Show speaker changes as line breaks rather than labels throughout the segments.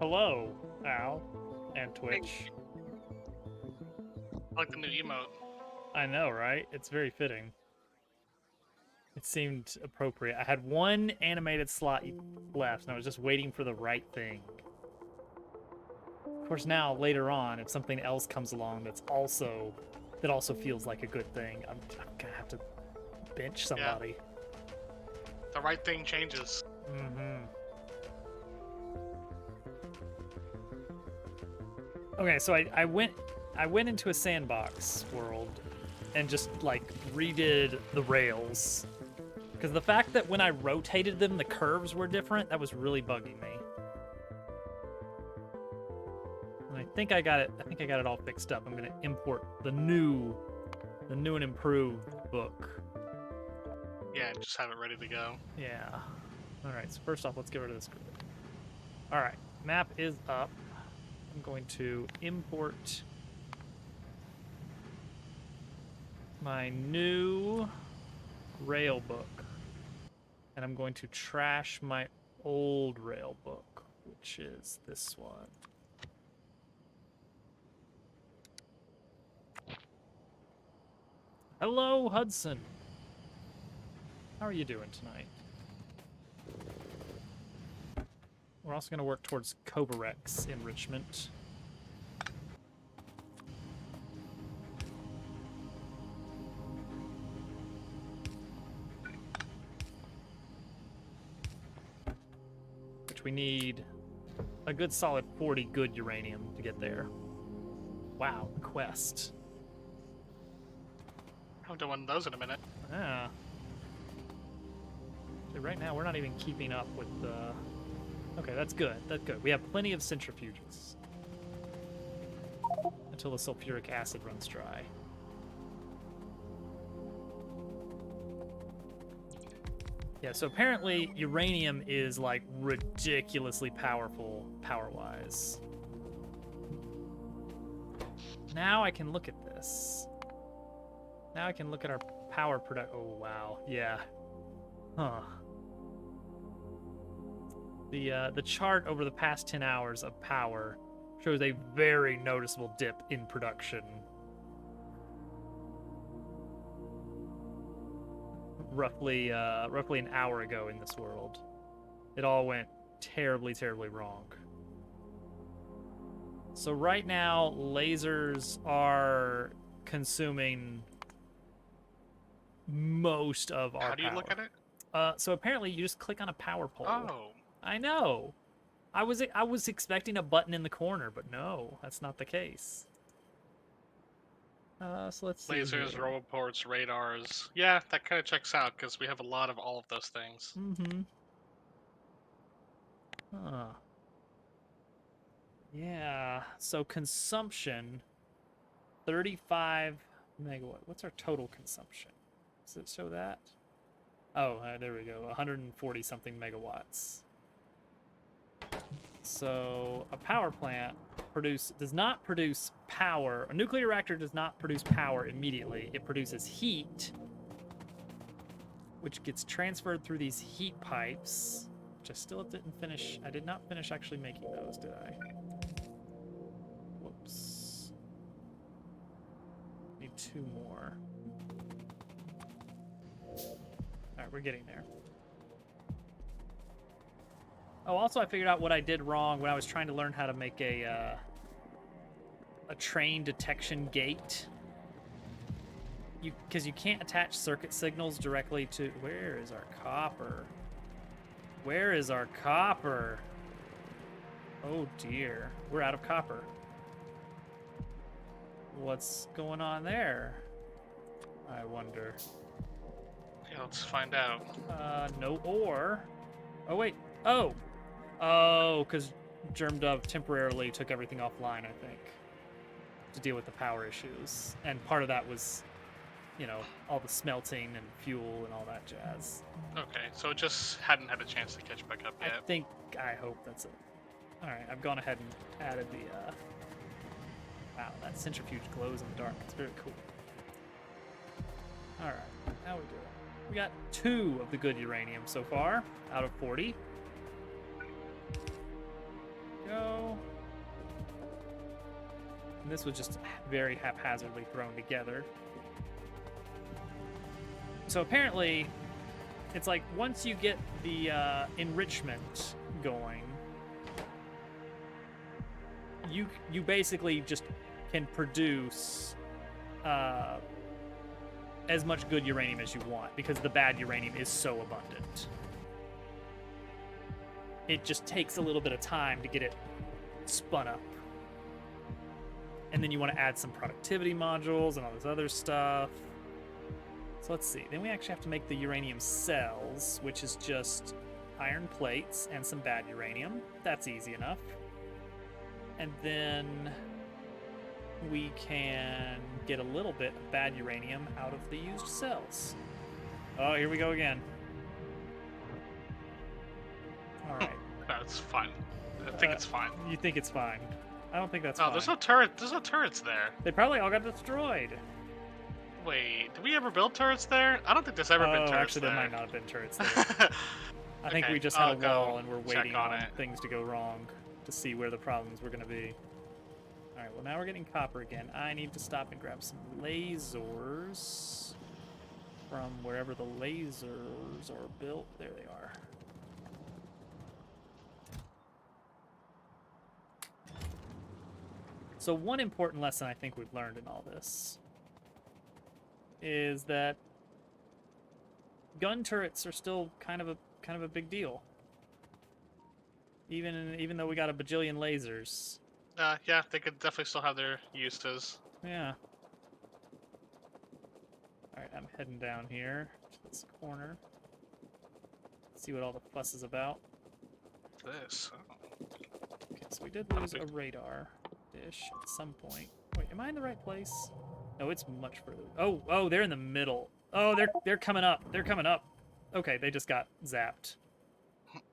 Hello, Al, and Twitch.
I like the new emote.
I know, right? It's very fitting. It seemed appropriate. I had one animated slot left, and I was just waiting for the right thing. Of course, now later on, if something else comes along that also feels like a good thing, I'm gonna have to bench somebody.
Yeah. The right thing changes.
Mm-hmm. Okay, so I went into a sandbox world and just like redid the rails. Because the fact that when I rotated them, the curves were different, that was really bugging me. And I think I got it all fixed up. I'm gonna import the new and improved book.
Yeah, just have it ready to go.
Yeah. All right. So first off, let's get rid of this grid. All right. Map is up. I'm going to import my new rail book. And I'm going to trash my old rail book, which is this one. Hello, Hudson. How are you doing tonight? We're also going to work towards Kovarex enrichment. Which we need a good solid 40 good uranium to get there. Wow, quest.
I haven't done one of those in a minute.
Ah. So right now, we're not even keeping up with the... Okay, that's good. That's good. We have plenty of centrifuges. Until the sulfuric acid runs dry. Yeah, so apparently uranium is like ridiculously powerful power-wise. Now I can look at this. Now I can look at our power production. Oh, wow. Yeah. Huh. The chart over the past 10 hours of power shows a very noticeable dip in production. Roughly an hour ago in this world. It all went terribly, terribly wrong. So right now, lasers are consuming most of our power.
How do you look at it?
So apparently you just click on a power pole.
Oh.
I know. I was expecting a button in the corner, but no, that's not the case. So let's see.
Lasers,
here.
roboports, radars. Yeah, that kind of checks out because we have a lot of all of those things.
Mm-hmm. Huh. Yeah. So consumption, 35 megawatt. What's our total consumption? Does it show that? Oh, there we go. 140 something megawatts. So a power plant does not produce power. A nuclear reactor does not produce power immediately. It produces heat, which gets transferred through these heat pipes, which I still didn't finish. I did not finish actually making those, did I? Whoops. Need 2 more. All right, we're getting there. Oh, also I figured out what I did wrong when I was trying to learn how to make a train detection gate. Because you can't attach circuit signals directly to... Where is our copper? Where is our copper? Oh dear, we're out of copper. What's going on there? I wonder.
Yeah, let's find out.
No ore. Oh wait. Oh, because GermDove temporarily took everything offline, I think, to deal with the power issues. And part of that was, you know, all the smelting and fuel and all that jazz.
Okay, so it just hadn't had a chance to catch back up yet.
I hope that's it. All right, I've gone ahead and added the, wow, that centrifuge glows in the dark. It's very cool. All right, how we doing? We got 2 of the good uranium so far, out of 40. go. And this was just very haphazardly thrown together. So apparently, it's like once you get the enrichment going, you basically just can produce as much good uranium as you want because the bad uranium is so abundant. It just takes a little bit of time to get it spun up. And then you want to add some productivity modules and all this other stuff. So let's see. Then we actually have to make the uranium cells, which is just iron plates and some bad uranium. That's easy enough. And then we can get a little bit of bad uranium out of the used cells. Oh, here we go again. All right.
That's fine. I think it's fine.
You think it's fine? I don't think that's
Oh,
fine.
there's no turret. There's no turrets there.
They probably all got destroyed.
Wait, did we ever build turrets there? I don't think there's ever been turrets
actually,
there.
there might not have been turrets there. I think we just had a wall and we're waiting on things to go wrong to see where the problems were going to be. All right, well, now we're getting copper again. I need to stop and grab some lasers from wherever the lasers are built. There they are. So one important lesson I think we've learned in all this is that gun turrets are still kind of a big deal. Even though we got a bajillion lasers.
Yeah, they could definitely still have their uses.
Yeah. Alright, I'm heading down here to this corner. See what all the fuss is about.
This.
Okay, so we did lose a radar dish at some point. Wait, am I in the right place? No, it's much further. Oh, they're in the middle. Oh, they're coming up. They're coming up. Okay, they just got zapped.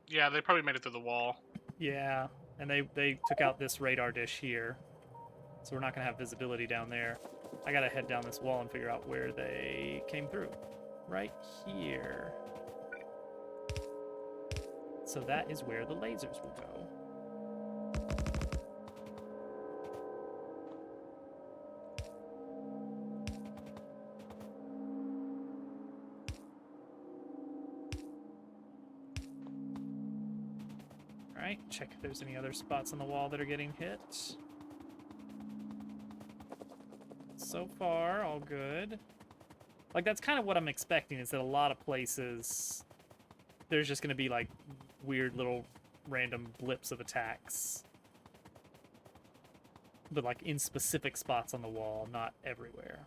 Yeah, they probably made it through the wall.
Yeah, and they took out this radar dish here. So we're not going to have visibility down there. I got to head down this wall and figure out where they came through. Right here. So that is where the lasers will go. Alright, check if there's any other spots on the wall that are getting hit. So far, all good. Like, that's kind of what I'm expecting, is that a lot of places, there's just going to be, like, weird little random blips of attacks. But, like, in specific spots on the wall, not everywhere.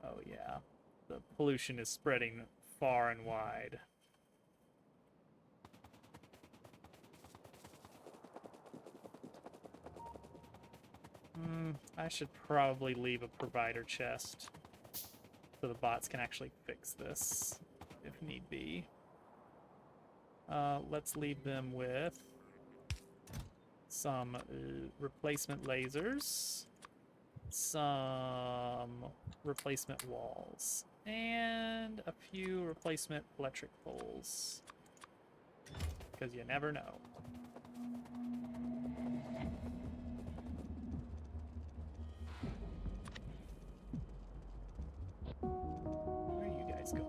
Oh, yeah. The pollution is spreading far and wide. I should probably leave a provider chest so the bots can actually fix this if need be. Let's leave them with some replacement lasers, some replacement walls, and a few replacement electric poles. Because you never know. Where are you guys going?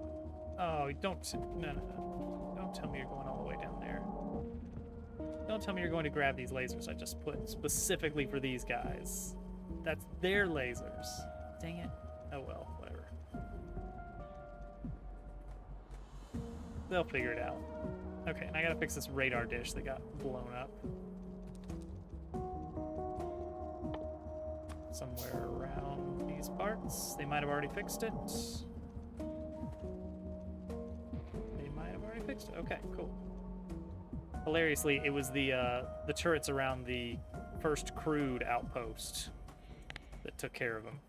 Oh, no. Don't tell me you're going all the way down there. Don't tell me you're going to grab these lasers I just put specifically for these guys. That's their lasers. Dang it. Oh well, whatever. They'll figure it out. Okay, and I gotta fix this radar dish that got blown up. Somewhere around these parts. They might have already fixed it. They might have already fixed it. Okay, cool. Hilariously, it was the turrets around the first crude outpost that took care of them.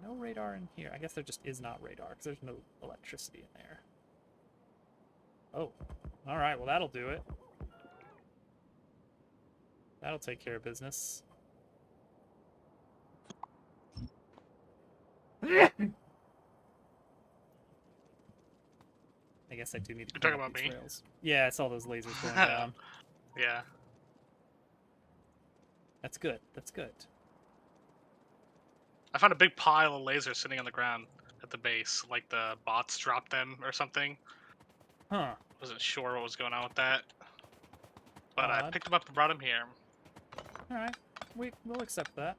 No radar in here. I guess there just is not radar because there's no electricity in there. Oh, all right. Well, that'll do it. That'll take care of business. I guess I do need to
You're
clean
talking
up
about
these
me?
rails. Yeah, I saw those lasers going down.
Yeah.
That's good. That's good.
I found a big pile of lasers sitting on the ground at the base. Like the bots dropped them or something.
Huh.
Wasn't sure what was going on with that. But I
Odd.
picked them up and brought them here.
All right. We'll accept that.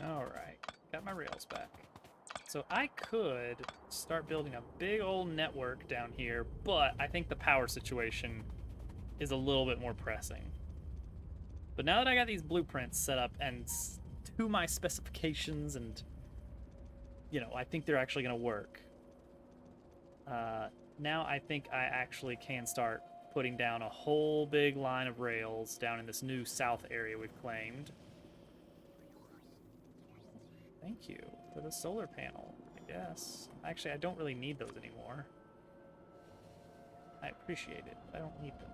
All right. Got my rails back. So I could start building a big old network down here, but I think the power situation is a little bit more pressing. But now that I got these blueprints set up and to my specifications and, I think they're actually going to work. Now I think I actually can start putting down a whole big line of rails down in this new south area we've claimed. Thank you for the solar panel, I guess. Actually, I don't really need those anymore. I appreciate it, but I don't need them.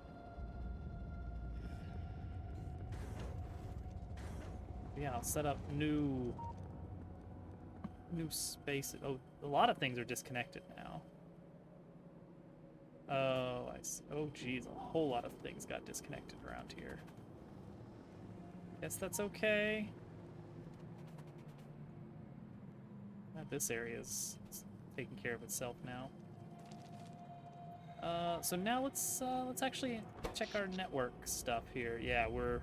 Yeah, I'll set up new spaces. Oh, a lot of things are disconnected now. Oh, I see. Oh, geez, a whole lot of things got disconnected around here. Guess that's okay. This area's taking care of itself now. So now let's actually check our network stuff here. Yeah, we're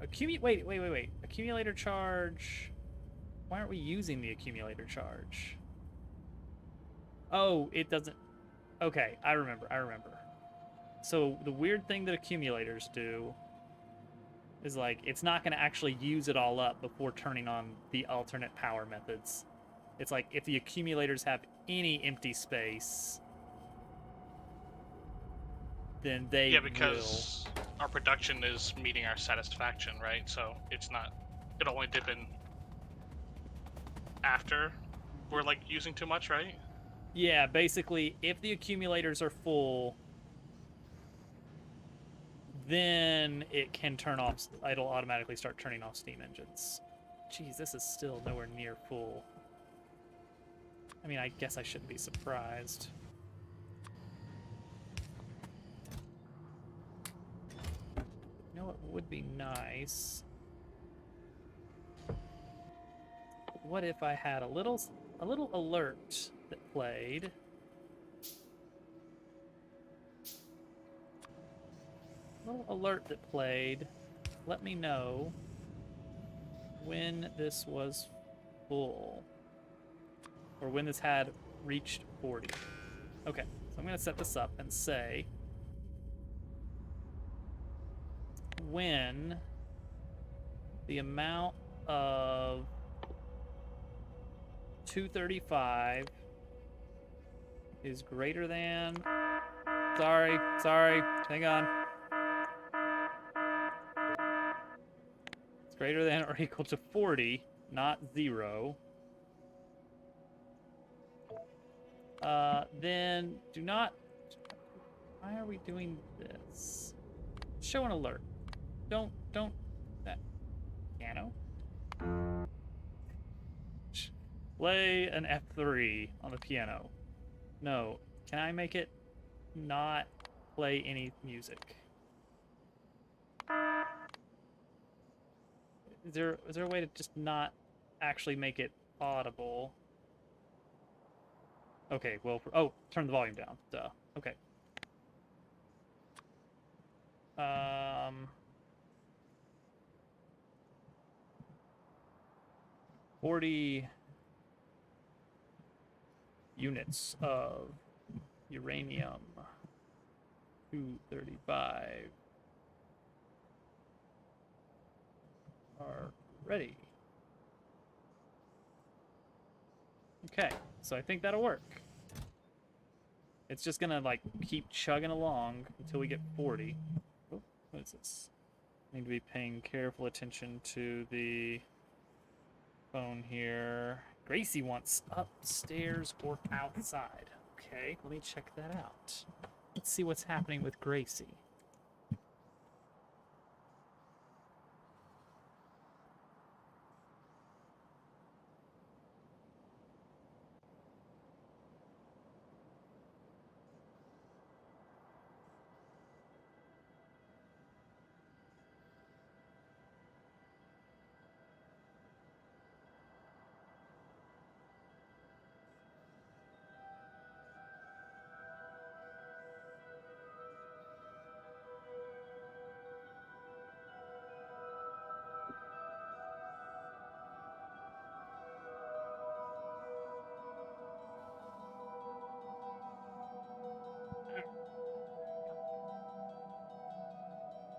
wait. Accumulator charge. Why aren't we using the accumulator charge? Oh, it doesn't. Okay, I remember. So the weird thing that accumulators do is like it's not going to actually use it all up before turning on the alternate power methods. It's like if the accumulators have any empty space, then they
Yeah,
will.
because our production is meeting our satisfaction, right? So it's not. It'll only dip in after we're like using too much, right?
Yeah, basically, if the accumulators are full, then it can turn off. It'll automatically start turning off steam engines. Geez, this is still nowhere near full. I mean, I guess I shouldn't be surprised. You know what would be nice? What if I had a little alert that played? A little alert that played. Let me know when this was full. Or when this had reached 40. Okay, so I'm going to set this up and say when the amount of 235 is greater than... Sorry, hang on. It's greater than or equal to 40, not 0. Then do not... Why are we doing this? Show an alert. Don't... That piano? Play an F3 on the piano. No. Can I make it not play any music? Is there a way to just not actually make it audible? Okay, well, turn the volume down. Duh. Okay. 40 units of uranium 235 are ready. Okay, so I think that'll work. It's just gonna like keep chugging along until we get 40. Oh, what is this? I need to be paying careful attention to the phone here. Gracie wants upstairs or outside. Okay, let me check that out. Let's see what's happening with Gracie.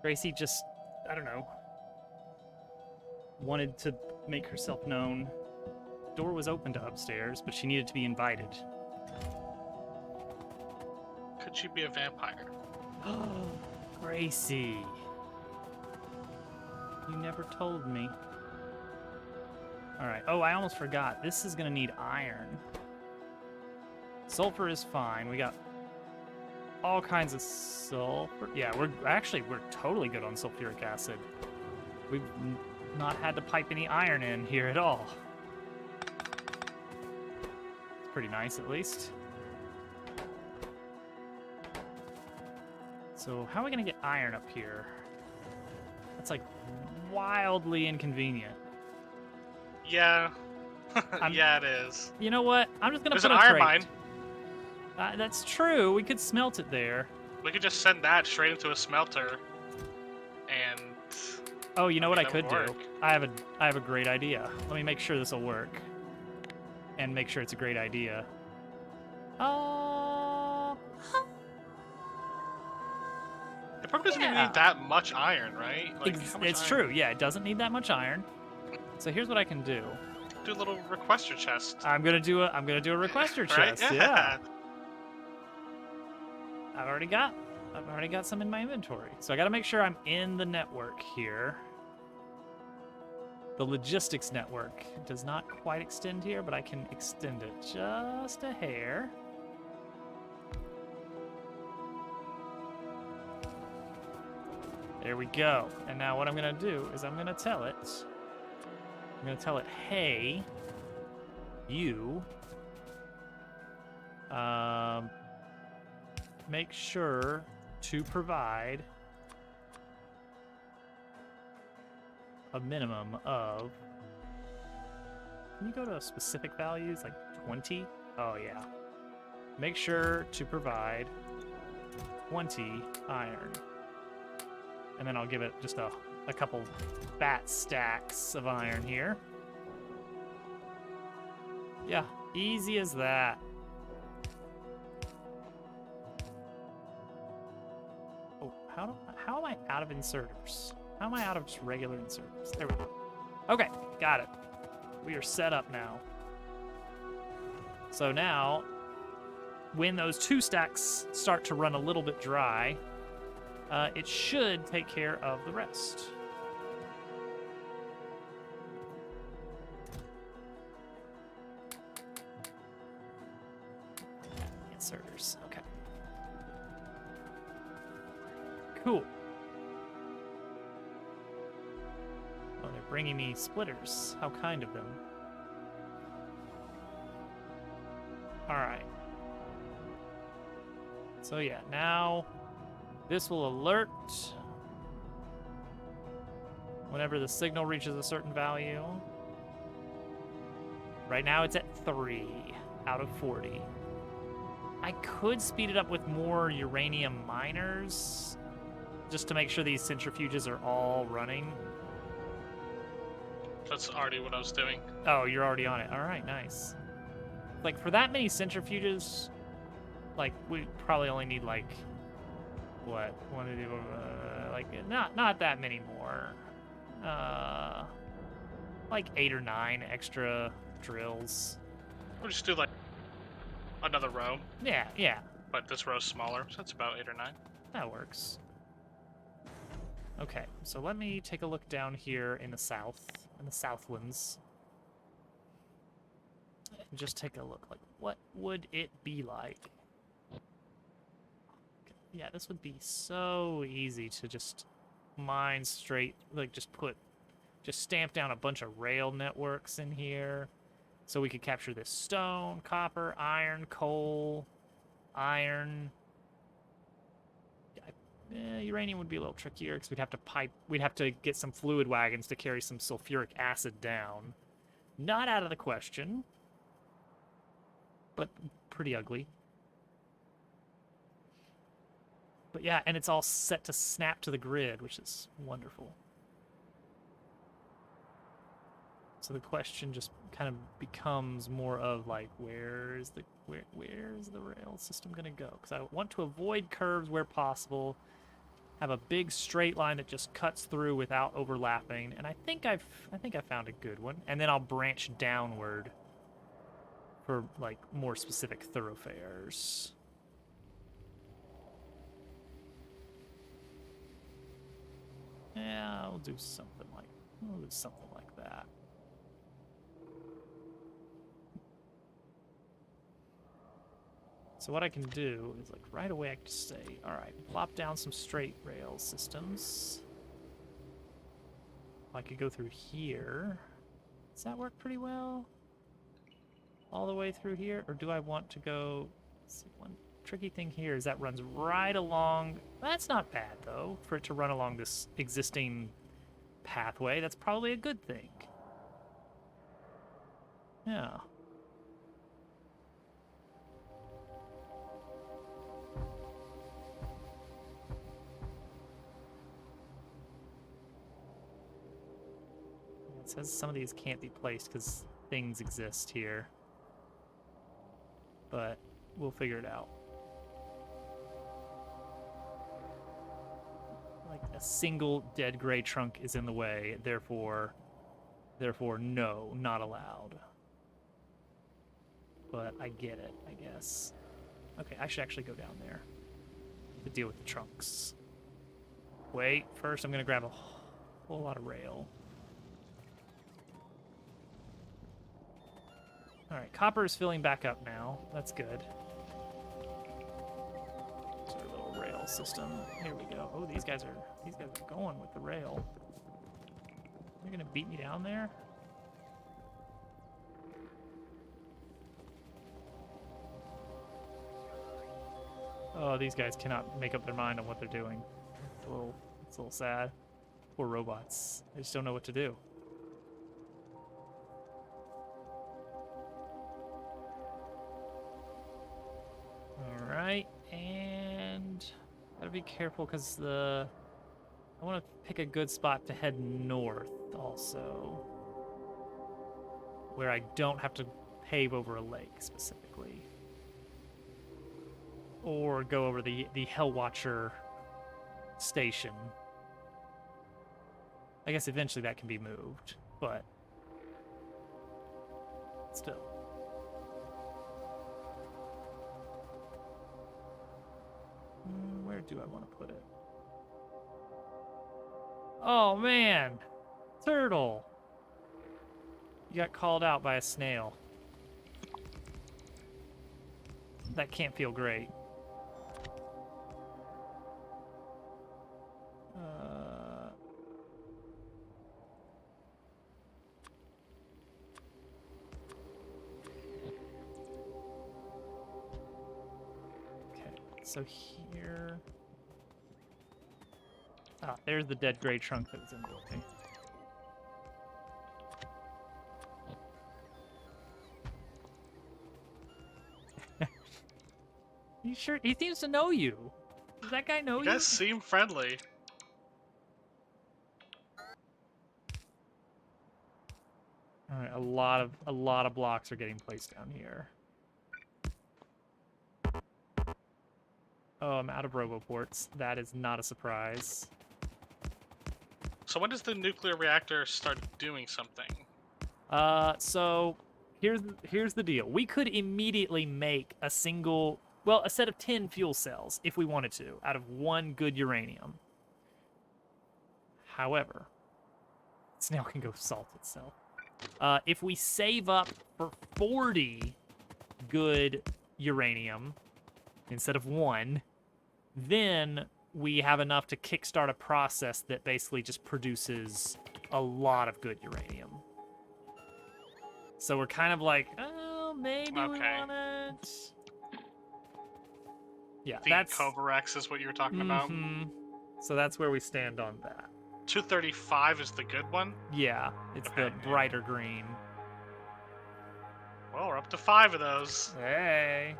Gracie just, I don't know, wanted to make herself known. Door was open to upstairs, but she needed to be invited.
Could she be a vampire?
Gracie. You never told me. Alright. Oh, I almost forgot. This is going to need iron. Sulfur is fine. We got all kinds of sulfur. Yeah, we're totally good on sulfuric acid. We've not had to pipe any iron in here at all. It's pretty nice, at least. So how are we going to get iron up here? That's like wildly inconvenient.
Yeah. Yeah, it is.
You know what? I'm just going to
There's
put
an
a
iron
crate.
mine.
That's true. We could smelt it there.
We could just send that straight into a smelter, and
Oh, you know what I
that
could
would
do?
work.
I have a great idea. Let me make sure this will work. And make sure it's a great idea.
it probably doesn't even
Yeah.
need that much iron, right? Like, how much
It's
iron?
true. Yeah, it doesn't need that much iron. So here's what I can do.
Do a little requester chest.
I'm gonna do a requester
Right?
chest. Yeah. I've already got some in my inventory. So I got to make sure I'm in the network here. The logistics network does not quite extend here, but I can extend it just a hair. There we go. And now what I'm going to do is I'm going to tell it, hey, you, make sure to provide a minimum of, can you go to specific values, like 20? Oh, yeah. Make sure to provide 20 iron. And then I'll give it just a couple fat stacks of iron here. Yeah, easy as that. Oh, how am I out of inserters? How am I out of just regular inserters? There we go. Okay, got it. We are set up now. So now, when those 2 stacks start to run a little bit dry, it should take care of the rest. Inserters, okay. Cool. Oh, they're bringing me splitters. How kind of them. All right. So yeah, now this will alert whenever the signal reaches a certain value. Right now it's at 3 out of 40. I could speed it up with more uranium miners, just to make sure these centrifuges are all running.
That's already what I was doing.
Oh, you're already on it. All right, nice. Like, for that many centrifuges, like, we probably only need, like, what? Like, not that many more. Like 8 or 9 extra drills.
We'll just do, like, another row,
Yeah,
but this row's smaller, so that's about 8 or 9.
that works. Okay, so let me take a look down here in the Southlands. And just take a look, like, what would it be like? Yeah, this would be so easy to just mine straight, like, just stamp down a bunch of rail networks in here. So we could capture this stone, copper, iron, coal, iron. Uranium would be a little trickier because we'd have to get some fluid wagons to carry some sulfuric acid down. Not out of the question, but pretty ugly. But yeah, and it's all set to snap to the grid, which is wonderful. So the question just kind of becomes more of like, where's the rail system gonna go? Because I want to avoid curves where possible. have a big straight line that just cuts through without overlapping, and I think I found a good one. And then I'll branch downward for like more specific thoroughfares. Yeah, we'll do something like that. So what I can do is, like, right away I can just say, all right, plop down some straight rail systems. I could go through here. Does that work pretty well? All the way through here? Or do I want to go... Let's see, one tricky thing here is that runs right along... That's not bad, though, for it to run along this existing pathway. That's probably a good thing. Yeah. It says some of these can't be placed because things exist here. But we'll figure it out. Like, a single dead gray trunk is in the way, therefore no, not allowed. But I get it, I guess. Okay, I should actually go down there to deal with the trunks. Wait, first I'm gonna grab a whole lot of rail. Alright, copper is filling back up now. That's good. So a little rail system. Here we go. Oh, these guys are going with the rail. They're gonna beat me down there? Oh, these guys cannot make up their mind on what they're doing. It's a little sad. Poor robots. They just don't know what to do. Alright, and gotta be careful because I want to pick a good spot to head north also, where I don't have to pave over a lake specifically, or go over the Hellwatcher station. I guess eventually that can be moved, but still. Where do I want to put it? Oh, man! Turtle! You got called out by a snail. That can't feel great. Okay, so here... Ah, there's the dead gray trunk that was in the way. You sure? He seems to know you. Does that guy know you?
You guys seem friendly.
All right, a lot of blocks are getting placed down here. Oh, I'm out of roboports. That is not a surprise.
So when does the nuclear reactor start doing something?
So here's the deal. We could immediately make a set of 10 fuel cells if we wanted to, out of one good uranium. However, snail can go salt itself. If we save up for 40 good uranium instead of one, then we have enough to kickstart a process that basically just produces a lot of good uranium. So we're kind of like, oh, maybe we want it. Yeah,
the
that's...
Kovarex is what you were talking about?
So that's where we stand on that.
235 is the good one?
Yeah, it's the brighter green.
Well, we're up to 5 of those.
Hey.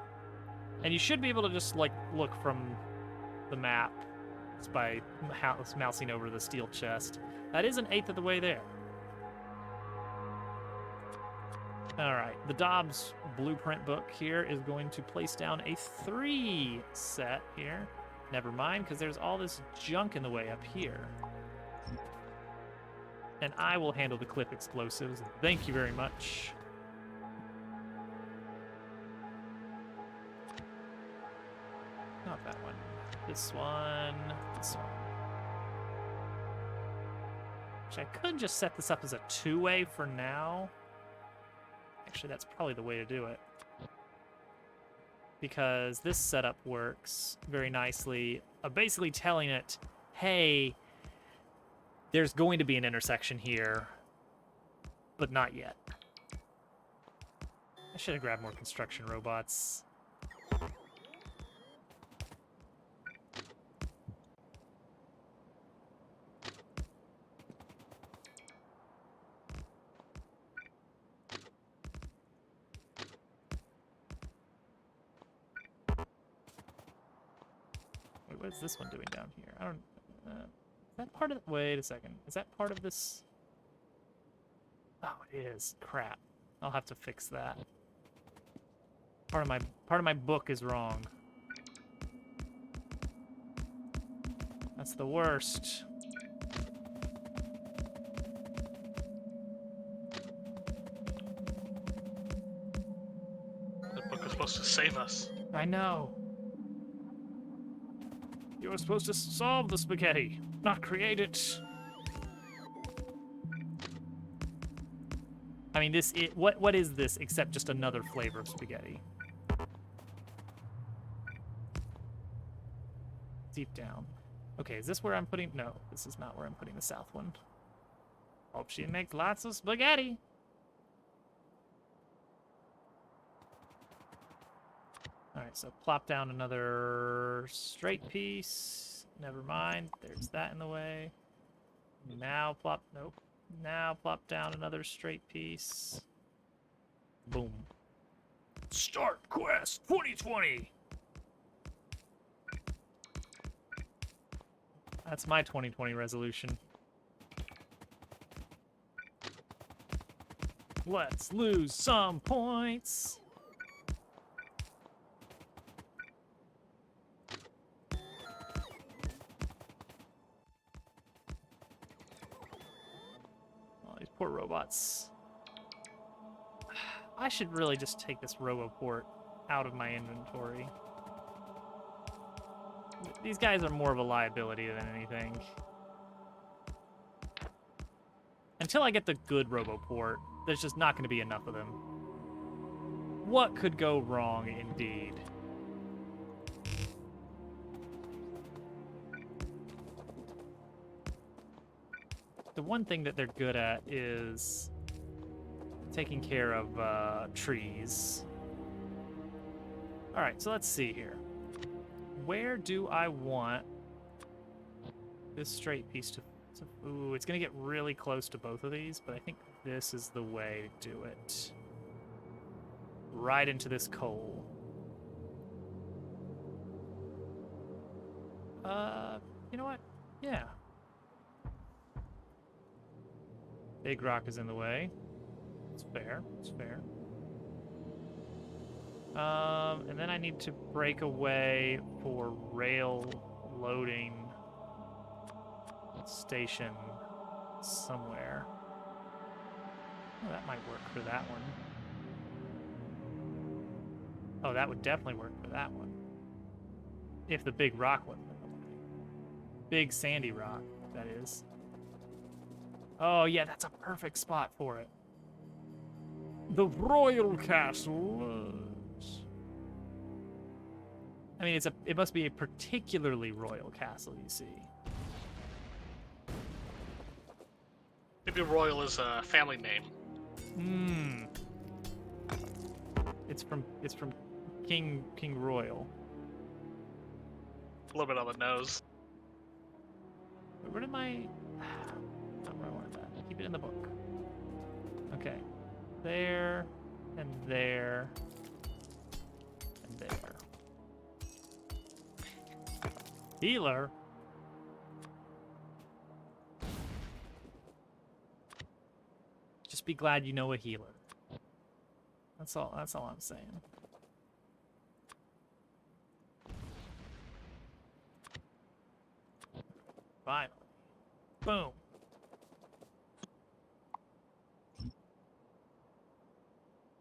And you should be able to just, like, look from the map just by mousing over the steel chest. That is an eighth of the way there. All right, the Dobbs blueprint book here is going to place down a 3 set here. Never mind, because there's all this junk in the way up here. And I will handle the clip explosives. Thank you very much. Not that one. This one. This one. Actually, I could just set this up as a two-way for now. Actually, that's probably the way to do it. Because this setup works very nicely. Basically telling it, hey, there's going to be an intersection here, but not yet. I should have grabbed more construction robots. Wait, what is this one doing down here? I don't... is that part of... Wait a second. Is that part of this... Oh, it is. Crap. I'll have to fix that. Part of my book is wrong. That's the worst.
The book is supposed to save us.
I know. You were supposed to solve the spaghetti, not create it. I mean, what is this except just another flavor of spaghetti? Deep down. Okay, is this where I'm putting... No, this is not where I'm putting the south one. Hope she makes lots of spaghetti. Alright, so plop down another straight piece. Never mind, there's that in the way. Now plop... Nope. Now plop down another straight piece. Boom. Start quest 2020! That's my 2020 resolution. Let's lose some points. Oh, these poor robots. I should really just take this RoboPort out of my inventory. These guys are more of a liability than anything. Until I get the good RoboPort, there's just not going to be enough of them. What could go wrong, indeed? The one thing that they're good at is taking care of trees. All right, so let's see here. Where do I want this straight piece to... Ooh, it's going to get really close to both of these, but I think this is the way to do it. Right into this coal. You know what? Yeah. Big rock is in the way. It's fair. It's fair. And then I need to break away for rail loading station somewhere. Oh, that might work for that one. Oh, that would definitely work for that one. If the big rock wasn't in the way. Big sandy rock, that is. Oh, yeah, that's a perfect spot for it. The Royal Castle. I mean, it must be a particularly royal castle, you see.
Maybe royal is a family name.
Hmm. It's from King Royal.
A little bit on the nose.
Where did my... Not where I wanted that. Keep it in the book. Okay. There, and there, and there. Healer? Just be glad you know a healer. That's all I'm saying. Finally. Boom.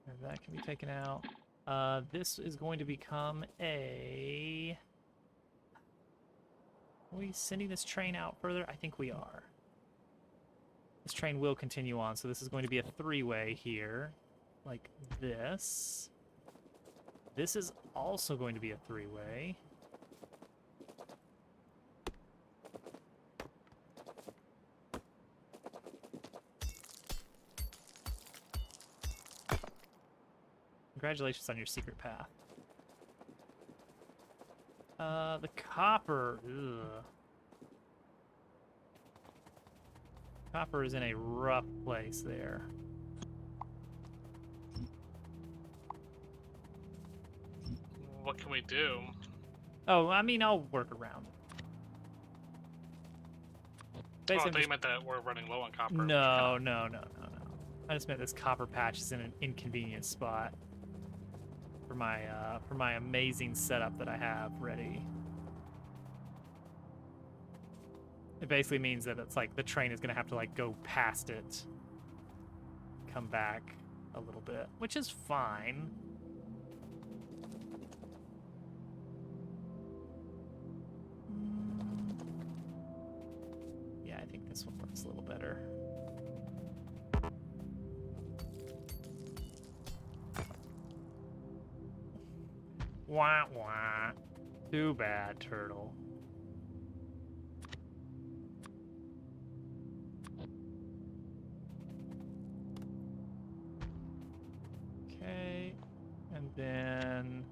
And that can be taken out. This is going to become a... Are we sending this train out further? I think we are. This train will continue on, so this is going to be a three-way here. Like this. This is also going to be a three-way. Congratulations on your secret path. The copper. Ugh. Copper is in a rough place there.
What can we do?
Oh, I mean, I'll work around.
Oh, I
Basically,
thought you meant that we're running low on copper.
no. I just meant this copper patch is in an inconvenient spot for my amazing setup that I have ready. It basically means that it's like the train is gonna have to like go past it, come back a little bit, which is fine. Yeah, I think this one works a little better. Wah wah. Too bad, turtle. Okay, and then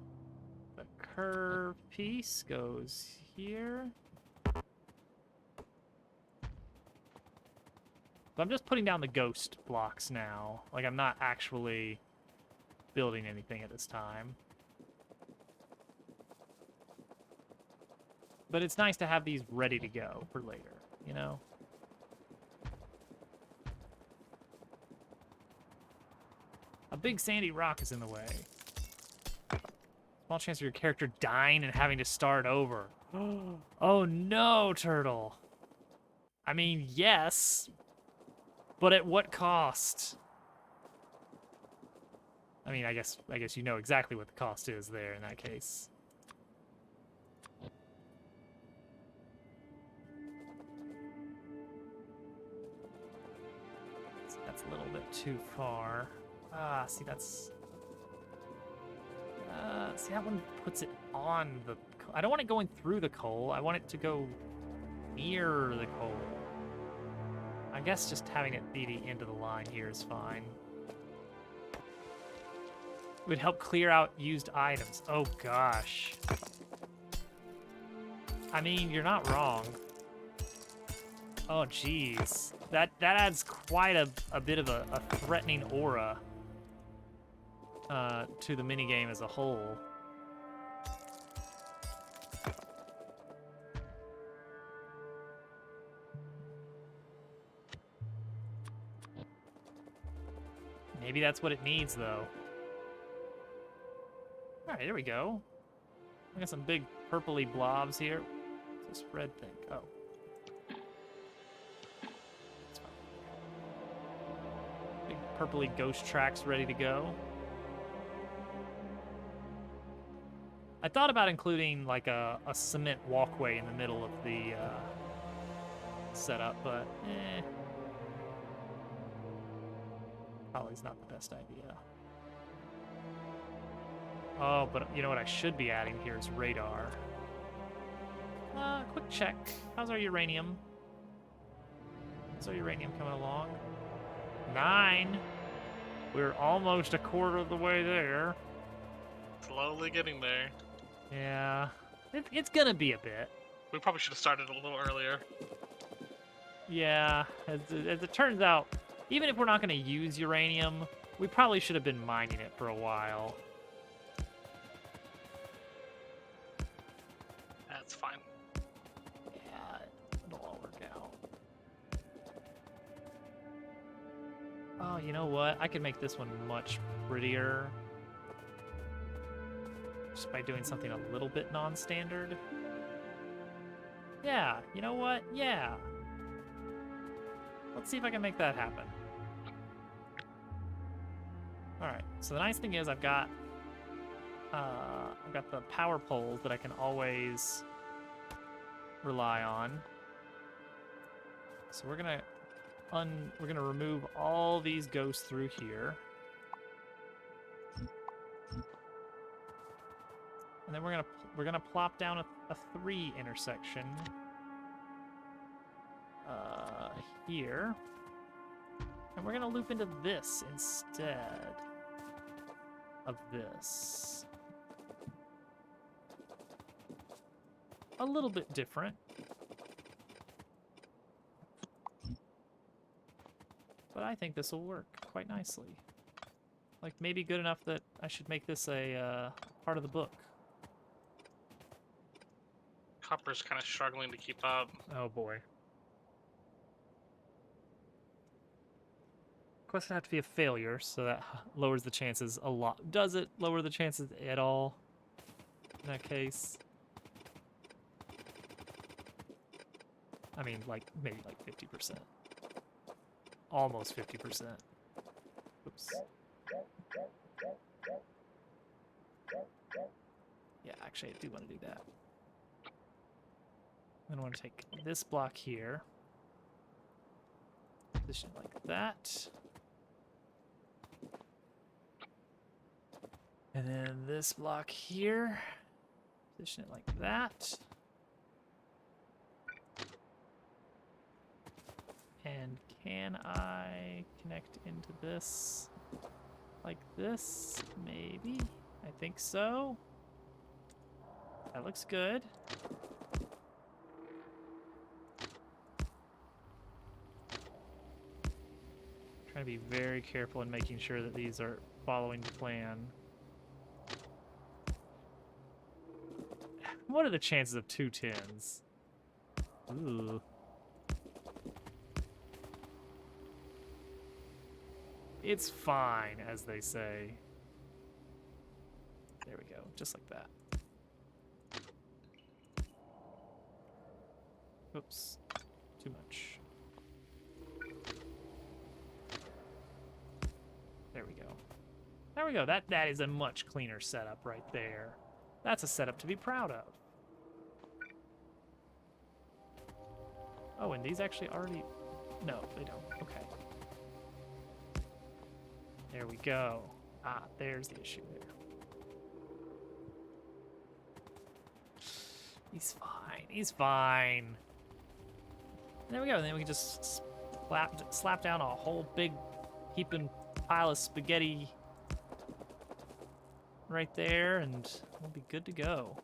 the curve piece goes here. So I'm just putting down the ghost blocks now. Like, I'm not actually building anything at this time. But it's nice to have these ready to go for later, you know? A big sandy rock is in the way. Small chance of your character dying and having to start over. Oh no, turtle. I mean, yes, but at what cost? I mean, I guess you know exactly what the cost is there in that case. That's a little bit too far. Ah, see, that's... see, that one puts it on the... I don't want it going through the coal. I want it to go near the coal. I guess just having it be the end of the line here is fine. It would help clear out used items. Oh, gosh. I mean, you're not wrong. Oh, jeez. That adds quite a bit of a threatening aura to the minigame as a whole. Maybe that's what it needs, though. All right, there we go. I got some big purpley blobs here. What's this red thing? Oh. That's fine. Big purpley ghost tracks ready to go. I thought about including like a cement walkway in the middle of the setup, but probably is not the best idea. Oh, but you know what I should be adding here is radar. Quick check. How's our uranium? How's our uranium coming along? 9. We're almost a quarter of the way there.
Slowly getting there.
Yeah, it's gonna be a bit.
We probably should have started a little earlier.
Yeah, as it turns out, even if we're not gonna use uranium, we probably should have been mining it for a while.
That's fine.
Yeah, it'll all work out. Oh, you know what? I could make this one much prettier. Just by doing something a little bit non-standard. Yeah, you know what? Yeah. Let's see if I can make that happen. Alright, so the nice thing is I've got the power poles that I can always rely on. So we're gonna remove all these ghosts through here. And then we're gonna plop down a 3 intersection here. And we're gonna loop into this instead of this. A little bit different. But I think this will work quite nicely. Like, maybe good enough that I should make this a part of the book.
Copper's kind of struggling to keep up.
Oh boy. Quest would have to be a failure, so that lowers the chances a lot. Does it lower the chances at all in that case? I mean, like, maybe like 50%. Almost 50%. Oops. Yeah, actually, I do want to do that. I'm going to want to take this block here. Position it like that. And then this block here. Position it like that. And can I connect into this like this? Maybe. I think so. That looks good. Trying to be very careful in making sure that these are following the plan. What are the chances of 2 10s? Ooh. It's fine, as they say. There we go, just like that. Oops, too much. There we go. There we go, that is a much cleaner setup right there. That's a setup to be proud of. Oh, and these actually already... No, they don't, okay. There we go. Ah, there's the issue there. He's fine. He's fine. There we go. And then we can just slap down a whole big heaping pile of spaghetti right there, and we'll be good to go.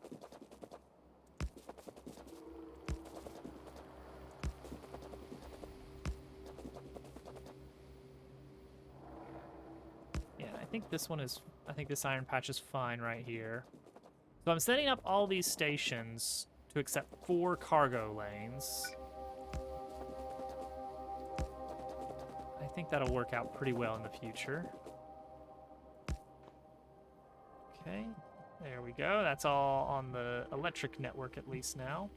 I think this one is, I think this iron patch is fine right here. So I'm setting up all these stations to accept 4 cargo lanes. I think that'll work out pretty well in the future. Okay, there we go. That's all on the electric network at least now.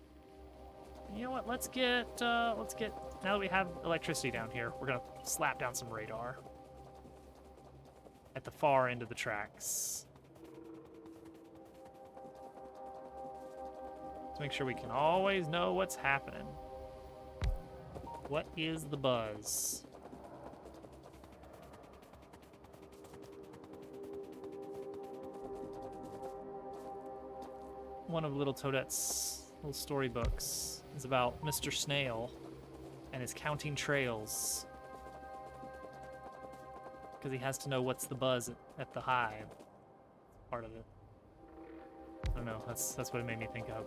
And you know what? Let's get, now that we have electricity down here, we're gonna slap down some radar at the far end of the tracks to make sure we can always know what's happening. What is the buzz? One of Little Toadette's little storybooks is about Mr. Snail and his counting trails, because he has to know what's the buzz at the hive. Part of it. I don't know. That's what it made me think of.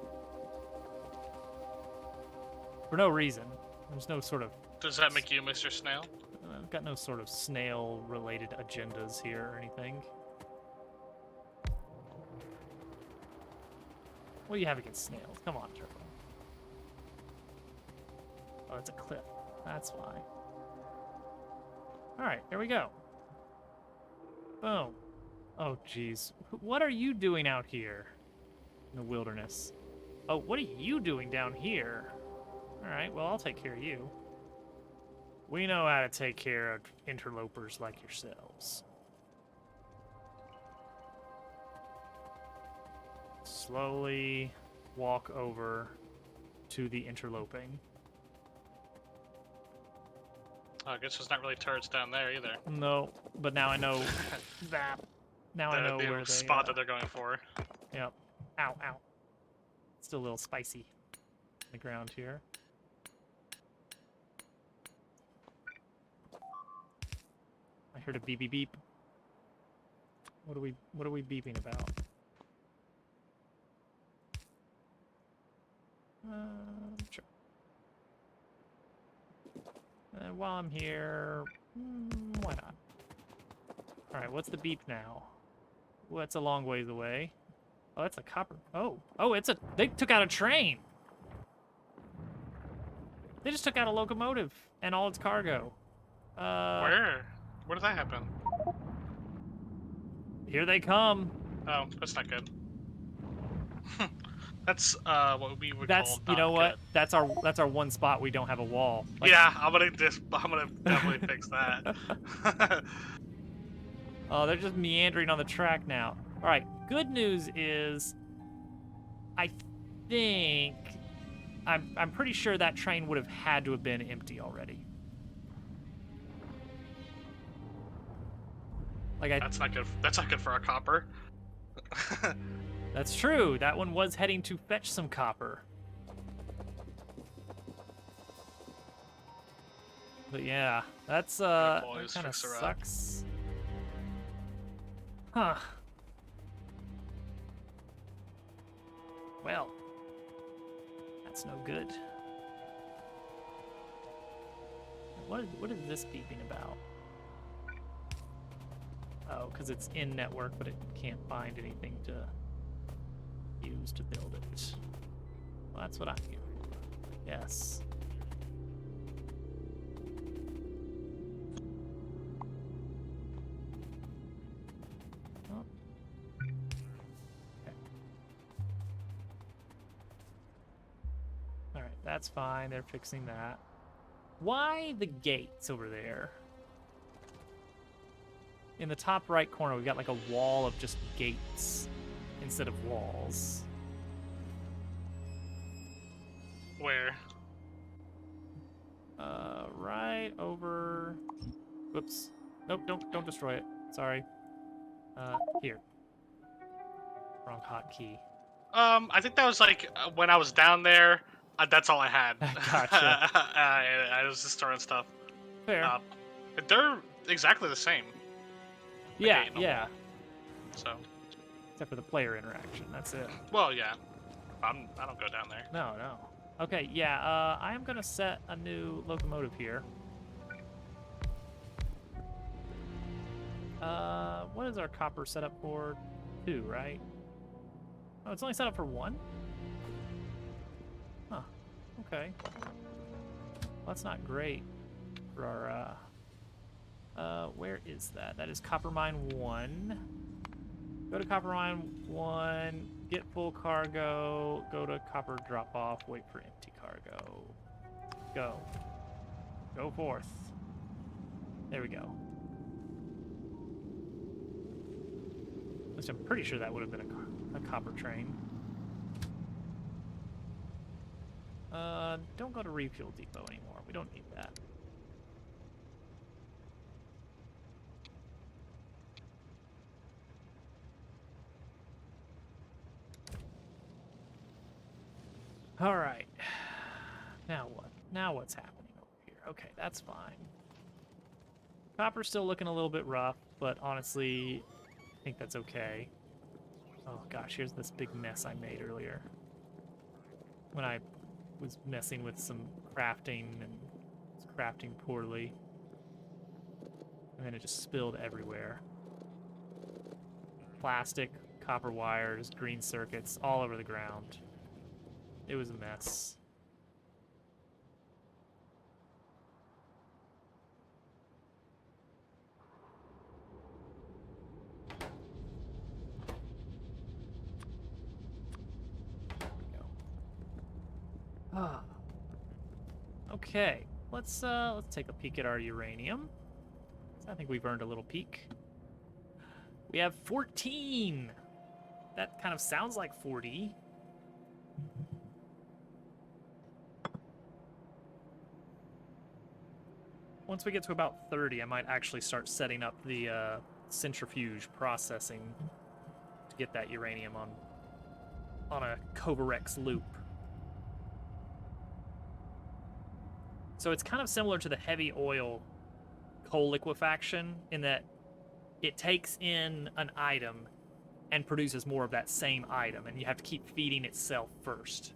For no reason. There's no sort of...
Does that make you Mr. Snail?
I've got no sort of snail-related agendas here or anything. What do you have against snails? Come on, Turbo. Oh, it's a cliff. That's why. Alright, here we go. Boom. Oh, jeez. What are you doing out here in the wilderness? Oh, what are you doing down here? All right, well, I'll take care of you. We know how to take care of interlopers like yourselves. Slowly walk over to the interloping.
Oh, I guess there's not really turrets down there either.
No, but now I know that. Now I know where
The
they.
spot that they're going for.
Yep. Ow, ow. Still a little spicy on the ground here. I heard a beep beep beep. What are we beeping about? Sure. And while I'm here, why not? All right, what's the beep now? Well, that's a long ways away. Oh, that's a copper. Oh, they took out a train. They just took out a locomotive and all its cargo.
Where? Where did that happen?
Here they come.
Oh, that's not good. That's what we would
That's
call
you
not
know what?
good.
That's our one spot we don't have a wall. Like,
Yeah, I'm gonna definitely fix that.
oh, they're just meandering on the track now. All right. Good news is, I think I'm pretty sure that train would have had to have been empty already. Like
That's not good. That's not good for our copper.
That's true. That one was heading to fetch some copper. But yeah, that's that
Always
kind of
fix her up.
sucks. Huh. Well, that's no good. What is this beeping about? Oh, because it's in network, but it can't find anything to use to build it. Well, that's what I'm here for. Yes. Oh. Okay. All right, that's fine. They're fixing that. Why the gates over there? In the top right corner, we've got like a wall of just gates instead of walls.
Where?
Right over. Whoops. Nope, don't destroy it. Sorry. Here. Wrong hotkey.
I think that was like when I was down there. That's all I had.
Gotcha.
I was just throwing stuff.
Fair.
They're exactly the same. The
Yeah,
gate and the
yeah.
wall. So.
Except for the player interaction. That's it.
Well, yeah. I don't go down there.
No, no. Okay, yeah. I am gonna set a new locomotive here. What is our copper set up for? 2, right? Oh, it's only set up for 1? Huh. Okay. Well, that's not great for our, where is that? That is Copper Mine 1. Go to Copper Mine 1, get full cargo, go to Copper Drop-Off, wait for empty cargo. Go. Go forth. There we go. At least I'm pretty sure that would have been a copper train. Don't go to Refuel Depot anymore. We don't need that. All right. Now what? Now what's happening over here? Okay, that's fine. Copper's still looking a little bit rough, but honestly, I think that's okay. Oh gosh, here's this big mess I made earlier. When I was messing with some crafting and was crafting poorly. And then it just spilled everywhere. Plastic, copper wires, green circuits, all over the ground. It was a mess. There we go. Okay, let's take a peek at our uranium. I think we've earned a little peek. We have 14. That kind of sounds like 40. Once we get to about 30, I might actually start setting up the centrifuge processing to get that uranium on a Covarex loop. So it's kind of similar to the heavy oil coal liquefaction in that it takes in an item and produces more of that same item, and you have to keep feeding itself first.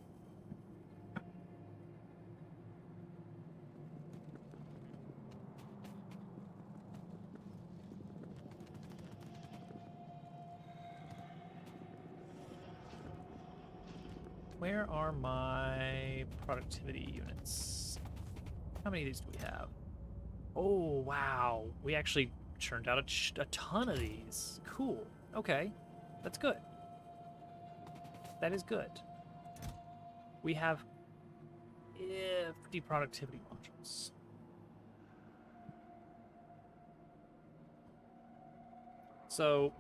Where are my productivity units? How many of these do we have? Oh, wow. We actually churned out a ton of these. Cool. Okay. That's good. That is good. We have 50 productivity modules. So,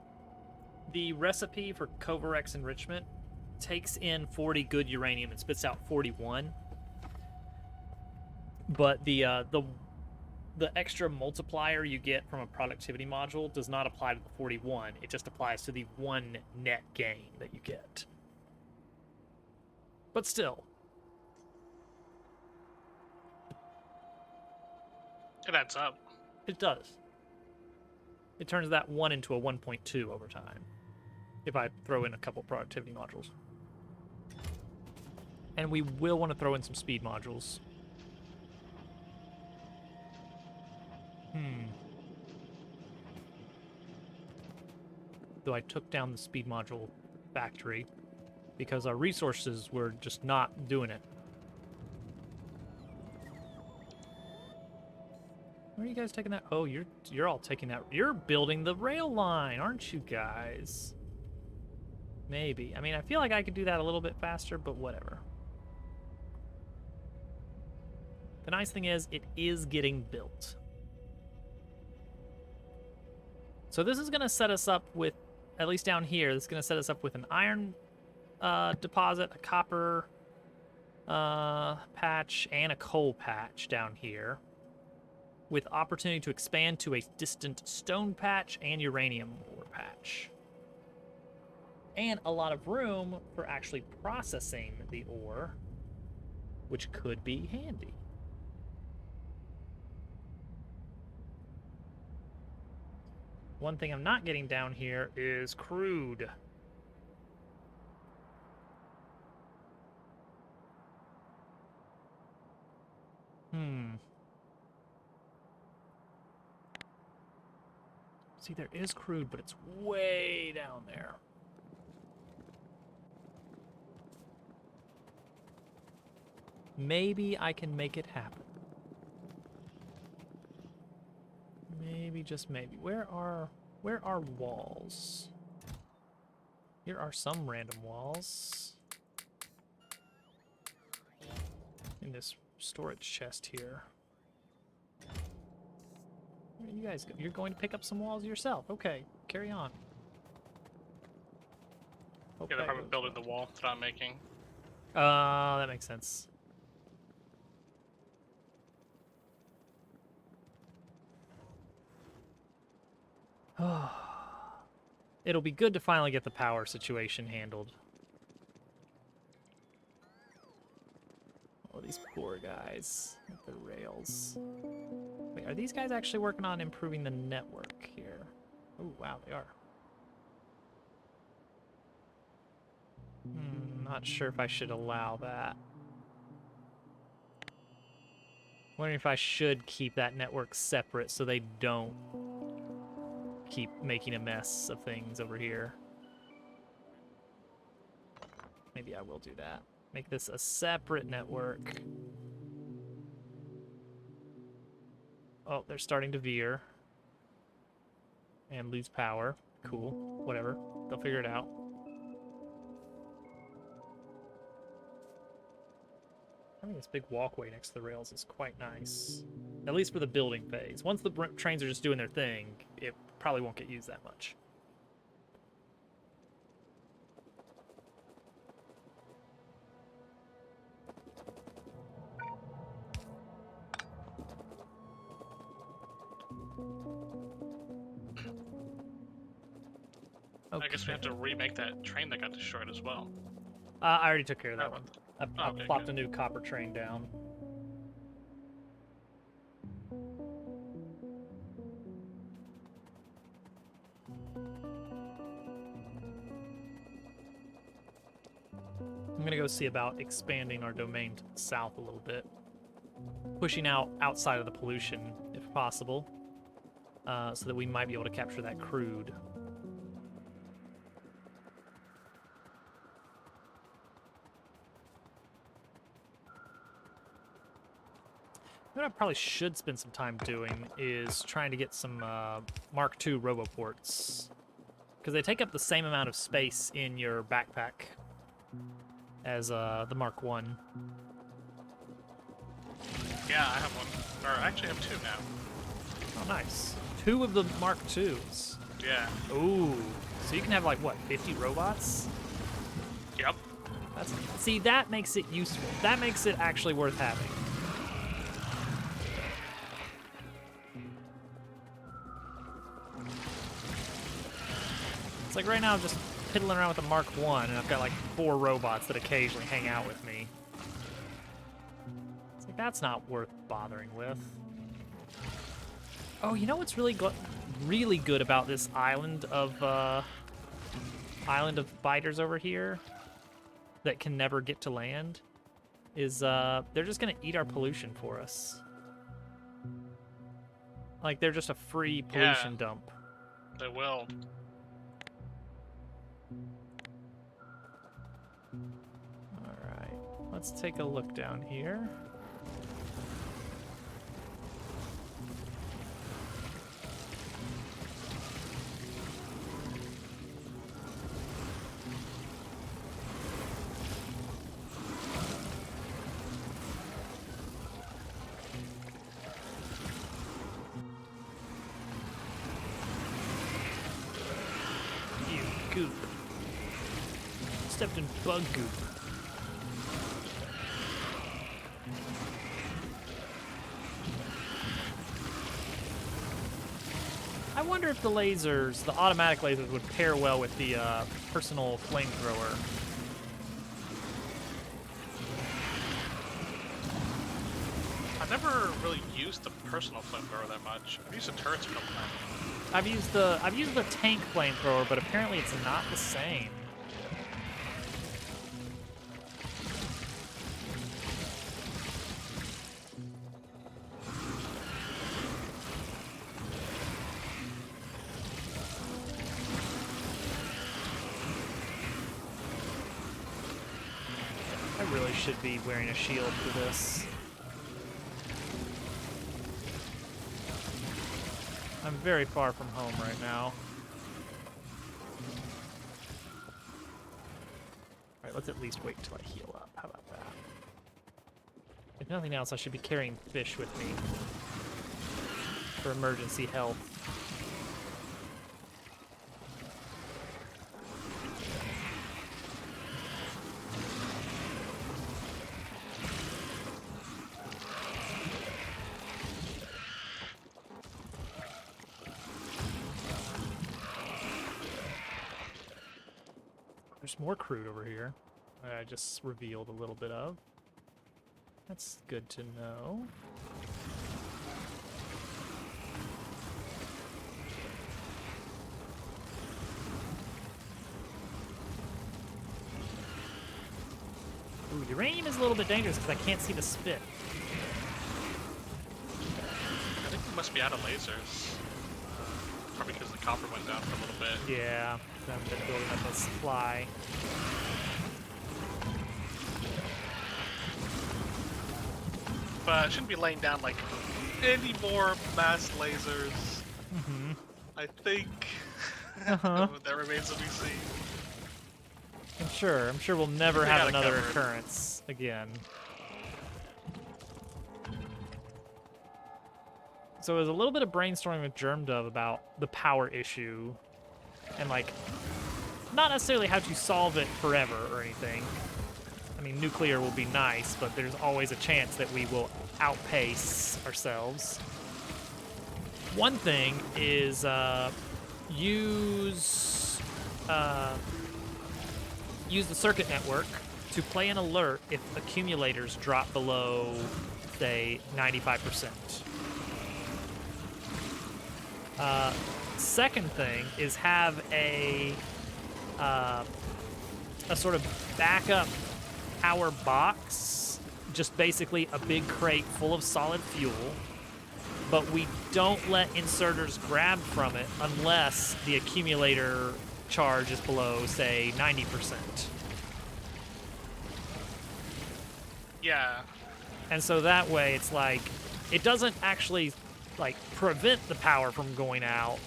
the recipe for Covarex enrichment takes in 40 good uranium and spits out 41. But the extra multiplier you get from a productivity module does not apply to the 41. It just applies to the one net gain that you get. But still.
It adds up.
It does. It turns that 1 into a 1.2 over time, if I throw in a couple productivity modules. And we will want to throw in some speed modules. Though I took down the speed module factory because our resources were just not doing it. Where are you guys taking that? Oh, you're all taking that. You're building the rail line, aren't you guys? Maybe. I mean, I feel like I could do that a little bit faster, but whatever. The nice thing is, it is getting built. So this is going to set us up with, at least down here, this is going to set us up with an iron deposit, a copper patch, and a coal patch down here, with opportunity to expand to a distant stone patch and uranium ore patch. And a lot of room for actually processing the ore, which could be handy. One thing I'm not getting down here is crude. See, there is crude, but it's way down there. Maybe I can make it happen. Maybe, just maybe. Where are walls? Here are some random walls. In this storage chest here. Where you guys go? You're going to pick up some walls yourself. Okay, carry on.
Yeah, they're probably building the wall that I'm making.
That makes sense. It'll be good to finally get the power situation handled. Oh, these poor guys with the rails. Wait, are these guys actually working on improving the network here? Oh, wow, they are. Not sure if I should allow that. Wondering if I should keep that network separate so they don't keep making a mess of things over here. Maybe I will do that. Make this a separate network. Oh, they're starting to veer. And lose power. Cool. Whatever. They'll figure it out. think this big walkway next to the rails is quite nice. At least for the building phase. Once the trains are just doing their thing, it probably won't get used that much.
I guess we have to remake that train that got destroyed as well.
I already took care of that one. I
Okay,
plopped
good.
a new copper train down. I'm gonna go see about expanding our domain to the south a little bit. Pushing out outside of the pollution, if possible. So that we might be able to capture that crude. What I probably should spend some time doing is trying to get some Mark II roboports. Because they take up the same amount of space in your backpack as the Mark I.
Yeah, I have one. Or I actually have two now.
Oh, nice. 2 of the Mark IIs.
Yeah.
Ooh. So you can have, like, what, 50 robots?
Yep.
See, that makes it useful. That makes it actually worth having. It's like right now I'm just piddling around with the Mark I, and I've got like 4 robots that occasionally hang out with me. It's like, that's not worth bothering with. Oh, you know what's really good about this island of biters over here that can never get to land? Is they're just gonna eat our pollution for us. Like, they're just a free pollution dump.
They will.
Alright, let's take a look down here. You goop. Stepped in bug goop. I wonder if the lasers, the automatic lasers, would pair well with the personal flamethrower.
I've never really used the personal flamethrower that much. I've used the turrets a couple times.
I've used the tank flamethrower, but apparently it's not the same. I really should be wearing a shield for this. I'm very far from home right now. Alright, let's at least wait until I heal up. How about that? If nothing else, I should be carrying fish with me for emergency help. There's more crude over here that I just revealed a little bit of. That's good to know. Ooh, uranium is a little bit dangerous because I can't see the spit.
I think we must be out of lasers. Probably because the copper went down for a little bit.
Yeah, so I've been building up a supply.
But I shouldn't be laying down like any more mass lasers.
Mm-hmm.
I think that remains to be seen.
I'm sure we'll never
They
have
got it
another
covered.
occurrence again. So it was a little bit of brainstorming with Germdove about the power issue and, like, not necessarily how to solve it forever or anything. I mean, nuclear will be nice, but there's always a chance that we will outpace ourselves. One thing is use the circuit network to play an alert if accumulators drop below, say, 95%. Second thing is have a sort of backup power box, just basically a big crate full of solid fuel, but we don't let inserters grab from it unless the accumulator charge is below, say, 90%.
Yeah.
And so that way it's like, it doesn't actually, like, prevent the power from going out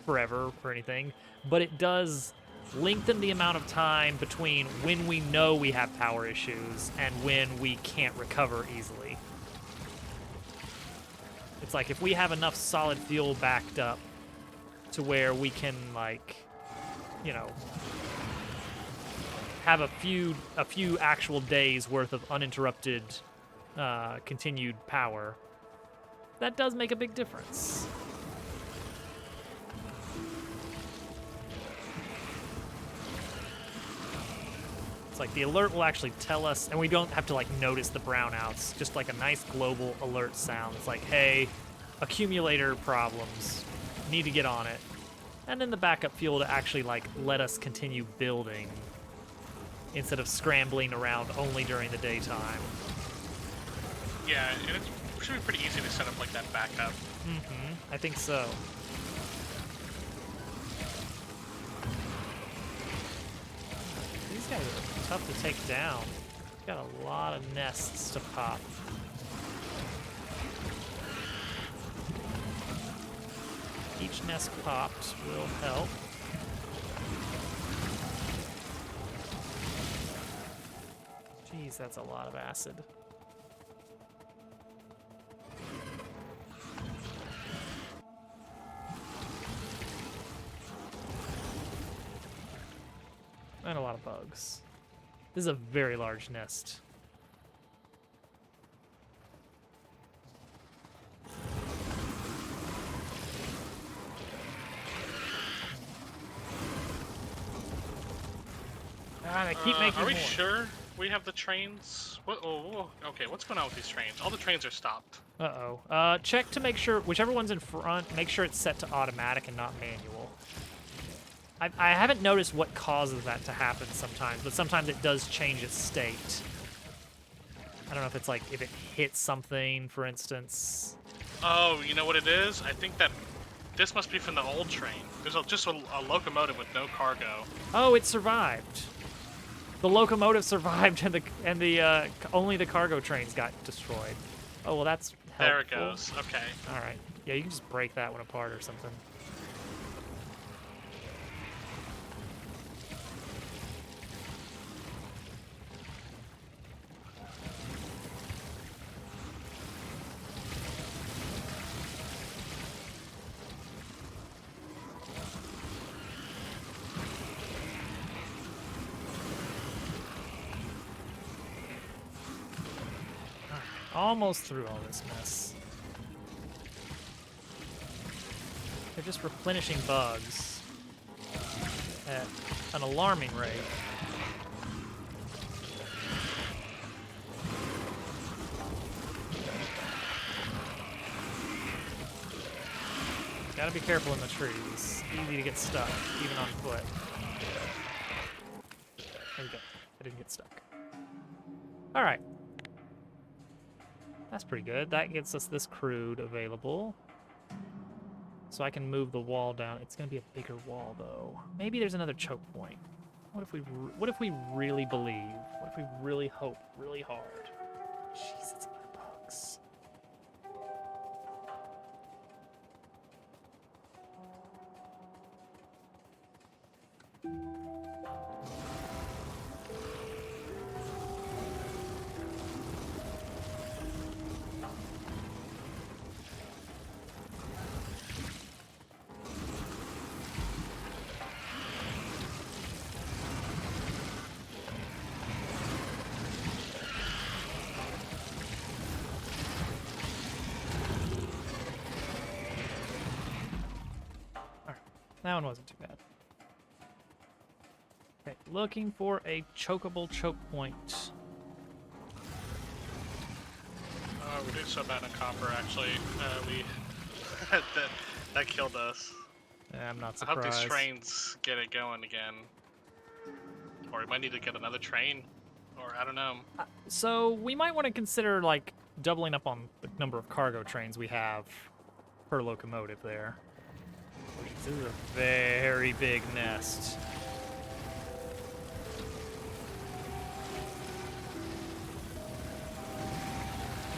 forever or anything, but it does lengthen the amount of time between when we know we have power issues and when we can't recover easily. It's like if we have enough solid fuel backed up to where we can, like, you know, have a few actual days worth of uninterrupted continued power, that does make a big difference. Like the alert will actually tell us, and we don't have to like notice the brownouts, just like a nice global alert sound. It's like, hey, accumulator problems, need to get on it. And then the backup fuel to actually like let us continue building instead of scrambling around only during the daytime.
Yeah, and it should be pretty easy to set up like that backup.
I think so. These guys are tough to take down. Got a lot of nests to pop. Each nest popped will help. Jeez, that's a lot of acid. And a lot of bugs. This is a very large nest. They keep making
Are we
more.
sure we have the trains? What, okay, what's going on with these trains? All the trains are stopped.
Uh-oh. Check to make sure, whichever one's in front, make sure it's set to automatic and not manual. I haven't noticed what causes that to happen sometimes, but sometimes it does change its state. I don't know if it's like, if it hits something, for instance.
Oh, you know what it is? I think that this must be from the old train. There's just a locomotive with no cargo.
Oh, it survived. The locomotive survived, and the only the cargo trains got destroyed. Oh well, that's helpful.
There it goes. Okay.
All right. Yeah, you can just break that one apart or something. Almost through all this mess. They're just replenishing bugs at an alarming rate. Gotta be careful in the trees. Easy to get stuck, even on foot. There we go. I didn't get stuck. Alright. That's pretty good. That gets us this crude available. So I can move the wall down. It's gonna be a bigger wall though. Maybe there's another choke point. What if we really believe? What if we really hope really hard? Jeez, that's a lot of bugs. That one wasn't too bad. Okay, looking for a chokeable choke point.
We're doing so bad in copper, actually. We that killed us.
Yeah, I'm not
I hope these
surprised.
trains get it going again. Or we might need to get another train. Or, I don't know.
So we might want to consider like doubling up on the number of cargo trains we have per locomotive there. This is a very big nest.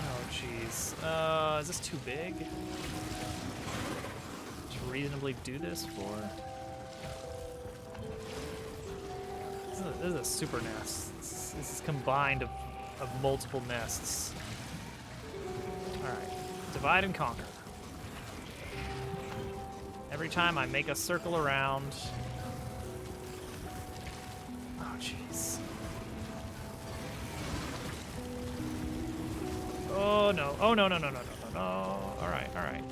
Oh jeez. Is this too big? To reasonably do this for? This is a super nest. This is combined of multiple nests. Alright. Divide and conquer. Every time I make a circle around. Oh, jeez. Oh, no. Oh, no, no, no, no, no, no, no. Alright, alright.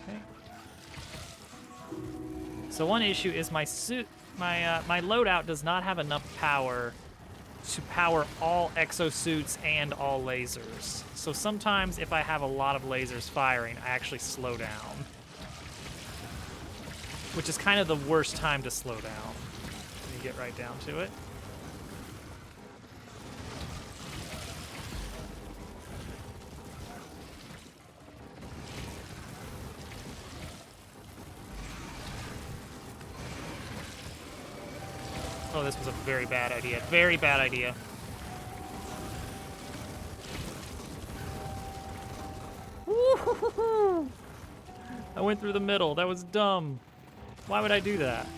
Okay. So one issue is my my loadout does not have enough power to power all exosuits and all lasers. So sometimes if I have a lot of lasers firing, I actually slow down. Which is kind of the worst time to slow down. When you get right down to it. Oh, this was a very bad idea. Very bad idea. Woo-hoo-hoo-hoo! I went through the middle. That was dumb. Why would I do that?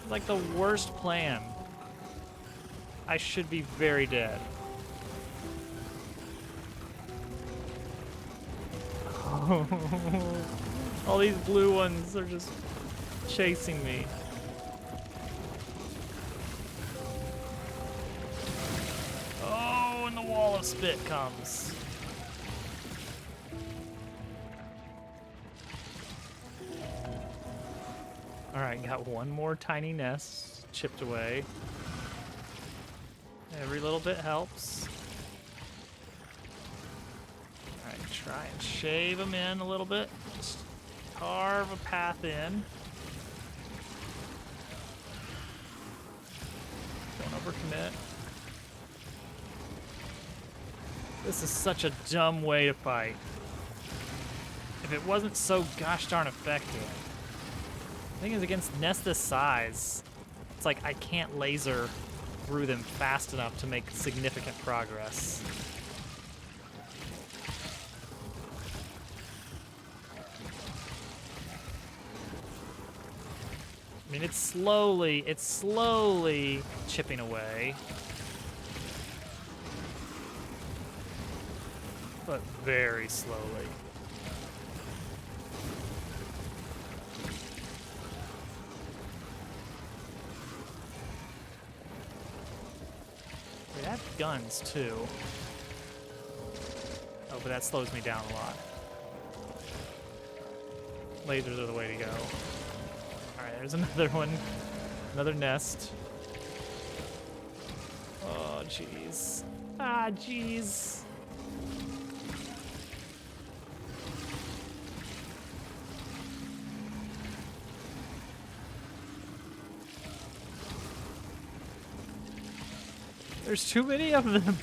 Like the worst plan. I should be very dead. All these blue ones are just chasing me. Oh, and the wall of spit comes. All right, got one more tiny nest chipped away. Every little bit helps. All right, try and shave them in a little bit. Just carve a path in. Don't overcommit. This is such a dumb way to fight. If it wasn't so gosh darn effective. The thing is, against nests this size, it's like I can't laser through them fast enough to make significant progress. I mean, it's slowly chipping away. But very slowly. They have guns, too. Oh, but that slows me down a lot. Lasers are the way to go. Alright, there's another one. Another nest. Oh, jeez. Ah, jeez. There's too many of them.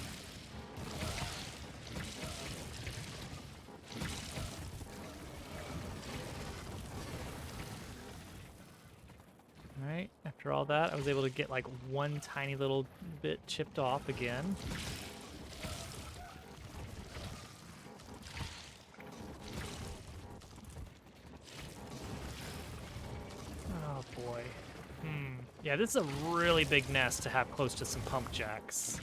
Alright, after all that, I was able to get like one tiny little bit chipped off again. Oh boy. Yeah, this is a really big nest to have close to some pump jacks.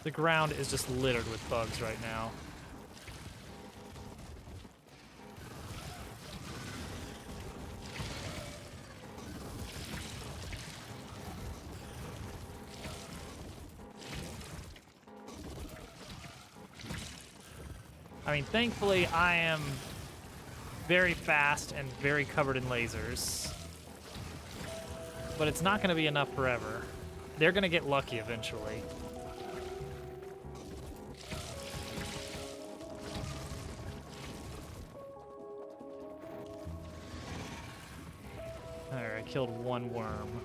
The ground is just littered with bugs right now. I mean, thankfully, I am very fast and very covered in lasers. But it's not going to be enough forever. They're going to get lucky eventually. Alright, I killed one worm.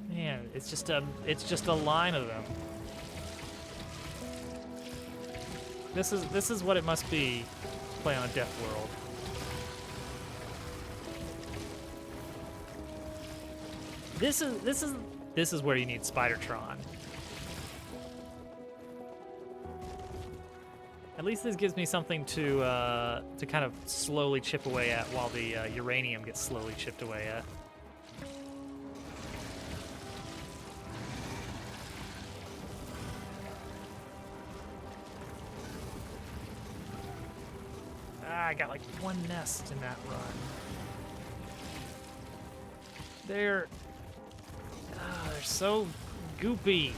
Man, it's just a line of them. This is what it must be to play on a death world. This is where you need Spidertron. At least this gives me something to kind of slowly chip away at while the uranium gets slowly chipped away at. I got like one nest in that run. They're so goopy.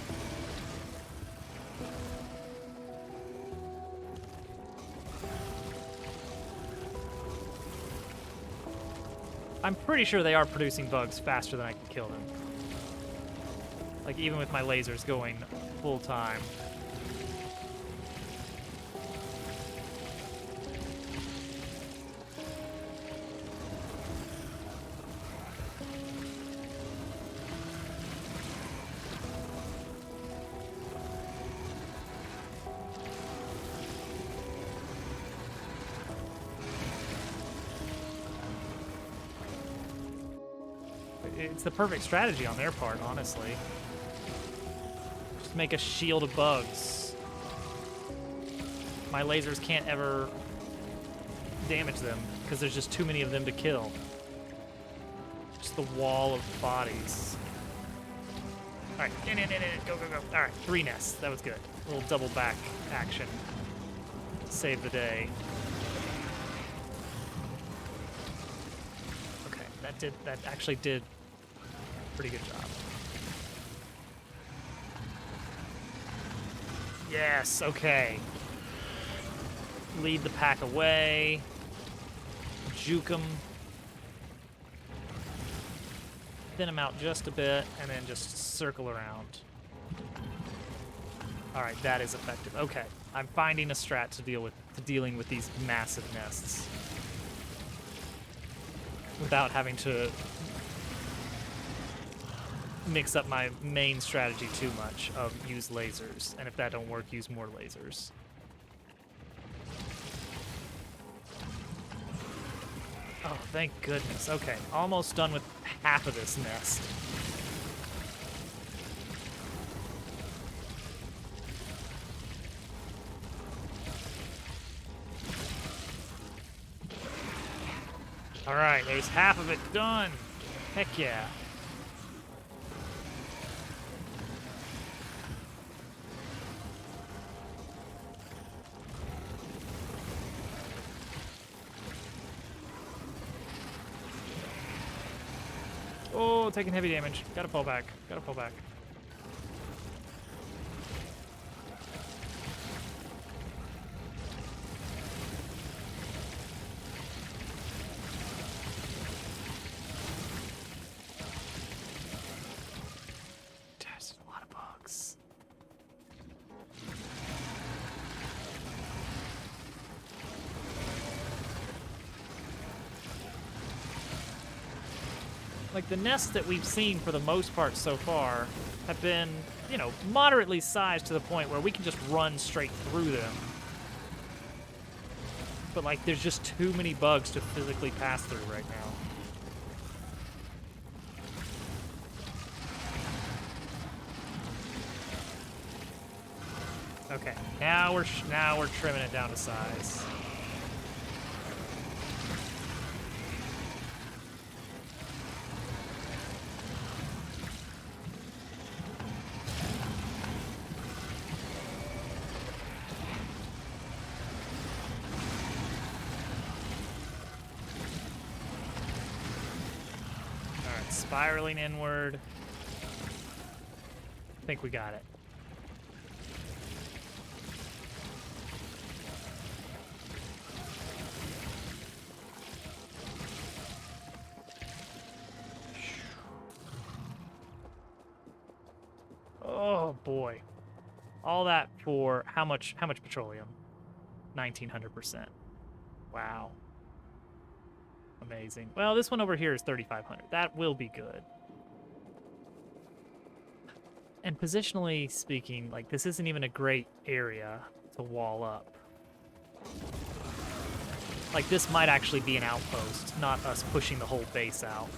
I'm pretty sure they are producing bugs faster than I can kill them. Like even with my lasers going full time. It's the perfect strategy on their part, honestly. Just make a shield of bugs. My lasers can't ever damage them because there's just too many of them to kill. Just the wall of bodies. All right, go, go, go. All right, 3 nests. That was good. A little double back action. Save the day. Okay, that actually did pretty good job. Yes, okay. Lead the pack away. Juke them. Thin them out just a bit, and then just circle around. All right, that is effective. Okay, I'm finding a strat to dealing with these massive nests without having to mix up my main strategy too much of use lasers, and if that don't work, use more lasers. Oh, thank goodness. Okay, almost done with half of this nest. All right, there's half of it done. Heck yeah. Oh, taking heavy damage. Gotta pull back. Gotta pull back. There's a lot of bugs. Like, the nests that we've seen for the most part so far have been, you know, moderately sized to the point where we can just run straight through them. But, like, there's just too many bugs to physically pass through right now. Okay, now we're trimming it down to size. spiraling inward. I think we got it. Oh boy. All that for how much petroleum? 1900%. Wow. Amazing. Well, this one over here is 3500. That will be good. And positionally speaking, like this isn't even a great area to wall up. Like this might actually be an outpost, not us pushing the whole base out.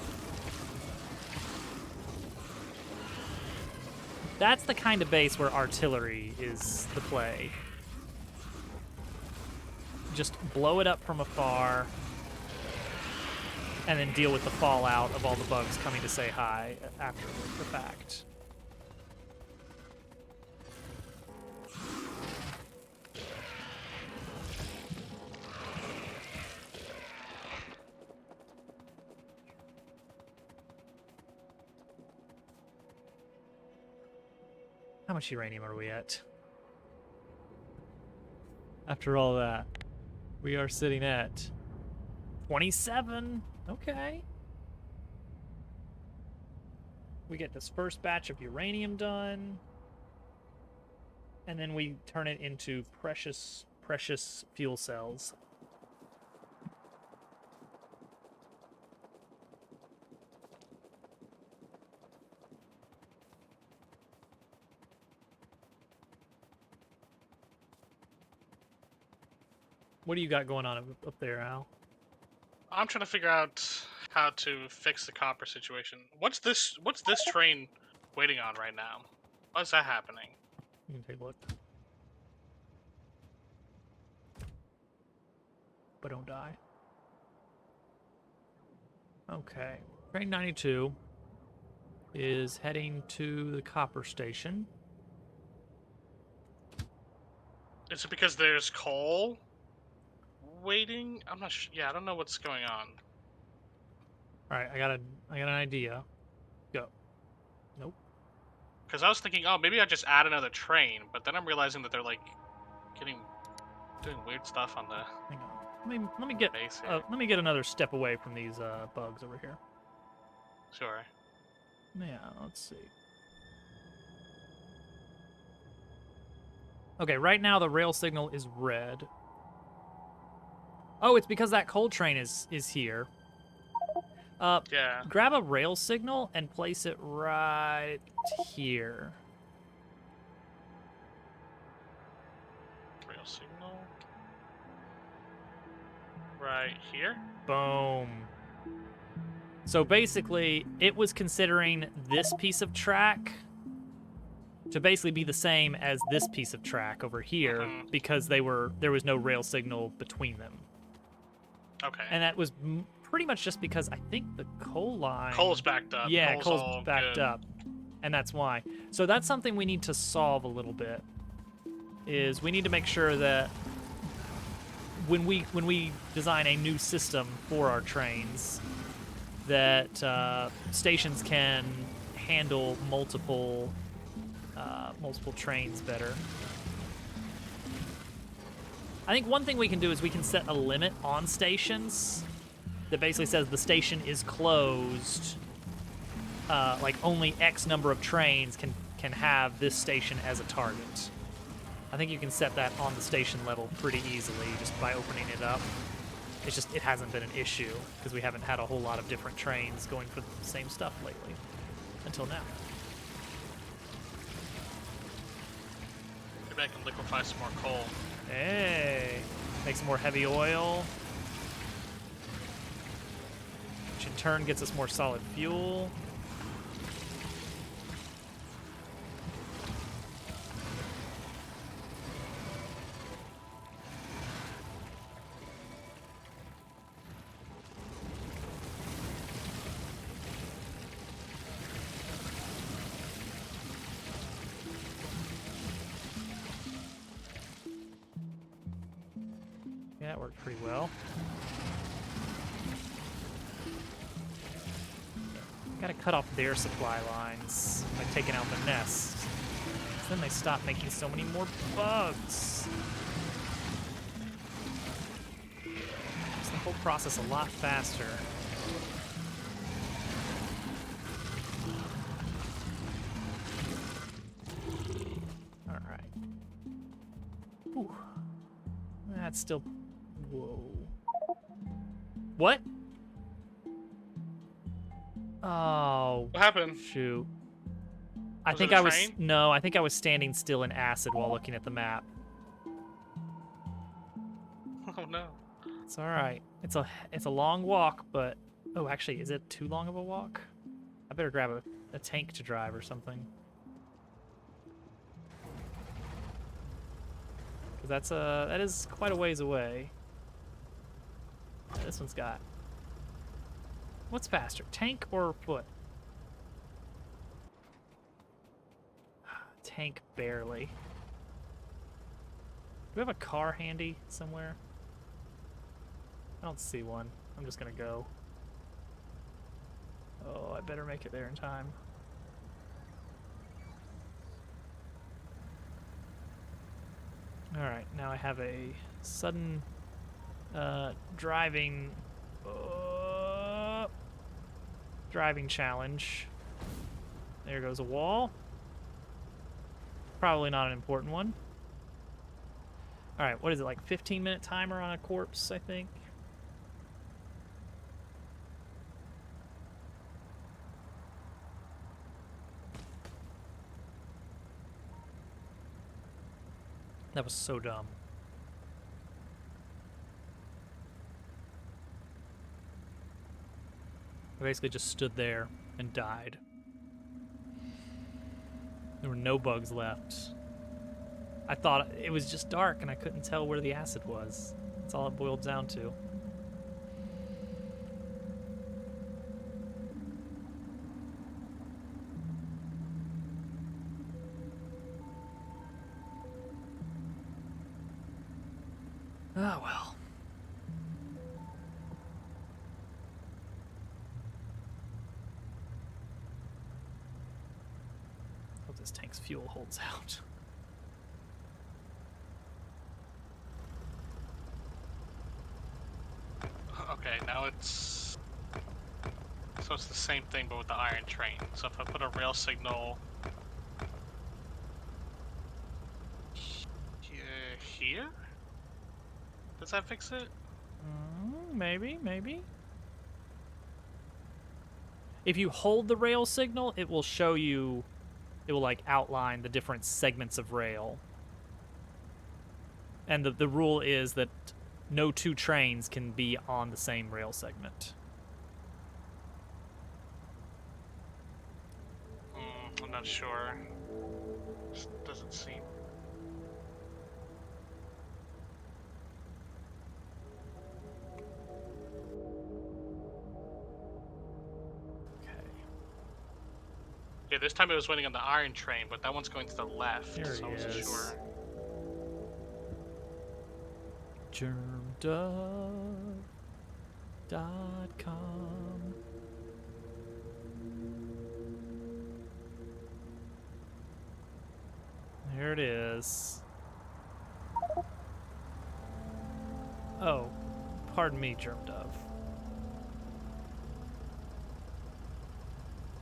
That's the kind of base where artillery is the play. Just blow it up from afar, and then deal with the fallout of all the bugs coming to say hi after the fact. How much uranium are we at? After all that, we are sitting at 27. Okay. We get this first batch of uranium done. And then we turn it into precious fuel cells. What do you got going on up there, Al?
I'm trying to figure out how to fix the copper situation. What's this train waiting on right now? What's that happening?
You can take a look. But don't die. Okay. Train 92 is heading to the copper station.
Is it because there's coal waiting? I'm not sure. Yeah, I don't know what's going on.
All right, I got an idea. Go. Nope.
Because I was thinking, oh, maybe I just add another train, but then I'm realizing that they're like doing weird stuff on the
Hang on. Let me get another step away from these bugs over here.
Sure.
Yeah, let's see. Okay, right now the rail signal is red. Oh, it's because that coal train is here.
Yeah.
Grab a rail signal and place it right here.
Rail signal. Right here?
Boom. So basically, it was considering this piece of track to basically be the same as this piece of track over here because there was no rail signal between them.
Okay.
And that was pretty much just because I think the coal line...
Coal's backed up.
Yeah, coal's backed
good.
up. And that's why. So that's something we need to solve a little bit, is we need to make sure that when we design a new system for our trains, that stations can handle multiple trains better. I think one thing we can do is we can set a limit on stations that basically says the station is closed. Like only X number of trains can have this station as a target. I think you can set that on the station level pretty easily just by opening it up. It's just, it hasn't been an issue because we haven't had a whole lot of different trains going for the same stuff lately. Until now.
Maybe I can liquefy some more coal.
Hey! Make some more heavy oil. Which in turn gets us more solid fuel. Yeah, it worked pretty well. Gotta cut off their supply lines by taking out the nest. Then they stop making so many more bugs. Makes the whole process a lot faster. All right. Ooh. That's still... Whoa. What? Oh.
What happened?
Shoot.
Was it a train?
No, I think I was standing still in acid while looking at the map.
Oh no.
It's all right. It's a long walk, but oh, actually, is it too long of a walk? I better grab a tank to drive or something. Cuz that is quite a ways away. This one's got... What's faster, tank or foot? Tank barely. Do we have a car handy somewhere? I don't see one. I'm just gonna go. Oh, I better make it there in time. Alright, now I have a sudden driving challenge. There goes a wall. Probably not an important one. Alright, what is it, like 15-minute timer on a corpse, I think? That was so dumb. I basically just stood there and died. There were no bugs left. I thought it was just dark and I couldn't tell where the acid was. That's all it boiled down to. Oh well. Hope this tank's fuel holds out.
Okay, now it's... So it's the same thing but with the iron train. So if I put a rail signal... here? Does that fix it?
Maybe. If you hold the rail signal, it will show you... It will, like, outline the different segments of rail. And the rule is that no two trains can be on the same rail segment.
I'm not sure. Just doesn't seem... Yeah, this time it was waiting on the iron train, but that one's going to the left,
There
so I
he
wasn't
is.
sure.
Germdub.com. There it is. Oh, pardon me, Germdub.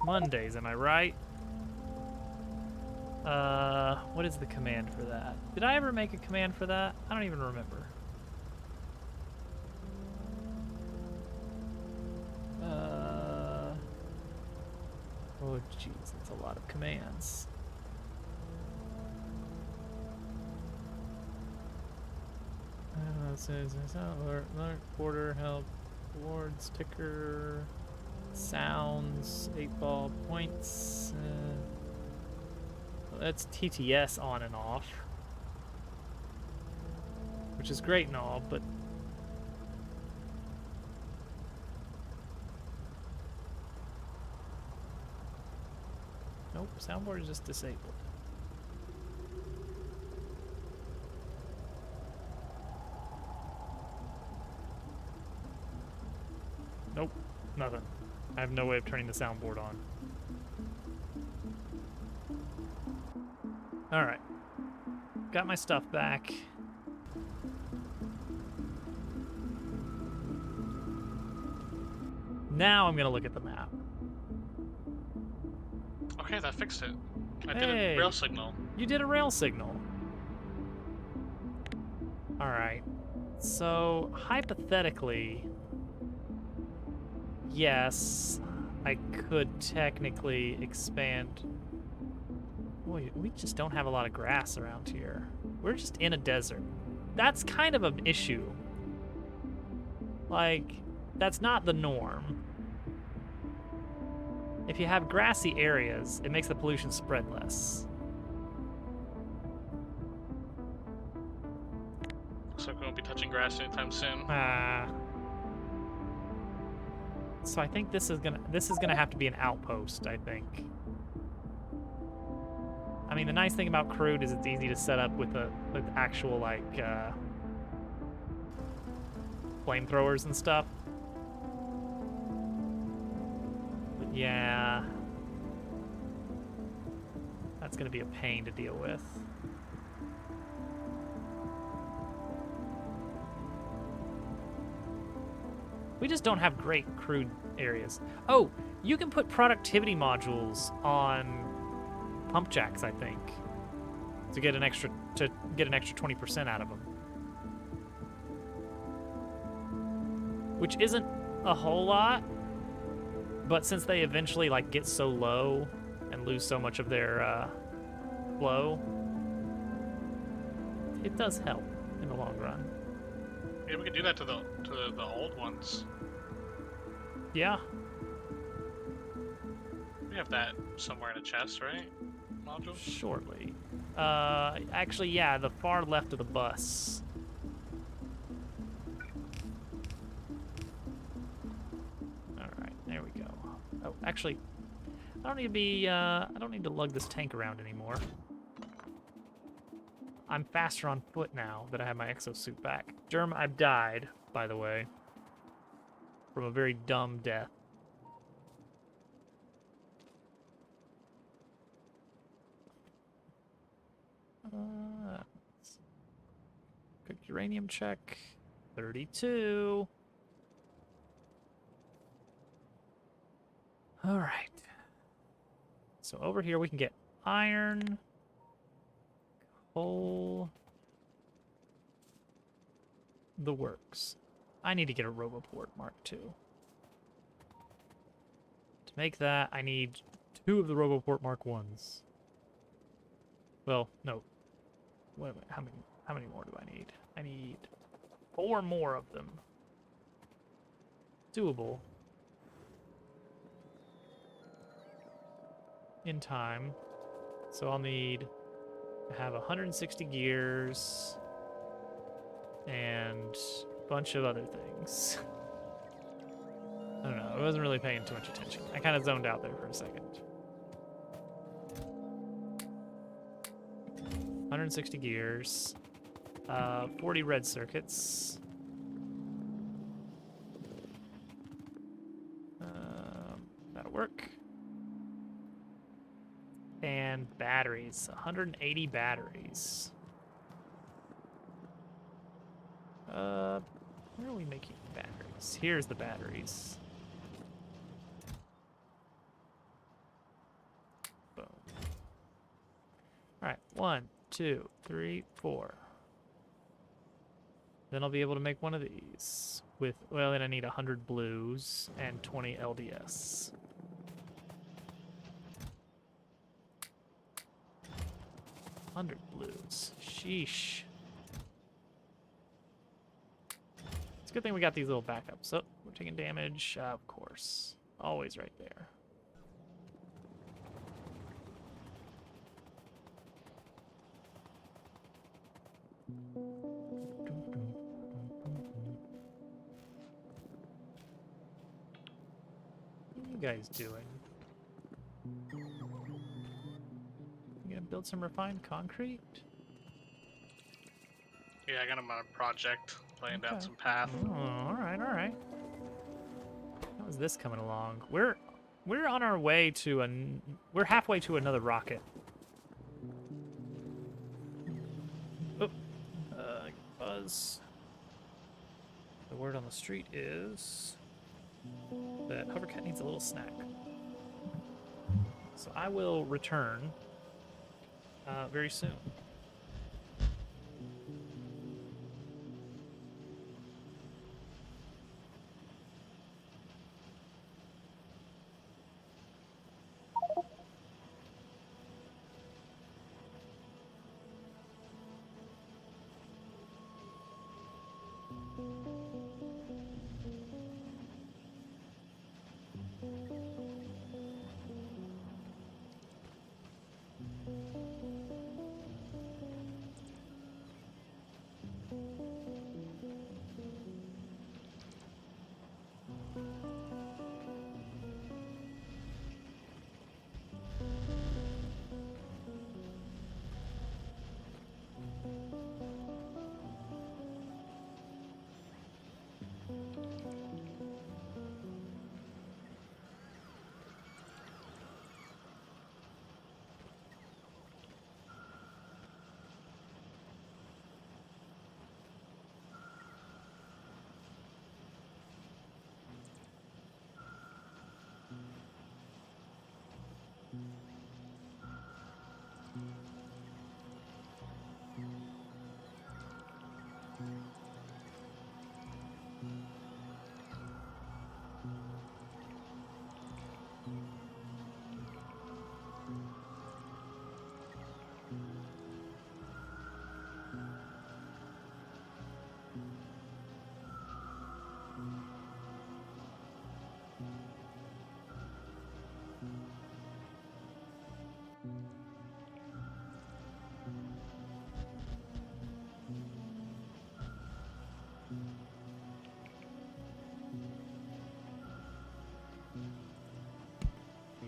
Mondays, am I right? What is the command for that? Did I ever make a command for that? I don't even remember. Oh jeez, that's a lot of commands. It says alert, quarter, help, awards, ticker, sounds, 8-ball points. Well, that's TTS on and off, which is great and all, but nope, soundboard is just disabled. Nope, nothing. I have no way of turning the soundboard on. Alright. Got my stuff back. Now I'm gonna look at the map.
Okay, that fixed it. I did
Hey,
a rail signal.
you did a rail signal. Alright. So, hypothetically, yes, I could technically expand. Boy, we just don't have a lot of grass around here. We're just in a desert. That's kind of an issue. Like, that's not the norm. If you have grassy areas, it makes the pollution spread less.
So we won't be touching grass anytime soon.
So I think this is gonna have to be an outpost, I think. I mean, the nice thing about crude is it's easy to set up with actual like flamethrowers and stuff. But yeah, that's gonna be a pain to deal with. We just don't have great crude areas. Oh, you can put productivity modules on pump jacks, I think, to get an extra 20% out of them. Which isn't a whole lot, but since they eventually like get so low and lose so much of their flow, it does help in the long run.
Yeah, we could do that to the old ones.
Yeah.
We have that somewhere in a chest, right? Modules?
Shortly. Actually, yeah, the far left of the bus. Alright, there we go. Oh, actually, I don't need to lug this tank around anymore. I'm faster on foot now that I have my exosuit back. Germ, I've died, by the way, from a very dumb death. Quick uranium check. 32. All right. So over here we can get iron, coal, the works. I need to get a Roboport Mark II. To make that, I need 2 of the Roboport Mark Is. Well, no. Wait, how many more do I need? I need 4 more of them. Doable. In time. So I'll need to have 160 gears and a bunch of other things. I don't know. I wasn't really paying too much attention. I kind of zoned out there for a second. 160 gears. 40 red circuits. That'll work. And batteries. 180 batteries. Where are we making batteries? Here's the batteries. Boom. Alright, 1, 2, 3, 4. Then I'll be able to make one of these with, well, then I need 100 blues and 20 LDS. $100 blues. Sheesh. It's a good thing we got these little backups. Oh, we're taking damage. Of course. Always right there. What are you guys doing? You gonna build some refined concrete?
Yeah, I got him on a project, laying down some path.
Oh, alright, alright. That was How's this coming along? We're on our way to we're halfway to another rocket. Oh, buzz. The word on the street is that Hovercat needs a little snack. So I will return very soon.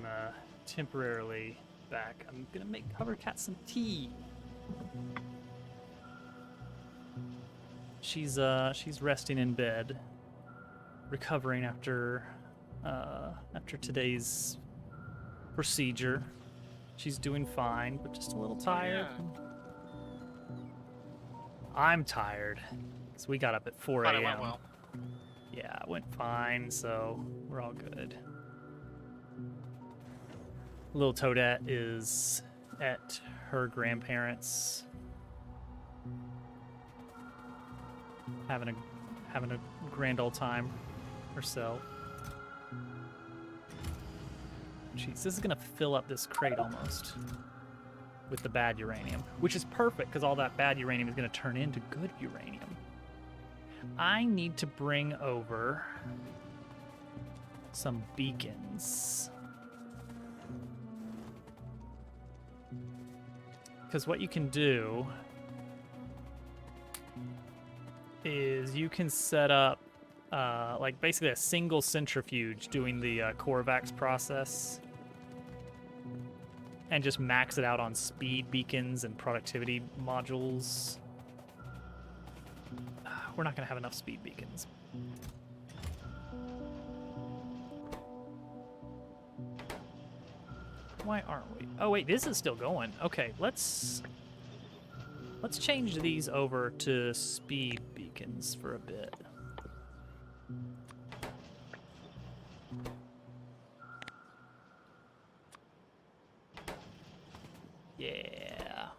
I'm temporarily back. I'm gonna make Hovercat some tea. She's resting in bed, recovering after today's procedure. She's doing fine, but just a little tired.
Yeah.
I'm tired, because we got up at 4
Thought
a.m.
it went well.
Yeah, it went fine, so we're all good. Little Toadette is at her grandparents' having a grand old time herself. Jeez, this is gonna fill up this crate almost with the bad uranium, which is perfect because all that bad uranium is gonna turn into good uranium. I need to bring over some beacons. Because what you can do is you can set up like basically a single centrifuge doing the Corvax process and just max it out on speed beacons and productivity modules. We're not going to have enough speed beacons. Why aren't we? Oh wait, this is still going. Okay, let's change these over to speed beacons for a bit. Yeah.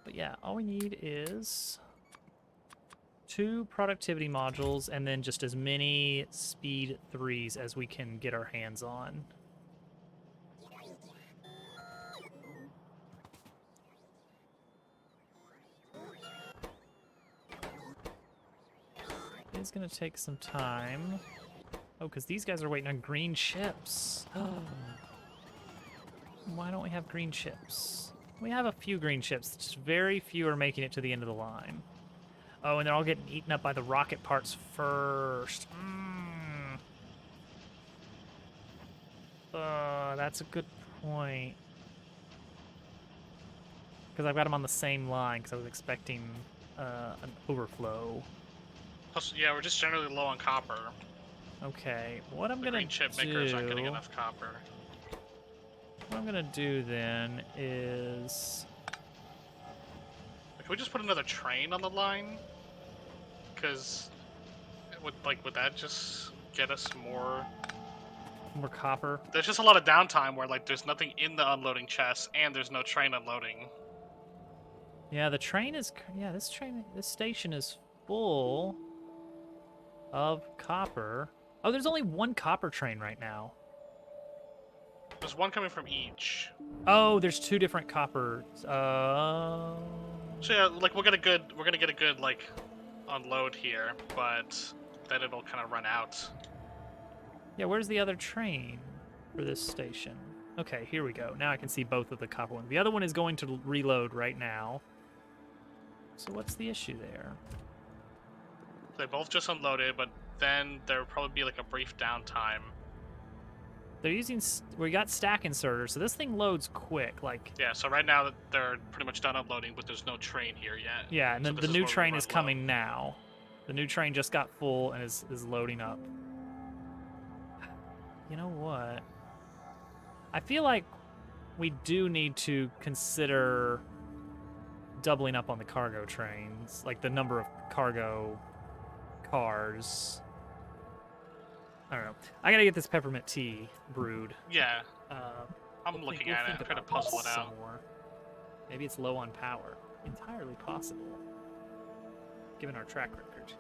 But yeah, all we need is 2 productivity modules and then just as many speed 3s as we can get our hands on. It's gonna take some time. Oh, because these guys are waiting on green ships. Why don't we have green ships? We have a few green ships, just very few are making it to the end of the line. Oh, and they're all getting eaten up by the rocket parts first. That's a good point. Because I've got them on the same line, because I was expecting an overflow.
Plus, yeah, we're just generally low on copper.
Okay, what I'm
The
gonna
green chip makers aren't getting
do,
enough copper.
what I'm gonna do then is,
Can we just put another train on the line? Because would that just get us more?
more copper.
There's just a lot of downtime where like there's nothing in the unloading chest and there's no train unloading.
Yeah, the train is, yeah, this station is full of copper. Oh, there's only one copper train right now.
There's one coming from each.
Oh, there's two different coppers.
So yeah, like we're gonna get a good like unload here, but then it'll kind of run out.
Yeah, where's the other train for this station? Okay, here we go. Now I can see both of the copper ones. The other one is going to reload right now. So what's the issue there?
They both just unloaded, but then there'll probably be like a brief downtime.
They're using, we got stack inserters, so this thing loads quick. Like,
Yeah, so right now they're pretty much done uploading, but there's no train here yet.
yeah, and
So
then
this
the
is
new
where we
train
run
is
low.
coming now. The new train just got full and is loading up. You know what? I feel like we do need to consider doubling up on the cargo trains, like the number of cargo cars. I don't know. I gotta get this peppermint tea brewed.
Yeah,
Uh,
I'm looking
we'll
at it.
think
I'm trying to
about
puzzle
this
it
some
out.
more. Maybe it's low on power. Entirely possible, given our track record.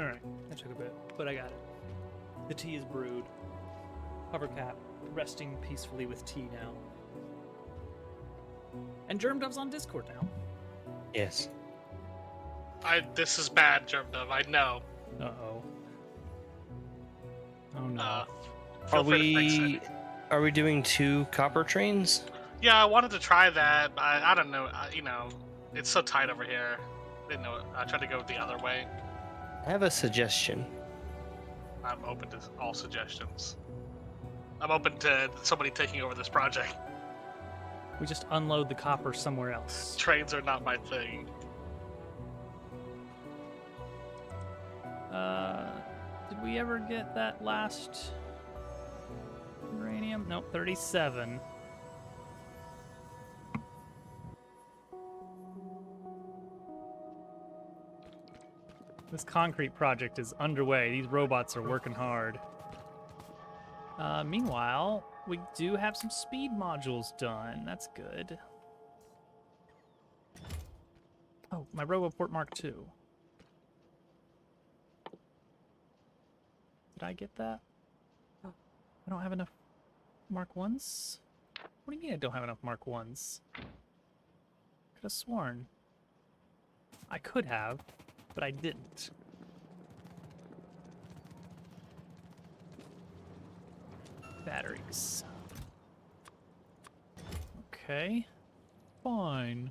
All right, that took a bit, but I got it. The tea is brewed. Hovercap resting peacefully with tea now. And Germ Dove's on Discord now.
Yes.
This is bad, Germ Dove. I know.
Uh-oh. Oh no.
Feel free to fix it.
Are we doing 2 copper trains?
Yeah, I wanted to try that. I don't know. It's so tight over here. Didn't know it. I tried to go the other way.
I have a suggestion.
I'm open to all suggestions. I'm open to somebody taking over this project.
We just unload the copper somewhere else.
Trains are not my thing.
Did we ever get that last uranium? Nope, 37. This concrete project is underway. These robots are working hard. Meanwhile, we do have some speed modules done. That's good. Oh, my RoboPort Mark II. Did I get that? I don't have enough Mark 1s? What do you mean I don't have enough Mark 1s? Could have sworn. I could have, but I didn't. Batteries. Okay. Fine.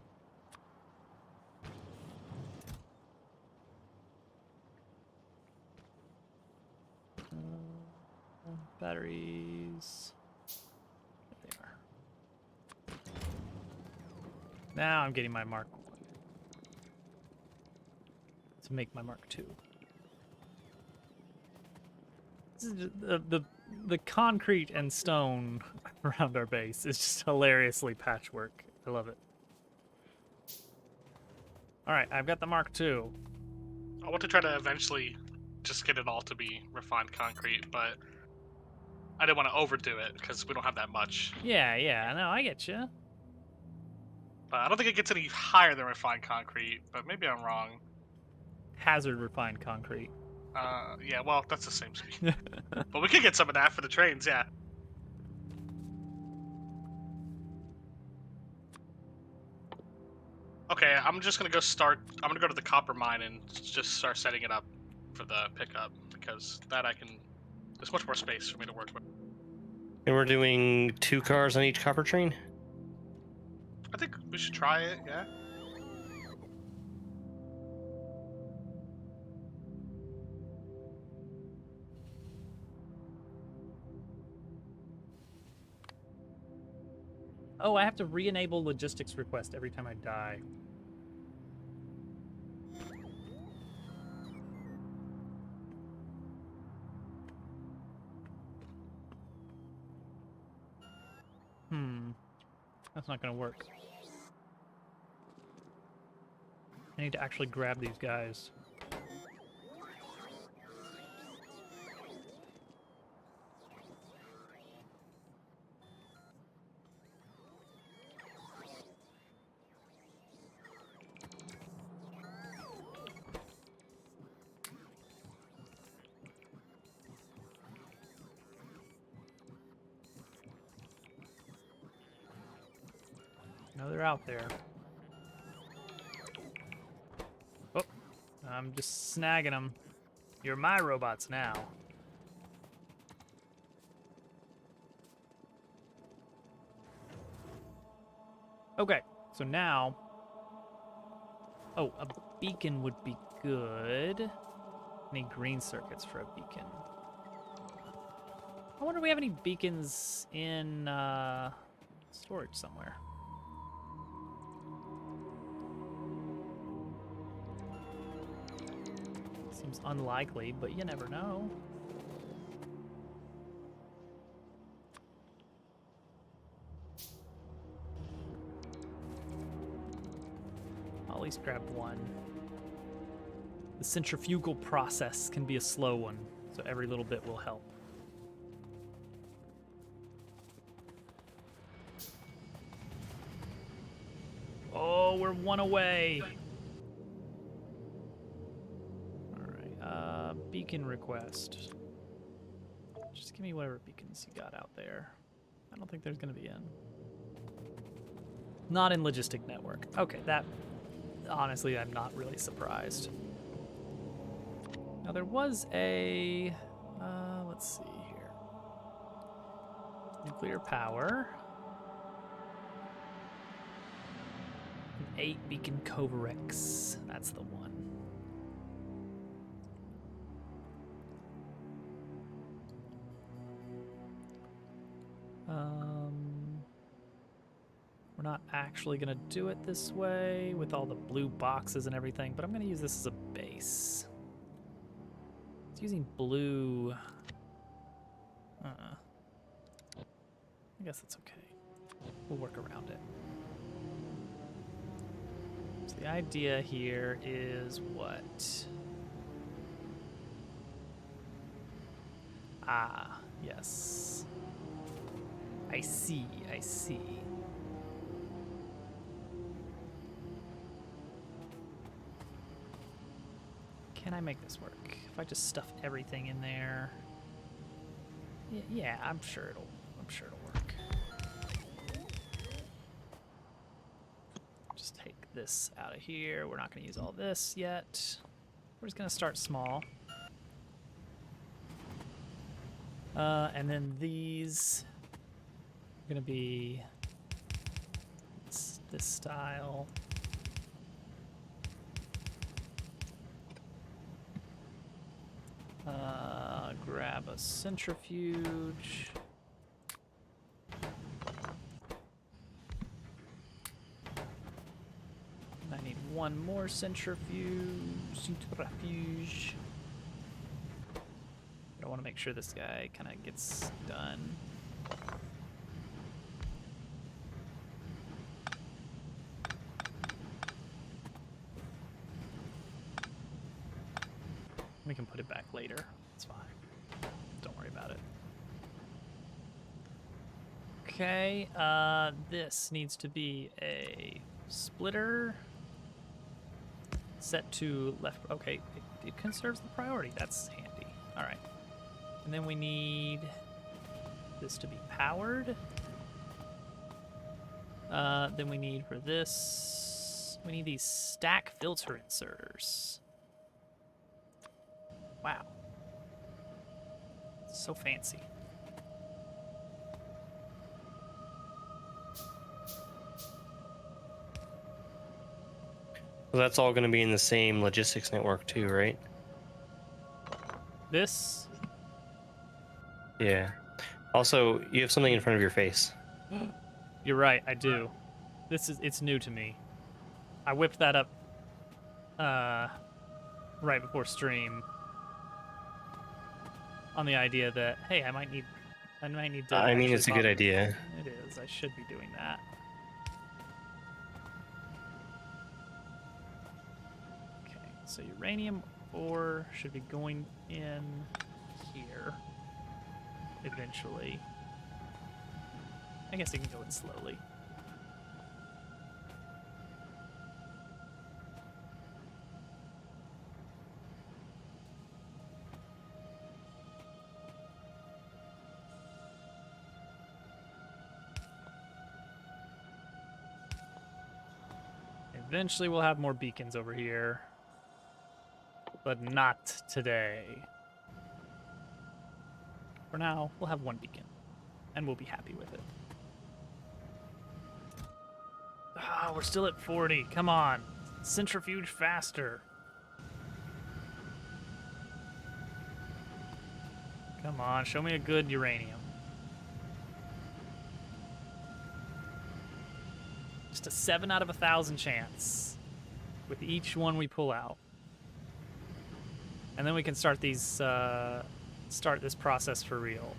Batteries. There they are. Now I'm getting my Mark 1 to make my Mark 2. This is the concrete and stone around our base is just hilariously patchwork. I love it. All right, I've got the Mark II.
I want to try to eventually just get it all to be refined concrete, but I didn't want to overdo it because we don't have that much.
Yeah, no, I get you.
I don't think it gets any higher than refined concrete, but maybe I'm wrong.
Hazard refined concrete.
Yeah, well, that's the same speed. But we could get some of that for the trains, yeah. Okay, I'm just gonna I'm gonna go to the copper mine and just start setting it up for the pickup, because there's much more space for me to work with.
And we're doing 2 cars on each copper train?
I think we should try it, yeah?
Oh, I have to re-enable logistics request every time I die. That's not gonna work. I need to actually grab these guys. No, they're out there. Oh, I'm just snagging them. You're my robots now. Okay, so now... Oh, a beacon would be good. Need green circuits for a beacon. I wonder if we have any beacons in storage somewhere. Seems unlikely, but you never know. I'll at least grab one. The centrifugal process can be a slow one, so every little bit will help. Oh, we're one away. All right. Beacon request. Just give me whatever beacons you got out there. I don't think there's gonna be in. Not in logistic network. Okay, that honestly, I'm not really surprised. Now there was a, let's see here. Nuclear power. An 8 beacon Covarex. That's the one. We're not actually gonna do it this way with all the blue boxes and everything, but I'm gonna use this as a base. It's using blue. I guess that's okay. We'll work around it. So the idea here is what? Ah, yes. I see, I see. Can I make this work? If I just stuff everything in there, yeah, I'm sure it'll work. Just take this out of here. We're not going to use all this yet. We're just going to start small. And then these are going to be this style. Grab a centrifuge. And I need one more centrifuge. I want to make sure this guy kind of gets done. We can put it back later. It's fine. Don't worry about it. Okay, this needs to be a splitter set to left. Okay, it conserves the priority. That's handy. All right. And then we need this to be powered. Then we need for this, we need these stack filter inserters. Wow. So fancy.
Well, that's all going to be in the same logistics network too, right?
This?
Yeah. Also, you have something in front of your face.
You're right, I do. It's new to me. I whipped that up right before stream on the idea that, hey, I might need to
I mean,
actually
it's a good
bother-
idea.
It is. I should be doing that. Okay, so uranium ore should be going in here eventually. I guess it can go in slowly. Eventually we'll have more beacons over here, but not today. For now, we'll have one beacon, and we'll be happy with it. Ah, we're still at 40. Come on. Centrifuge faster. Come on, show me a good uranium. Just a 7 out of 1,000 chance with each one we pull out. And then we can start these, start this process for real.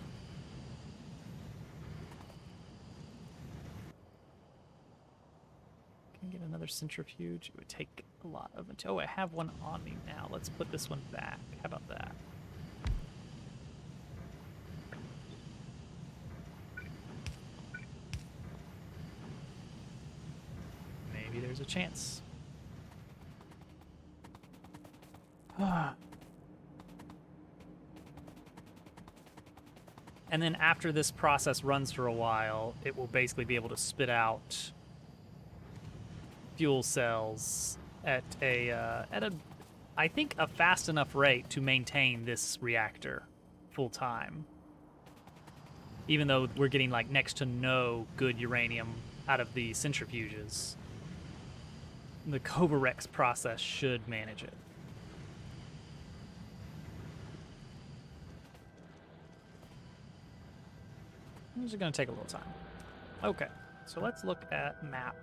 Can I get another centrifuge? It would take a lot of it. Oh, I have one on me now. Let's put this one back. How about that? Maybe there's a chance. And then after this process runs for a while, it will basically be able to spit out fuel cells at a I think a fast enough rate to maintain this reactor full time. Even though we're getting like next to no good uranium out of the centrifuges, the Kovarex process should manage it. This is going to take a little time. Okay, so let's look at map.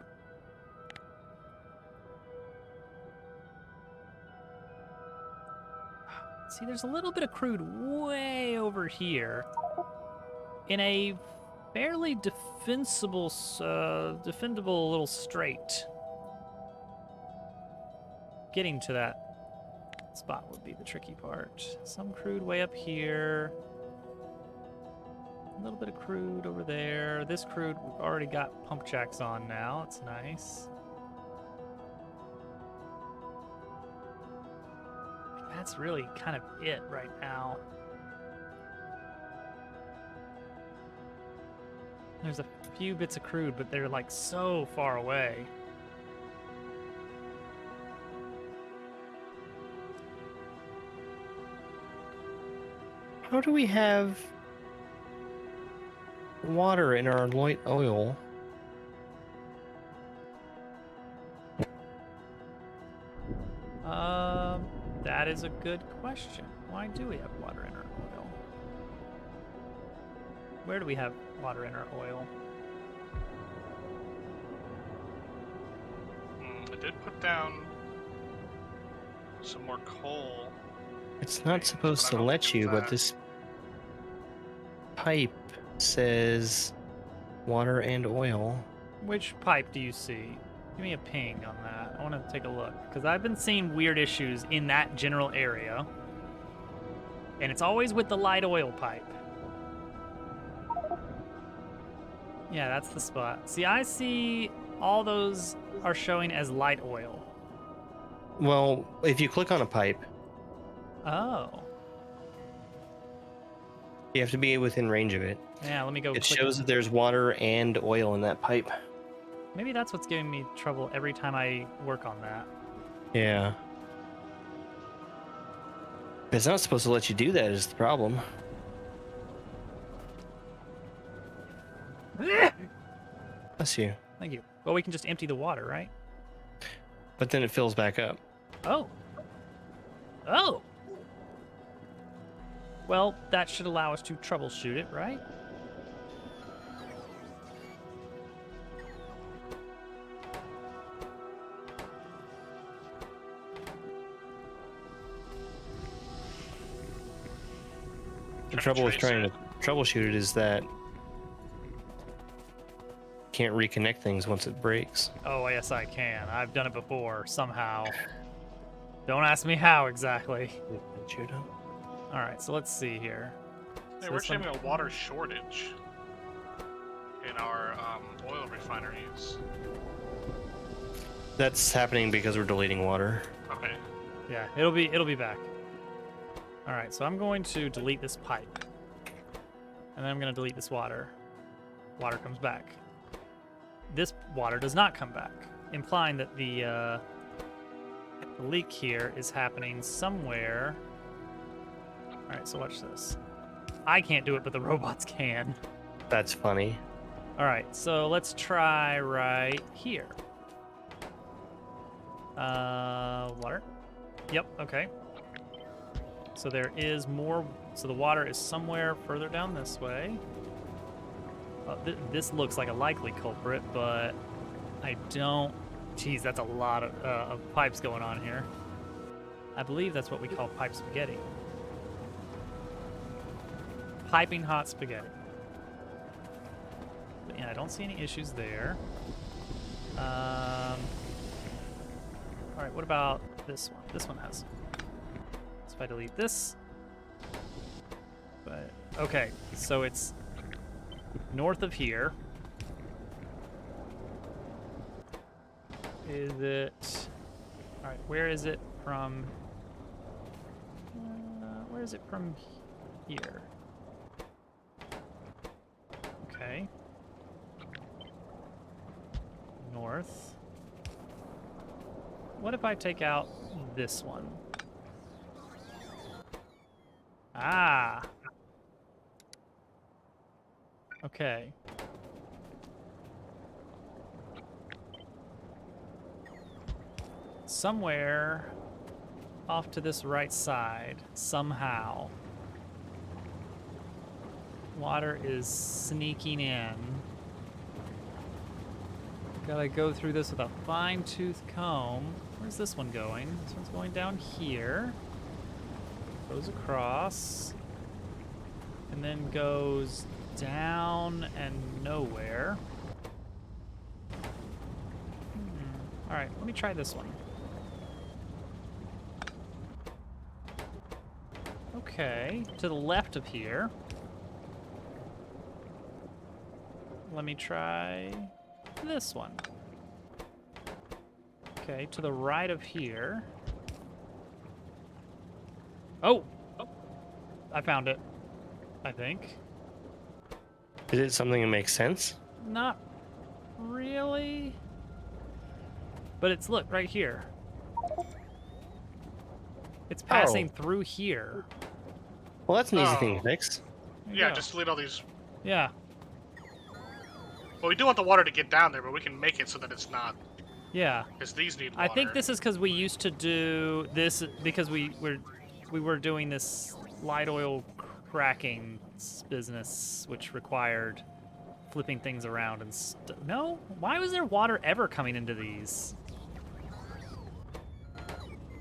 See, there's a little bit of crude way over here in a fairly defensible, defendable little strait. Getting to that spot would be the tricky part. Some crude way up here. A little bit of crude over there. This crude, we've already got pump jacks on now. It's nice. That's really kind of it right now. There's a few bits of crude, but they're like so far away.
How do we have water in our light oil?
That is a good question. Why do we have water in our oil? Where do we have water in our oil?
I did put down some more coal.
It's not supposed
But I
to
don't
let
think
you,
it's
but
that.
this pipe says water and oil.
Which pipe do you see? Give me a ping on that. I want to take a look. Because I've been seeing weird issues in that general area. And it's always with the light oil pipe. Yeah, that's the spot. See, I see all those are showing as light oil.
Well, if you click on a pipe,
Oh.
you have to be within range of it.
Yeah, let me go
It
click.
shows that there's water and oil in that pipe.
Maybe that's what's giving me trouble every time I work on that.
Yeah. It's not supposed to let you do that is the problem. Bless you.
Thank you. Well, we can just empty the water, right?
But then it fills back up.
Oh. Oh. Well, that should allow us to troubleshoot it, right?
The trouble with trying to troubleshoot it is that you can't reconnect things once it breaks.
Oh, yes, I can. I've done it before, somehow. Don't ask me how exactly. All right, so let's see here.
Hey,
So
we're
this one-
having a water shortage in our oil refineries.
That's happening because we're deleting water.
Okay.
Yeah, it'll be back. All right, so I'm going to delete this pipe. And then I'm going to delete this water. Water comes back. This water does not come back, implying that the leak here is happening somewhere. All right, so watch this. I can't do it, but the robots can.
That's funny.
All right, so let's try right here. Water. Yep, okay. So there is more, so the water is somewhere further down this way. This looks like a likely culprit, but I don't, geez, that's a lot of pipes going on here. I believe that's what we call pipe spaghetti. Piping hot spaghetti. But yeah, I don't see any issues there. All right, what about this one? This one has. So if I delete this, but okay, so it's north of here. Is it? All right, where is it from? Where is it from here? Okay. North. What if I take out this one? Ah. Okay. Somewhere off to this right side, somehow, water is sneaking in. Gotta go through this with a fine-tooth comb. Where's this one going? This one's going down here. Goes across. And then goes down and nowhere. Alright, let me try this one. Okay, to the left of here. Let me try this one. Okay, to the right of here. Oh! I found it. I think.
Is it something that makes sense?
Not really. But it's, look, right here. It's passing through here.
Well, that's an easy thing to
Oh.
fix.
There you
Yeah,
go.
just delete all these.
Yeah,
Well, we do want the water to get down there, but we can make it so that it's not.
yeah.
Because these need water.
I think this is because we used to do this because we were doing this light oil cracking business, which required flipping things around and no? Why was there water ever coming into these?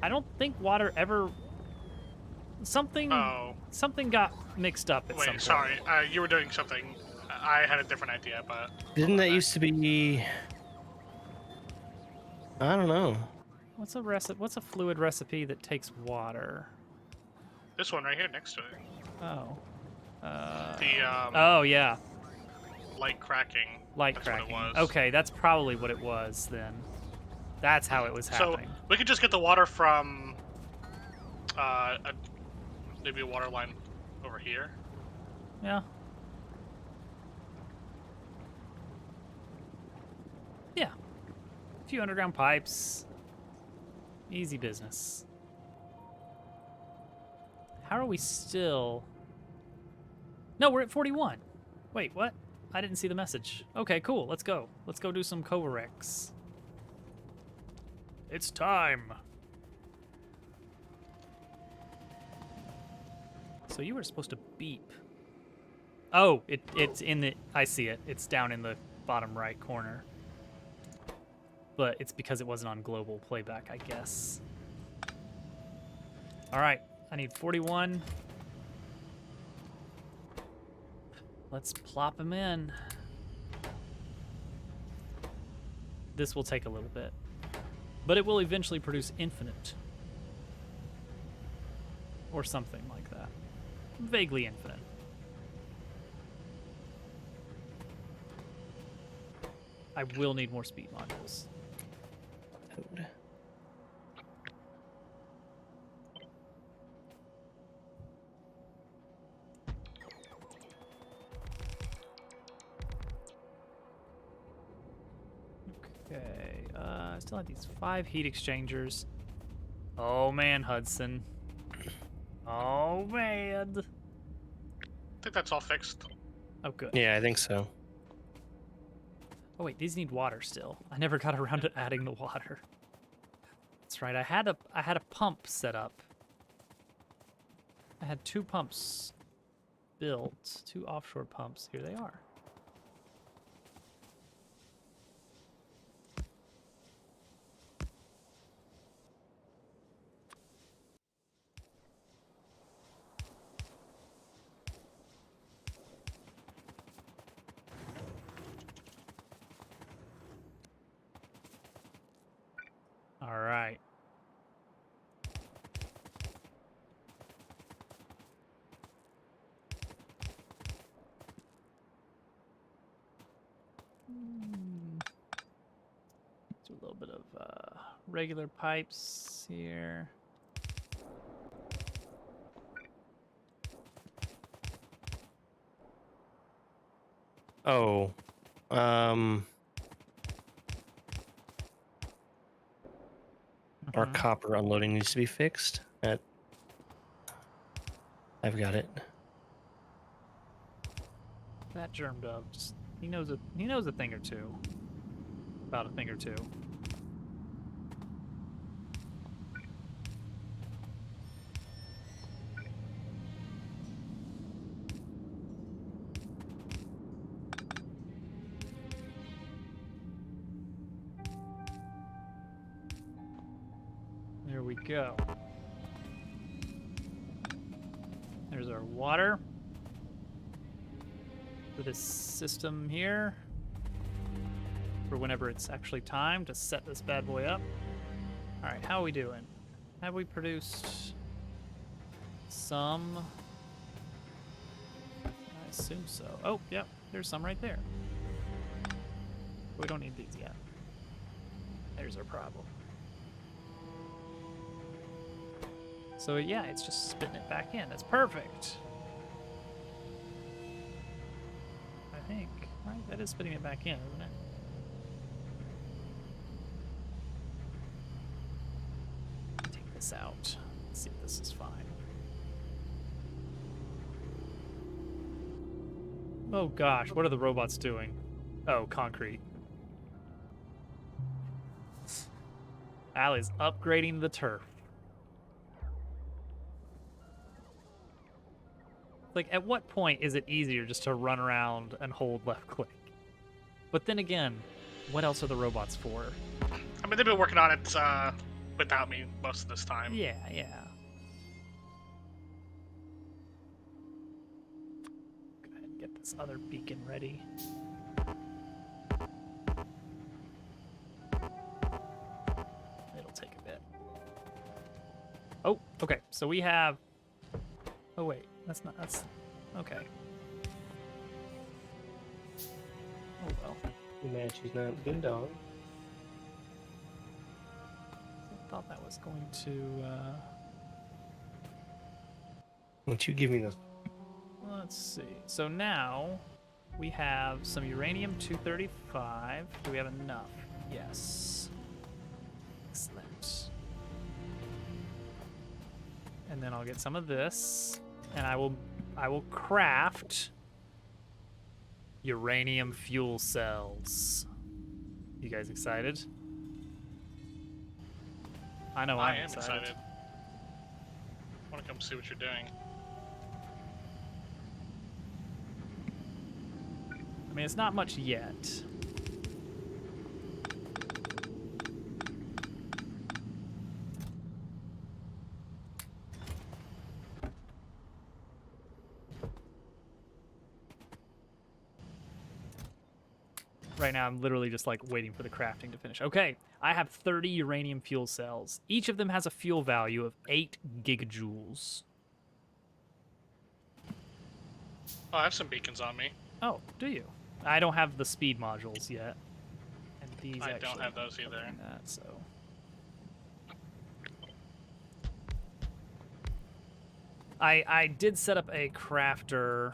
I don't think water ever. Something got mixed up at some
Wait,
point.
sorry. You were doing something. I had a different idea, but.
Didn't that used to be? I don't know.
What's a recipe? What's a fluid recipe that takes water?
This one right here next to it.
Oh.
The
Oh yeah.
light cracking.
Light
That's
cracking.
What it was.
Okay, that's probably what it was then. That's how it was happening.
So we could just get the water from maybe a water line over here.
Yeah. Yeah. A few underground pipes. Easy business. How are we still... No, we're at 41. Wait, what? I didn't see the message. Okay, cool. Let's go. Let's go do some Kovarex. It's time. So you were supposed to beep. Oh, it's in the... I see it. It's down in the bottom right corner. But it's because it wasn't on global playback, I guess. All right, I need 41. Let's plop him in. This will take a little bit, but it will eventually produce infinite. Or something like that. Vaguely infinite. I will need more speed modules. Okay, I still have these 5 heat exchangers. Oh man, Hudson. Oh man.
I think that's all fixed.
Oh good.
Yeah, I think so.
Oh wait, these need water still. I never got around to adding the water. That's right. I had a pump set up. I had 2 pumps built, 2 offshore pumps. Here they are. All right. Do a little bit of regular pipes here.
Oh. Our
Mhm.
copper unloading needs to be fixed. I've got it.
That germ dove, just he knows a thing or two. About a thing or two. There we go. There's our water for this system here. For whenever it's actually time to set this bad boy up. All right, how are we doing? Have we produced some? I assume so. Oh, yep, there's some right there. We don't need these yet. There's our problem. So yeah, it's just spitting it back in. That's perfect. I think, right? That is spitting it back in, isn't it? Take this out. Let's see if this is fine. Oh gosh, what are the robots doing? Oh, concrete. Allie's upgrading the turf. Like, at what point is it easier just to run around and hold left click? But then again, what else are the robots for?
I mean, they've been working on it without me most of this time.
Yeah. Go ahead and get this other beacon ready. It'll take a bit. Oh, okay. So we have... Oh, wait. That's... Okay. Oh, well.
Man, she's not a good dog.
I thought that was going to...
Won't you give me those?
Let's see. So now we have some uranium-235. Do we have enough? Yes. Excellent. And then I'll get some of this, and I will craft uranium fuel cells. You guys excited? I know
I
I'm
am
excited.
excited. I want to come see what you're doing.
I mean, it's not much yet. Right now, I'm literally just like waiting for the crafting to finish. Okay, I have 30 uranium fuel cells. Each of them has a fuel value of 8 gigajoules.
Oh, I have some beacons on me.
Oh, do you? I don't have the speed modules yet. And these
I
actually
don't have those either.
covering that, so. I did set up a crafter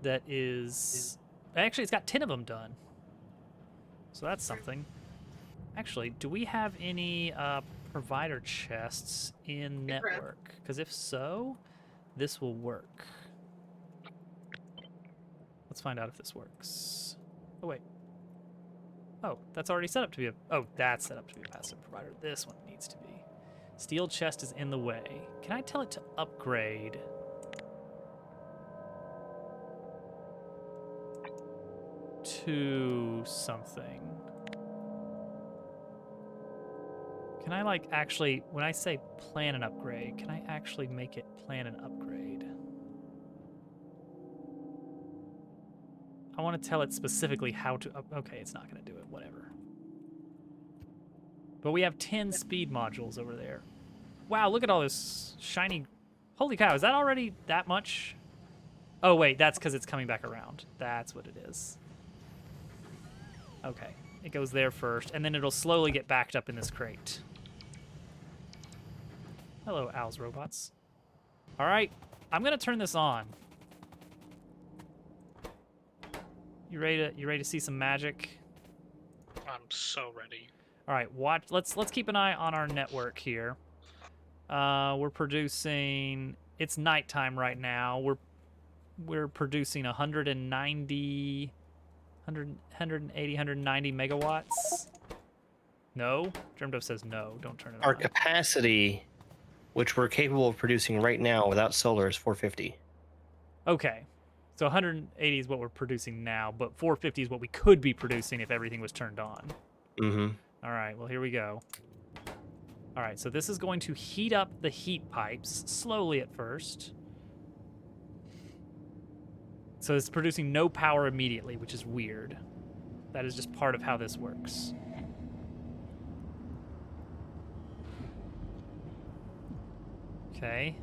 that is... Actually, it's got 10 of them done. So that's something. Actually, do we have any provider chests in network? Because if so, this will work. Let's find out if this works. Oh, wait. Oh, that's already set up to be a... Oh, that's set up to be a passive provider. This one needs to be. Steel chest is in the way. Can I tell it to upgrade? To something. Can I, like, actually... When I say plan an upgrade, can I actually make it plan an upgrade? I want to tell it specifically how to... Okay, it's not going to do it. Whatever. But we have 10 speed modules over there. Wow, look at all this shiny... Holy cow, is that already that much? Oh, wait, that's because it's coming back around. That's what it is. Okay, it goes there first, and then it'll slowly get backed up in this crate. Hello, Owl's robots. All right, I'm going to turn this on. You ready to see some magic?
I'm so ready.
All right, watch. Let's keep an eye on our network here. We're producing. It's nighttime right now. We're producing 190, 180, 190 megawatts. No, Germdove says no. Don't turn it
Our
on.
capacity, which we're capable of producing right now without solar, is 450.
Okay, so 180 is what we're producing now, but 450 is what we could be producing if everything was turned on.
Mm-hmm.
All right, well, here we go. All right, so this is going to heat up the heat pipes slowly at first. So it's producing no power immediately, which is weird. That is just part of how this works. Okay,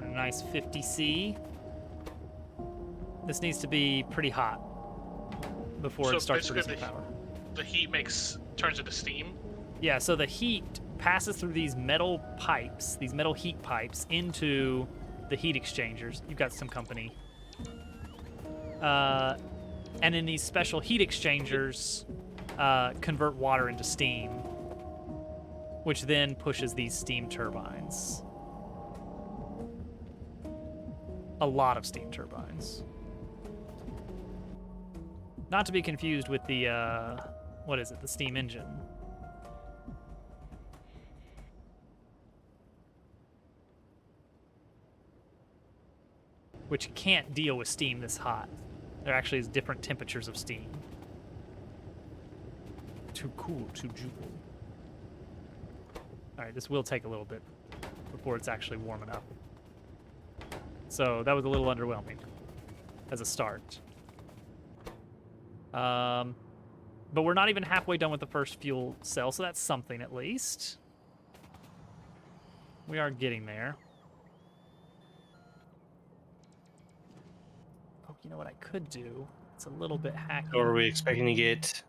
a nice 50C. This needs to be pretty hot before it starts
basically
producing power.
the heat turns into steam.
Yeah, so the heat passes through these metal pipes, these metal heat pipes, into the heat exchangers. You've got some company. And in these special heat exchangers, convert water into steam, which then pushes these steam turbines. A lot of steam turbines. Not to be confused with the, what is it, the steam engine. Which can't deal with steam this hot. There actually is different temperatures of steam. Too cool, too jewel. All right, this will take a little bit before it's actually warm enough. So that was a little underwhelming as a start. But we're not even halfway done with the first fuel cell, so that's something at least. We are getting there. Oh, you know what I could do? It's a little bit hacky.
So are we expecting to get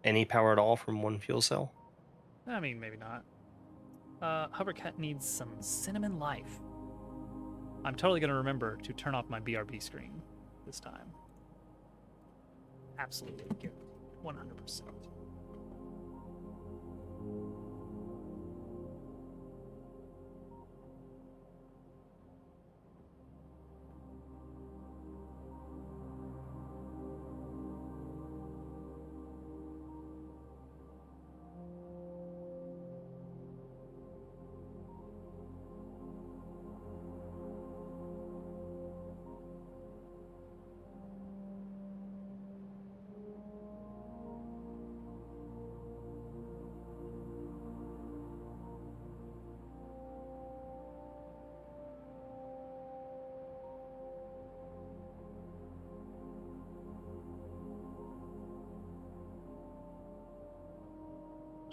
any power at all from one fuel cell?
I mean, maybe not. Hovercat needs some cinnamon life. I'm totally going to remember to turn off my BRB screen this time. Absolutely. 100%.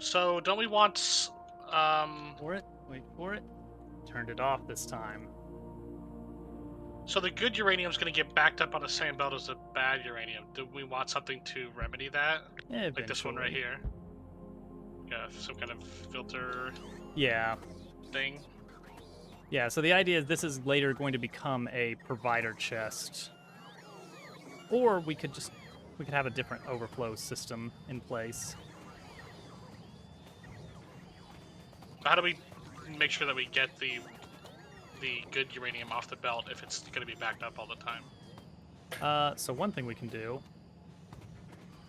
So don't we want
For it. Wait for it. Turned it off this time.
so the good uranium's going to get backed up on the same belt as the bad uranium. Do we want something to remedy that? Like this one right here. Yeah, some kind of filter
Yeah.
thing.
Yeah, so the idea is this is later going to become a provider chest. Or we could have a different overflow system in place.
How do we make sure that we get the good uranium off the belt if it's going to be backed up all the time?
So one thing we can do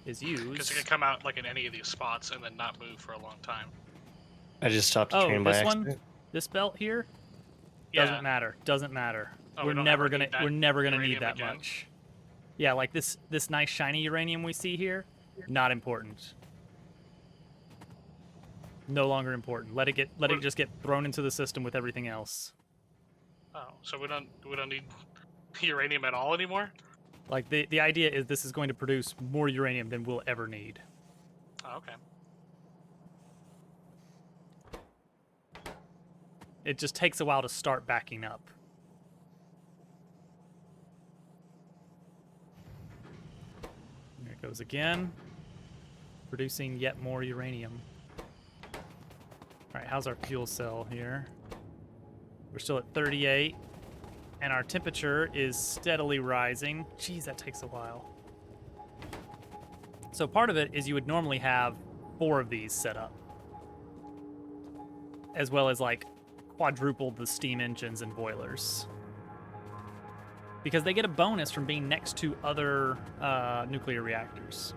is use...
Because it can come out like in any of these spots and then not move for a long time.
I just stopped the train by
this
accident.
one? This belt here?
Yeah.
Doesn't matter. Doesn't matter.
Oh,
we're
we don't
never
ever
gonna
need that
we're never gonna
uranium
need that
again?
much. Yeah, like this nice shiny uranium we see here, not important. No longer important. Let it just get thrown into the system with everything else.
Oh, so we don't need uranium at all anymore?
Like the idea is this is going to produce more uranium than we'll ever need.
Oh, okay.
It just takes a while to start backing up. There it goes again. Producing yet more uranium. Alright, how's our fuel cell here? We're still at 38. And our temperature is steadily rising. Geez, that takes a while. So part of it is you would normally have 4 of these set up, as well as like quadruple the steam engines and boilers, because they get a bonus from being next to other nuclear reactors.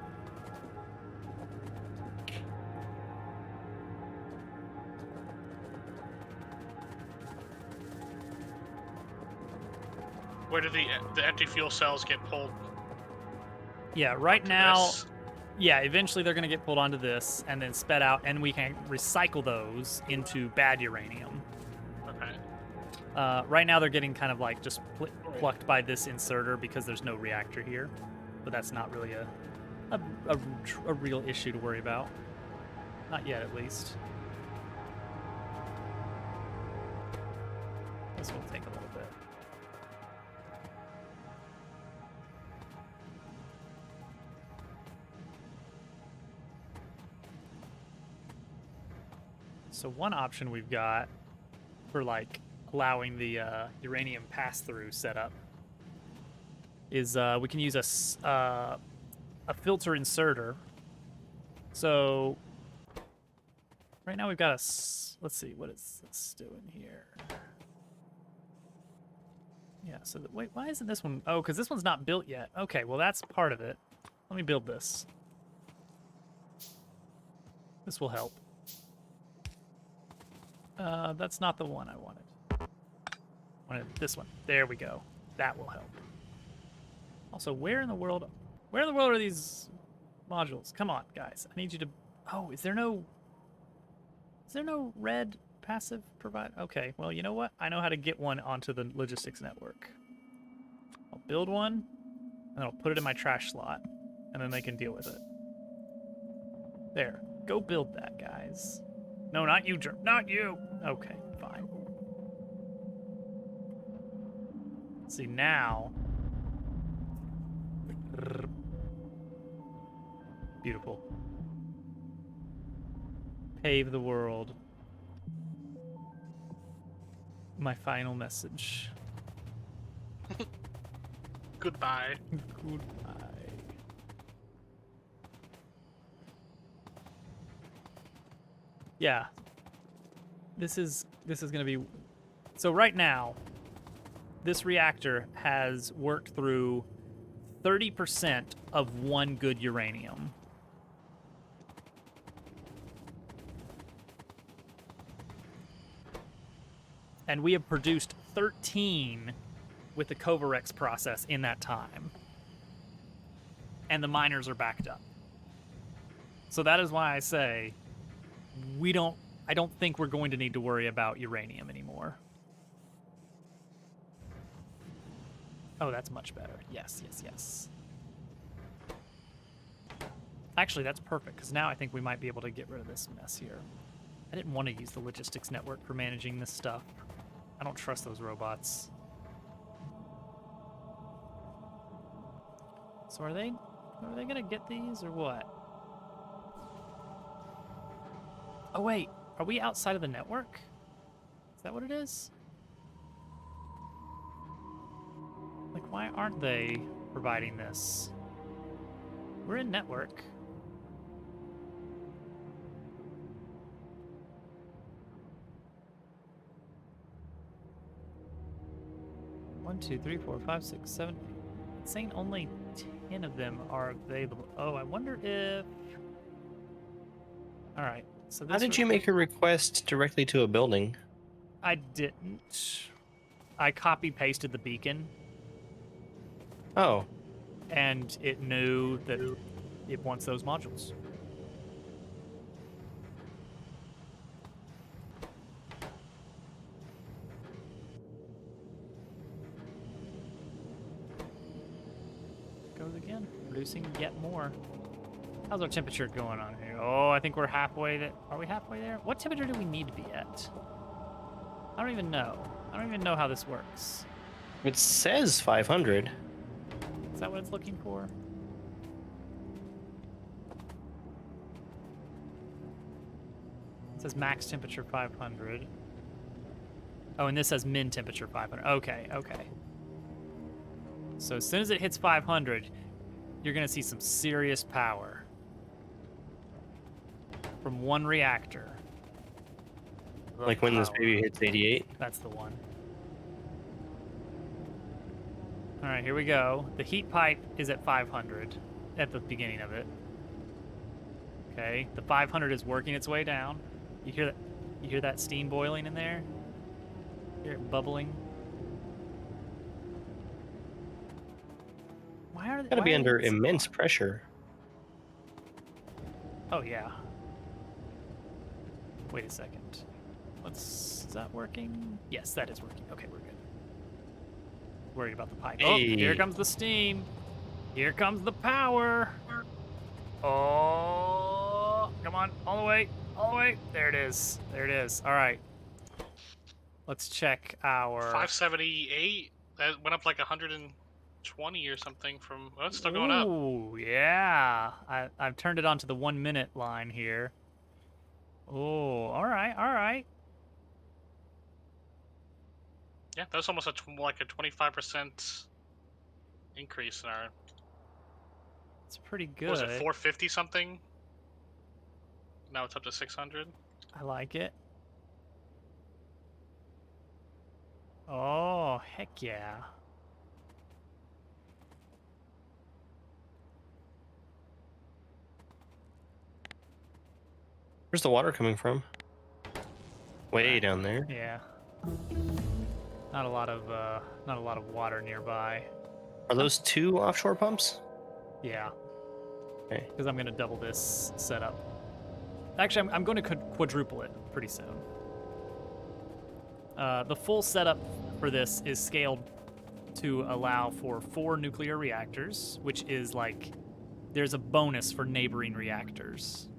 Where do the empty fuel cells get pulled?
Yeah, right now,
This?
yeah, eventually they're going to get pulled onto this and then sped out, and we can recycle those into bad uranium.
Okay.
Right now they're getting kind of like just plucked by this inserter because there's no reactor here, but that's not really a real issue to worry about. Not yet, at least. This will take a little bit. So one option we've got for like allowing the uranium pass-through setup is we can use a filter inserter. So right now we've got let's see, what is this doing here? Yeah, so wait, why isn't this one? Oh, because this one's not built yet. Okay, well that's part of it. Let me build this. This will help. That's not the one I wanted. I wanted this one. There we go. That will help. Also, where in the world are these modules? Come on, guys. I need you to... Oh, is there no red passive provide? Okay, well, you know what? I know how to get one onto the logistics network. I'll build one, and I'll put it in my trash slot, and then they can deal with it. There. Go build that, guys. No, not you, Germ. Not you! Okay, fine. See, now... Beautiful. Pave the world. My final message.
Goodbye.
Goodbye. Yeah. This is gonna be... So right now, this reactor has worked through 30% of 1 good uranium. And we have produced 13 with the Covarex process in that time. And the miners are backed up. So that is why I say I don't think we're going to need to worry about uranium anymore. Oh, that's much better. Yes, yes, yes. Actually, that's perfect, because now I think we might be able to get rid of this mess here. I didn't want to use the logistics network for managing this stuff. I don't trust those robots. So are they gonna get these or what? Oh wait, are we outside of the network? Is that what it is? Like, why aren't they providing this? We're in network. One, two, three, four, 5, 6, 7, 8. It's saying only 10 of them are available. Oh, I wonder if... All right. So
How did you make a request directly to a building?
I didn't. I copy-pasted the beacon.
Oh.
And it knew that it wants those modules. Goes again, producing yet more. How's our temperature going on here? Oh, I think we're halfway there. Are we halfway there? What temperature do we need to be at? I don't even know. I don't even know how this works.
It says 500.
Is that what it's looking for? It says max temperature 500. Oh, and this says min temperature 500. Okay, okay. So as soon as it hits 500, you're going to see some serious power from one reactor. The
Like when this
power.
baby hits 88.
That's the one. All right, here we go. The heat pipe is at 500 at the beginning of it. Okay, the 500 is working its way down. You hear that? You hear that steam boiling in there? You hear it bubbling? Why are they?
Gotta
why
be
are
under
they so
immense
hot?
pressure.
Oh yeah. Wait a second. Is that working? Yes, that is working. Okay, we're good. Worried about the pipe. Oh, here
Hey.
comes the steam. Here comes the power. Oh, come on, all the way, all the way. There it is. There it is. All right. Let's check our
578. That went up like 120 or something from. Oh, it's still going up.
Ooh, yeah. I've turned it on to the 1 minute line here. Oh, all right, all right.
Yeah, that's almost like a 25% increase in our.
It's pretty good.
What was it 450 something? Now it's up to 600.
I like it. Oh, heck yeah.
Where's the water coming from? Way down there.
Yeah. Not a lot of water nearby.
Are those 2 offshore pumps?
Yeah.
Okay.
Because I'm going to double this setup. Actually, I'm going to quadruple it pretty soon. The full setup for this is scaled to allow for 4 nuclear reactors, which is like there's a bonus for neighboring reactors,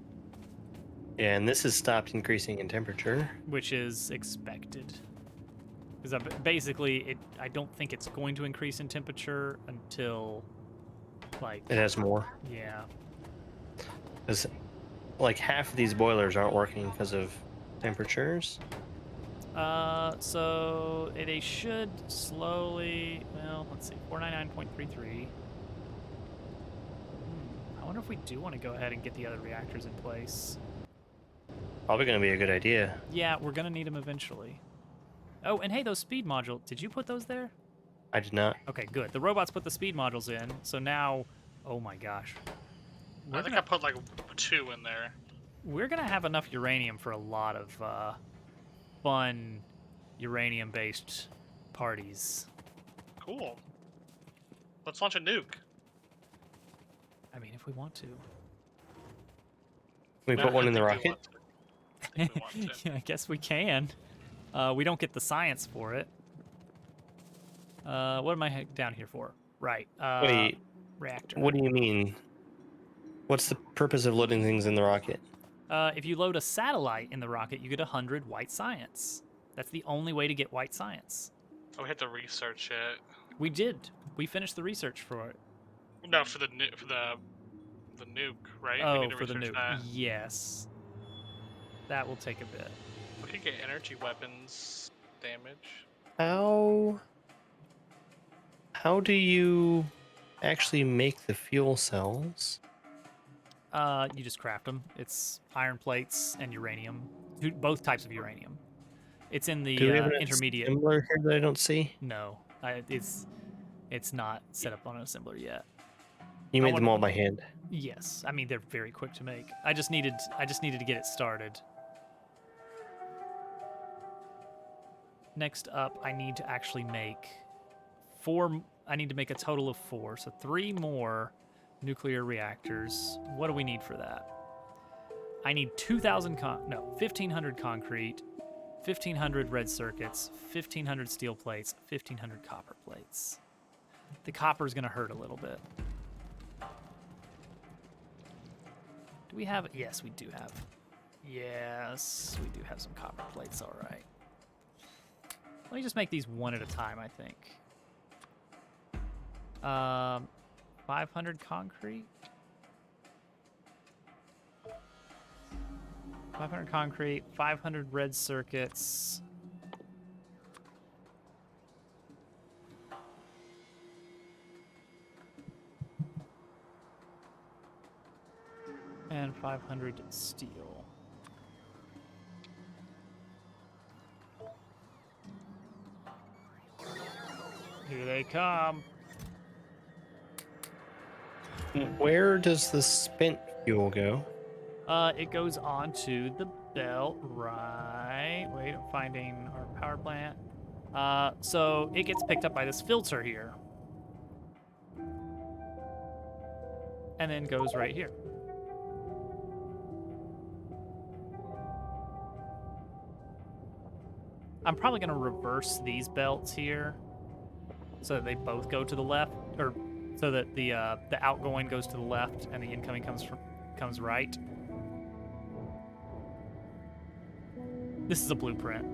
Yeah, and this has stopped increasing in temperature.
which is expected. Because basically, I don't think it's going to increase in temperature until, like,
It has more.
yeah.
Because, like, half of these boilers aren't working because of temperatures.
So they should slowly. Well, let's see, 499.33. I wonder if we do want to go ahead and get the other reactors in place.
Probably going to be a good idea.
Yeah, we're gonna need them eventually. Oh, and hey, those speed module. Did you put those there?
I did not.
Okay, good. The robots put the speed modules in, so now, oh my gosh,
I think I put like 2 in there.
we're gonna have enough uranium for a lot of fun uranium-based parties.
Cool. Let's launch a nuke.
I mean, if we want to.
We put one in the
I
rocket.
think we want to.
Yeah, I guess we can. We don't get the science for it. What am I down here for? Right.
Wait,
Reactor.
what do you mean? What's the purpose of loading things in the rocket?
If you load a satellite in the rocket, you get 100 white science. That's the only way to get white science.
Oh, we had to research it.
We did. We finished the research for it.
No, for the nuke, right? We
Oh,
need to
for the
research
nuke.
that.
Yes. That will take a bit.
We could get energy weapons damage.
How do you actually make the fuel cells?
You just craft them. It's iron plates and uranium. Both types of uranium. It's in the
Do we have an
intermediate.
assembler here that I don't see?
No, it's not set up on an assembler yet.
You made them all by hand.
Yes, I mean they're very quick to make. I just needed to get it started. Next up, I need to actually make 4. I need to make a total of 4, so 3 more nuclear reactors. What do we need for that? I need 1,500 concrete, 1,500 red circuits, 1,500 steel plates, 1,500 copper plates. The copper is going to hurt a little bit. Do we have? Yes, we do have. Yes, we do have some copper plates. All right. Let me just make these one at a time, I think. 500 concrete. 500 concrete, 500 red circuits, and 500 steel. Here they come.
Where does the spent fuel go?
It goes on to the belt, right? Wait, I'm finding our power plant. So it gets picked up by this filter here. And then goes right here. I'm probably going to reverse these belts here so that they both go to the left, or so that the outgoing goes to the left and the incoming comes right. This is a blueprint.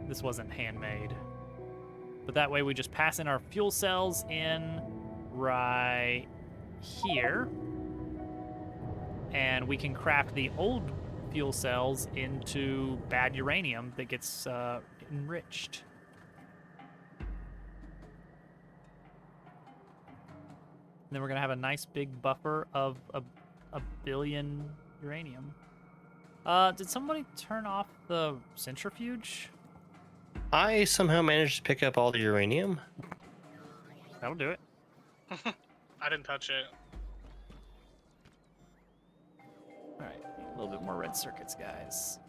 This wasn't handmade. But that way we just pass in our fuel cells in right here. And we can craft the old fuel cells into bad uranium that gets enriched. And then we're going to have a nice big buffer of a billion uranium. Did somebody turn off the centrifuge?
I somehow managed to pick up all the uranium.
That'll do it.
I didn't touch it.
All right, need a little bit more red circuits, guys.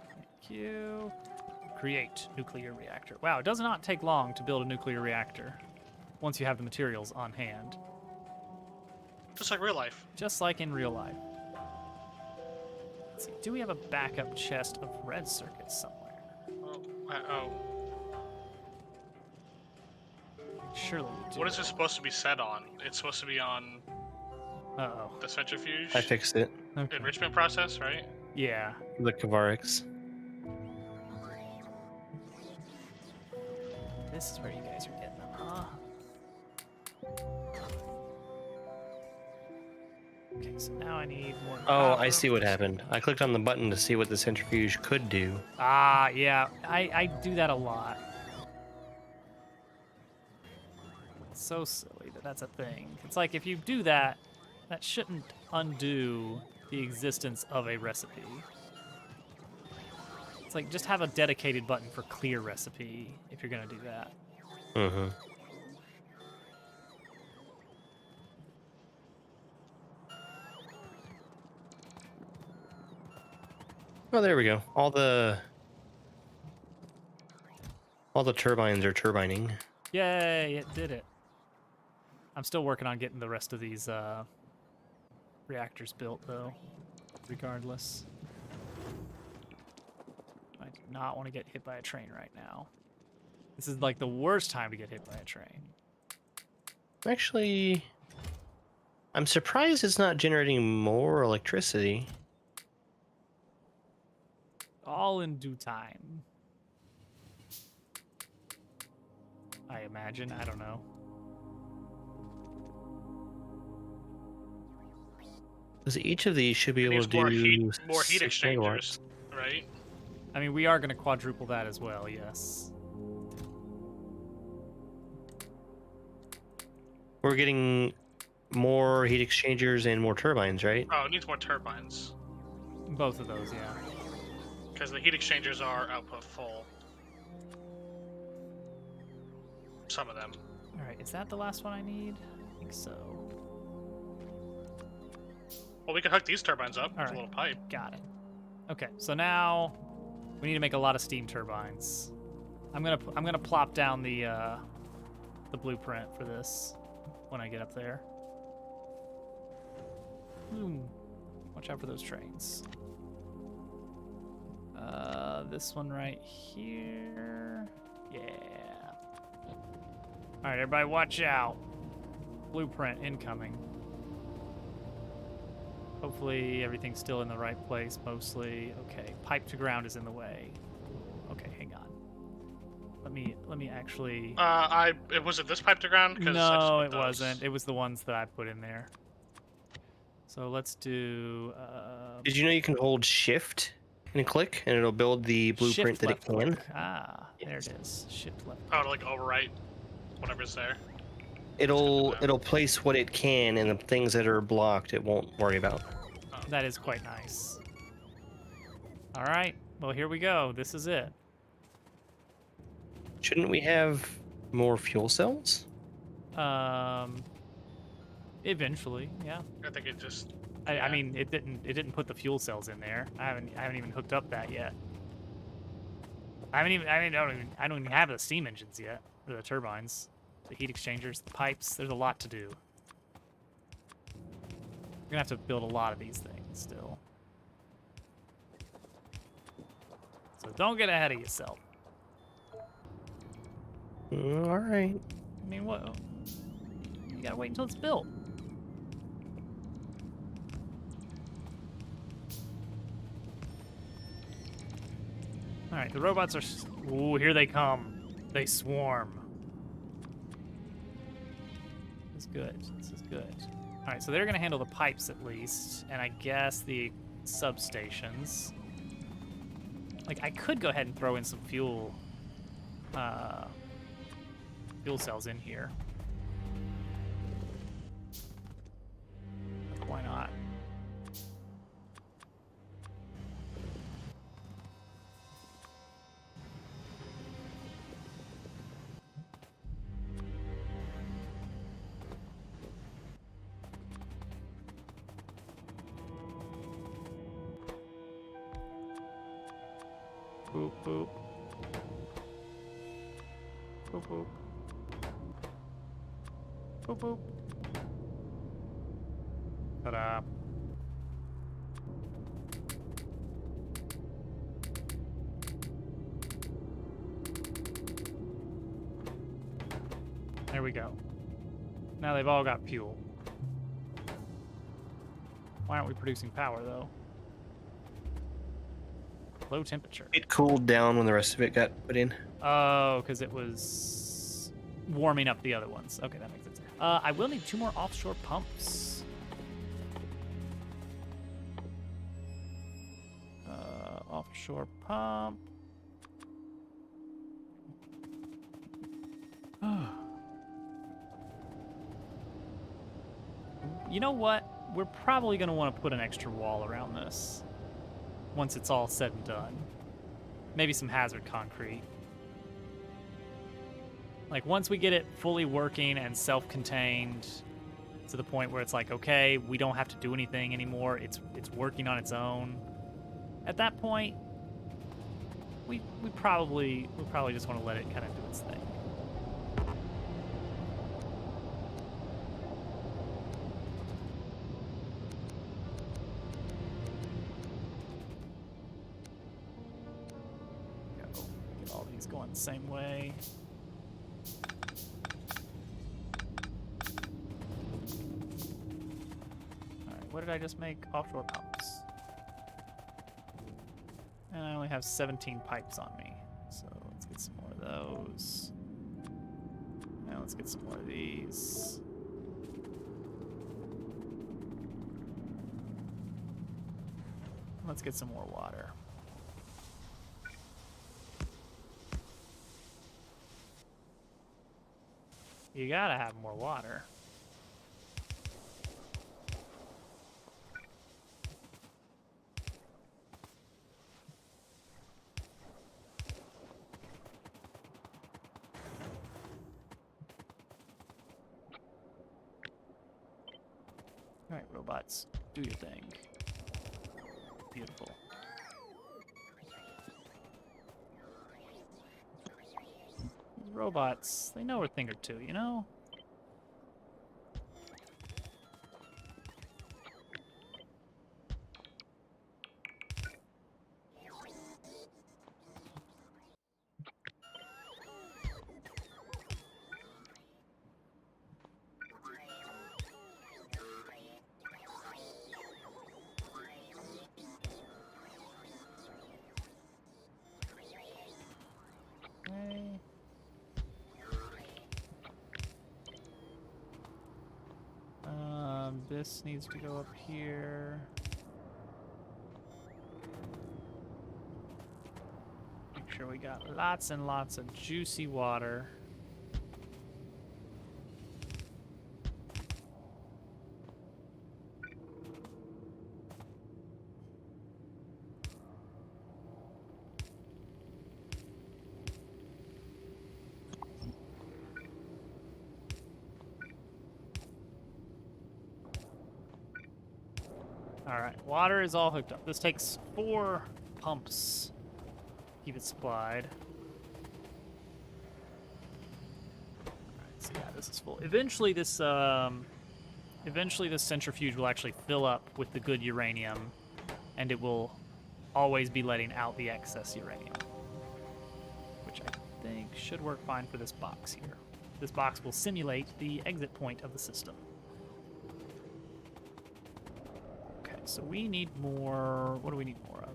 Thank you. Create nuclear reactor. Wow, it does not take long to build a nuclear reactor once you have the materials on hand.
Just like real life.
Just like in real life. Let's see, do we have a backup chest of red circuits somewhere?
Oh.
Surely we do.
What is it supposed to be set on? It's supposed to be on
Uh-oh.
the centrifuge
I fixed it.
Okay.
enrichment process, right?
Yeah.
The Kvarix.
This is where you guys are getting them, huh? Okay, so now I need more.
Oh,
copper.
I see what happened. I clicked on the button to see what the centrifuge could do.
Ah, yeah. I do that a lot. It's so silly that that's a thing. It's like if you do that, that shouldn't undo the existence of a recipe. It's like just have a dedicated button for clear recipe if you're gonna do that.
Mm-hmm. Oh, there we go. All the turbines are turbining.
Yay, it did it. I'm still working on getting the rest of these reactors built, though, regardless. I do not want to get hit by a train right now. This is like the worst time to get hit by a train.
Actually, I'm surprised it's not generating more electricity.
All in due time. I imagine. I don't know.
Because each of these should be able to do
more heat
6
exchangers,
megawatts.
right?
I mean, we are going to quadruple that as well, yes.
We're getting more heat exchangers and more turbines, right?
Oh, it needs more turbines.
Both of those, yeah.
Because the heat exchangers are output full. Some of them.
All right, is that the last one I need? I think so.
Well, we can hook these turbines up
All
with
right.
a little pipe.
Got it. Okay, so now we need to make a lot of steam turbines. I'm gonna plop down the blueprint for this when I get up there. Watch out for those trains. This one right here. Yeah. All right, everybody, watch out. Blueprint incoming. Hopefully everything's still in the right place, mostly. Okay, pipe to ground is in the way. Okay, hang on. Let me actually.
Was it this pipe to ground? 'Cause I just
No,
put
it
those.
wasn't. It was the ones that I put in there. So let's do.
Did you know you can hold shift and click and it'll build the blueprint
shift
that it
left
can?
click. Ah, there it is. Shift left.
Oh, to like overwrite whatever's there.
it'll place what it can, and the things that are blocked, it won't worry about.
Oh.
That is quite nice. All right. Well, here we go. This is it.
Shouldn't we have more fuel cells?
Eventually, yeah.
I think it just.
I mean, it didn't put the fuel cells in there. I haven't even hooked up that yet. I don't even have the steam engines yet, or the turbines, the heat exchangers, the pipes. There's a lot to do. We're gonna have to build a lot of these things still. So don't get ahead of yourself.
All right.
I mean, what? You gotta wait until it's built. All right, the robots are. Ooh, here they come. They swarm. This is good. This is good. All right, so they're gonna handle the pipes at least, and I guess the substations. Like, I could go ahead and throw in some fuel cells in here. Why not? Boop, boop. Boop, boop. Boop, boop. Ta-da. There we go. Now they've all got fuel. Why aren't we producing power, though? Low temperature.
It cooled down when the rest of it got put in.
Oh, because it was warming up the other ones. Okay, that makes sense. I will need 2 more offshore pumps. Offshore pump. You know what? We're probably going to want to put an extra wall around this once it's all said and done. Maybe some hazard concrete. Like, once we get it fully working and self-contained to the point where it's like, okay, we don't have to do anything anymore, it's working on its own. At that point, we probably just want to let it kind of do its thing. Get all these going the same way. What did I just make? Offshore pumps. And I only have 17 pipes on me. So let's get some more of those. Now let's get some more of these. Let's get some more water. You gotta have more water. All right, robots, do your thing. Beautiful. These robots, they know a thing or two, you know? This needs to go up here. Make sure we got lots and lots of juicy water. Alright, water is all hooked up. This takes 4 pumps. Keep it supplied. Alright, so yeah, this is full. Eventually this centrifuge will actually fill up with the good uranium, and it will always be letting out the excess uranium, which I think should work fine for this box here. This box will simulate the exit point of the system. Okay, so we need more. What do we need more of?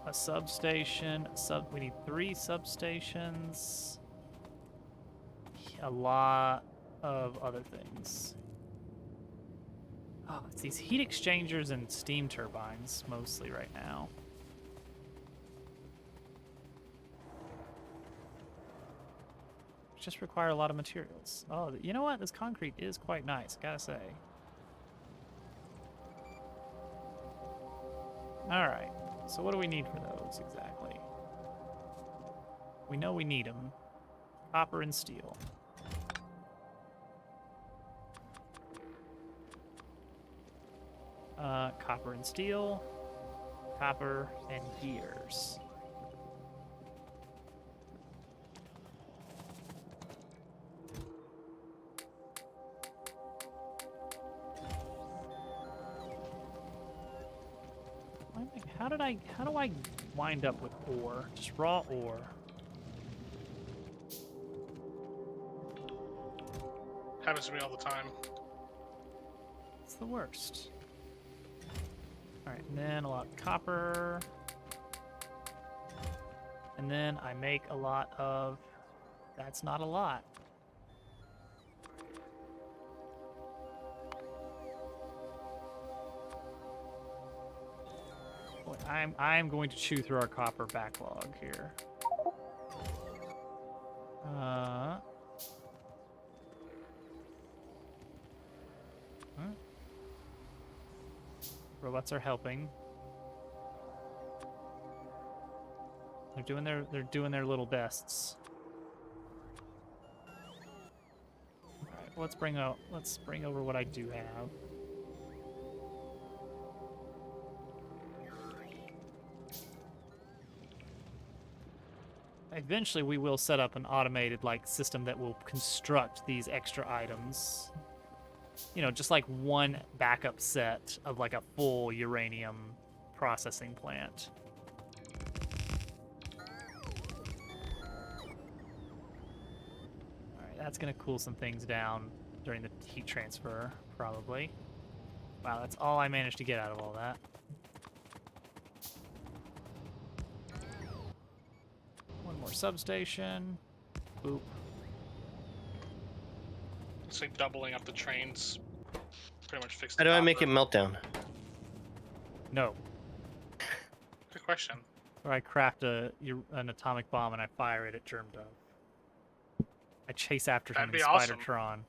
A substation. We need 3 substations. A lot of other things. Oh, it's these heat exchangers and steam turbines mostly right now. Just require a lot of materials. Oh, you know what? This concrete is quite nice, gotta say. Alright, so what do we need for those exactly? We know we need them. Copper and steel. Copper and steel. Copper and gears. How do I wind up with ore? Just raw ore.
Happens to me all the time.
It's the worst. Alright, and then a lot of copper. And then I make a lot of... That's not a lot. Boy, I'm going to chew through our copper backlog here. Robots are helping. They're doing their little bests. All right, let's bring over what I do have. Eventually, we will set up an automated system that will construct these extra items. You know, just like one backup set of a full uranium processing plant. All right, that's gonna cool some things down during the heat transfer, probably. Wow, that's all I managed to get out of all that. One more substation. Boop.
It's like doubling up the trains. Pretty much fixed.
How do I make it melt down?
No.
Good question.
Or I craft an atomic bomb and I fire it at Germ Dove. I chase after him in
awesome.
Spider-Tron.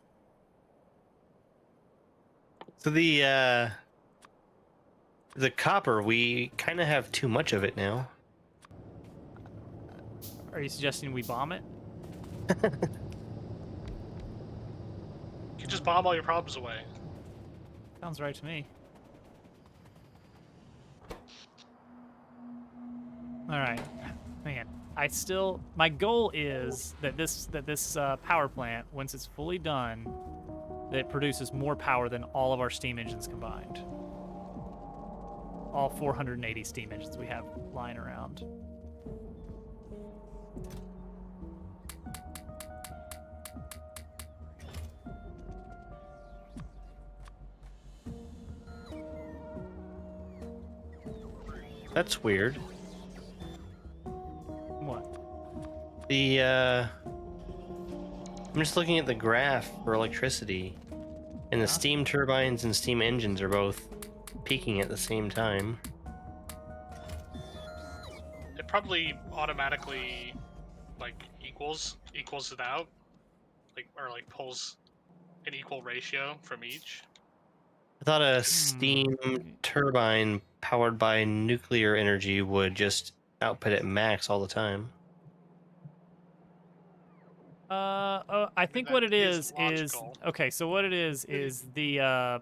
So the copper, we kind of have too much of it now.
Are you suggesting we bomb it?
You can just bomb all your problems away.
Sounds right to me. All right, man. My goal is that this power plant, once it's fully done, that it produces more power than all of our steam engines combined. All 480 steam engines we have lying around.
That's weird.
What?
I'm just looking at the graph for electricity, and the steam turbines and steam engines are both peaking at the same time.
It probably automatically equals it out, or pulls an equal ratio from each.
I thought a steam turbine powered by nuclear energy would just output at max all the time.
I think
that
what it
is
is
logical.
okay. So what it is the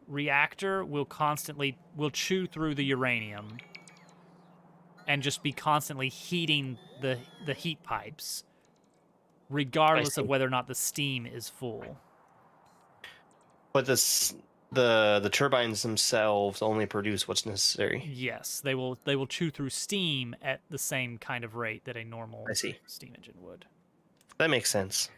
reactor will chew through the uranium and just be constantly heating the heat pipes, regardless of
see.
whether or not the steam is full.
But the turbines themselves only produce what's necessary.
Yes, they will chew through steam at the same kind of rate that a normal
I see.
steam engine would.
That makes sense.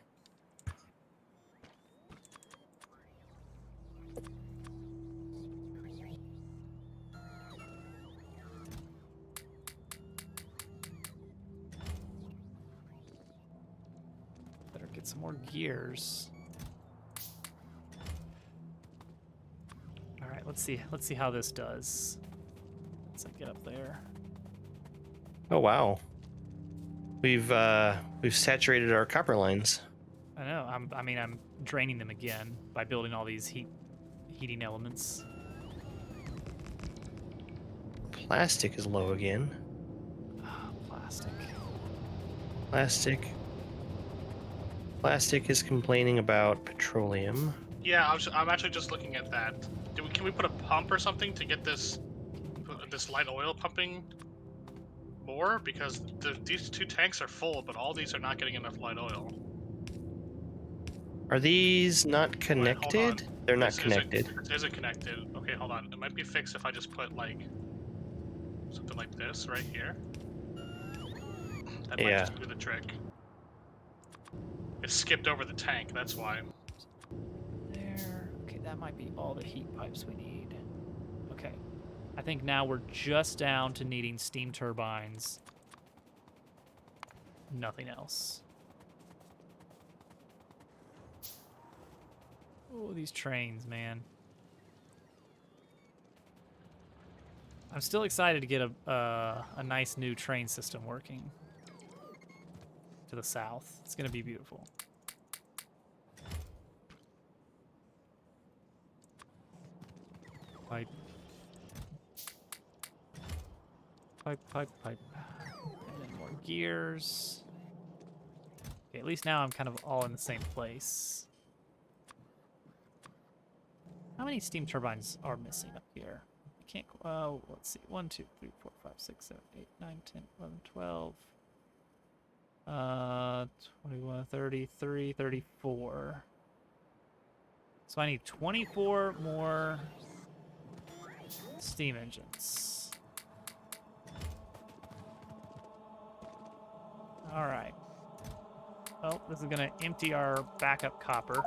Better get some more gears. All right, let's see how this does. Once I get up there.
Oh wow. We've saturated our copper lines.
I know. I'm draining them again by building all these heating elements.
Plastic is low again.
Oh, plastic.
Plastic is complaining about petroleum.
Yeah, I'm actually just looking at that. Can we put a pump or something to get this light oil pumping more? Because these 2 tanks are full, but all these are not getting enough light oil.
Are these not connected?
Wait, hold on.
They're not connected.
This isn't connected. Okay, hold on. It might be fixed if I just put like something like this right here. That might just do the trick. It skipped over the tank, that's why.
There. Okay, that might be all the heat pipes we need. Okay. I think now we're just down to needing steam turbines. Nothing else. Oh, these trains, man. I'm still excited to get a nice new train system working to the south. It's gonna be beautiful. Pipe. Pipe. And then more gears. Okay, at least now I'm kind of all in the same place. How many steam turbines are missing up here? I can't, let's see. 1, 2, 3, 4, 5, 6, 7, 8, 9, 10, 11, 12. 21, 33, 34. So I need 24 more steam engines. All right. Oh, this is gonna empty our backup copper.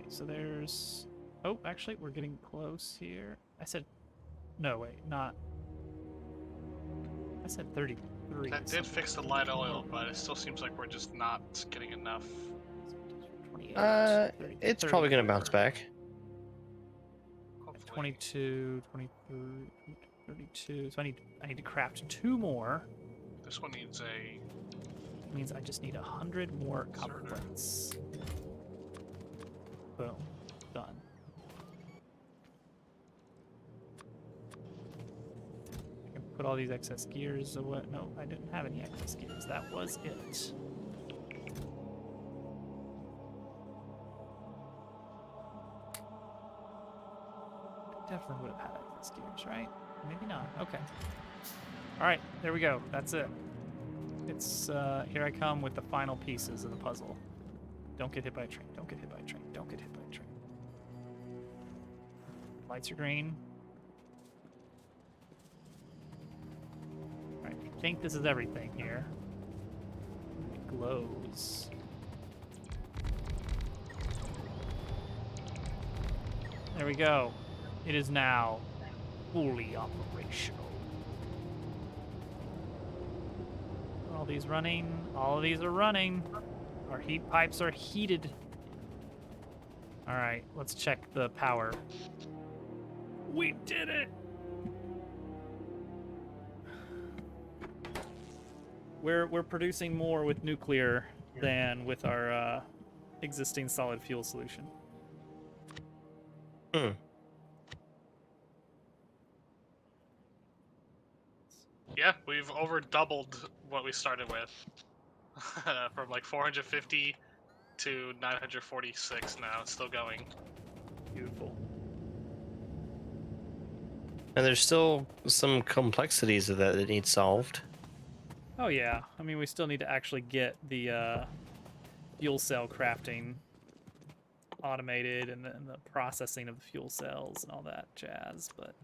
So there's... Oh, actually, we're getting close here. I said... No, wait, not... I said 33.
That did fix the light oil, but it still seems like we're just not getting enough.
28,
It's probably going to bounce back.
Hopefully.
22, 23, 32. So I need to craft 2 more.
This one needs a...
Which means I just need 100 more copper plates. Boom. Done. I can put all these excess gears away. No, I didn't have any excess gears. That was it. Definitely would have had excess gears, right? Maybe not. Okay. All right, there we go. That's it. It's here I come with the final pieces of the puzzle. Don't get hit by a train. Don't get hit by a train. Don't get hit by a train. Lights are green. All right, I think this is everything here. It glows. There we go. It is now fully operational. Are all these running? All of these are running. Our heat pipes are heated. All right, let's check the power. We did it! We're producing more with nuclear than with our existing solid fuel solution.
Hmm.
Yeah, we've over doubled what we started with. From like 450 to 946 now. It's still going.
Beautiful.
And there's still some complexities of that need solved.
Oh yeah, I mean we still need to actually get the fuel cell crafting automated and the processing of the fuel cells and all that jazz, but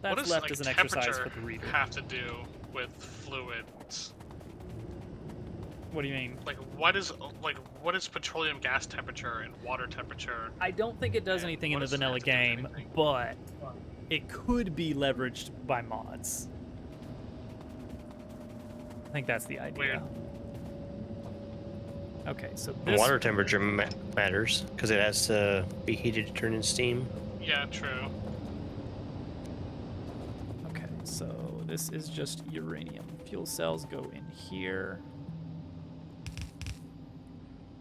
What
that's
does,
left
like,
as an exercise
temperature
for the reader.
have to do with fluids?
What do you mean?
Like what is petroleum gas temperature and water temperature?
I don't think it does
And
anything
what
in the
does it
vanilla
have to do with
game,
anything?
but it could be leveraged by mods. I think that's the idea.
Weird.
Okay, so this
Water temperature matters because it has to be heated to turn into steam.
Yeah, true.
Okay, so this is just uranium. Fuel cells go in here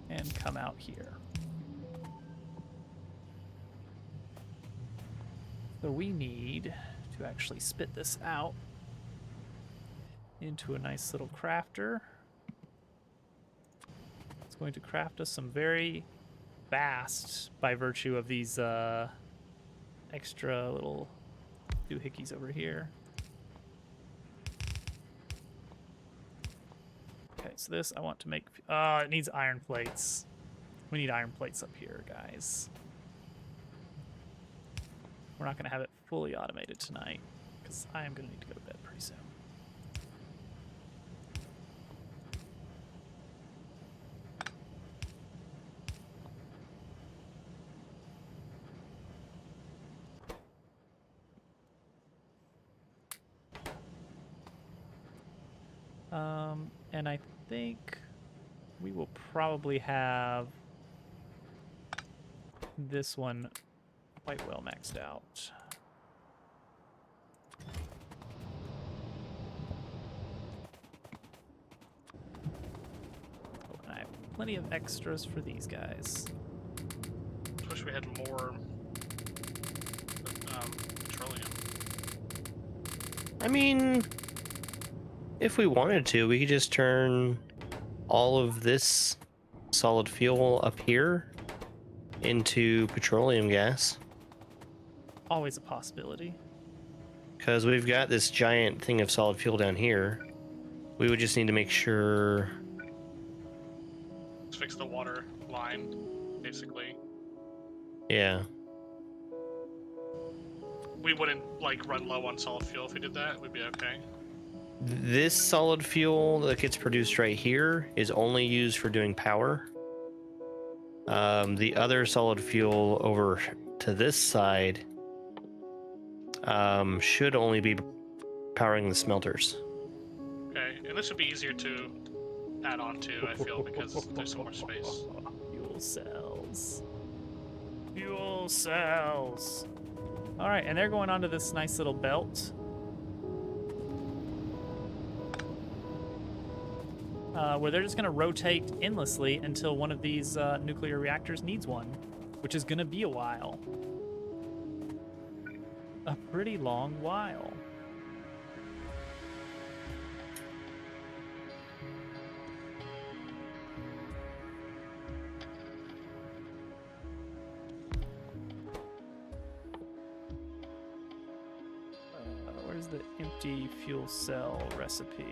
and come out here. So we need to actually spit this out into a nice little crafter. It's going to craft us some very fast by virtue of these extra little doohickeys over here. Okay, so this I want to make... it needs iron plates. We need iron plates up here, guys. We're not going to have it fully automated tonight, because I am going to need to go to bed pretty soon. And I think we will probably have this one quite well maxed out. Oh, and I have plenty of extras for these guys.
Wish we had more petroleum.
I mean, if we wanted to, we could just turn all of this solid fuel up here into petroleum gas.
Always a possibility.
Because we've got this giant thing of solid fuel down here. We would just need to make sure...
Let's fix the water line, basically.
Yeah.
We wouldn't, like, run low on solid fuel if we did that. We'd be okay.
This solid fuel that gets produced right here is only used for doing power. The other solid fuel over to this side should only be powering the smelters.
Okay, and this would be easier to add on to, I feel, because there's some more space.
Fuel cells. Fuel cells. All right, and they're going onto this nice little belt. Where they're just going to rotate endlessly until one of these nuclear reactors needs one, which is going to be a while. A pretty long while. Where's the empty fuel cell recipe?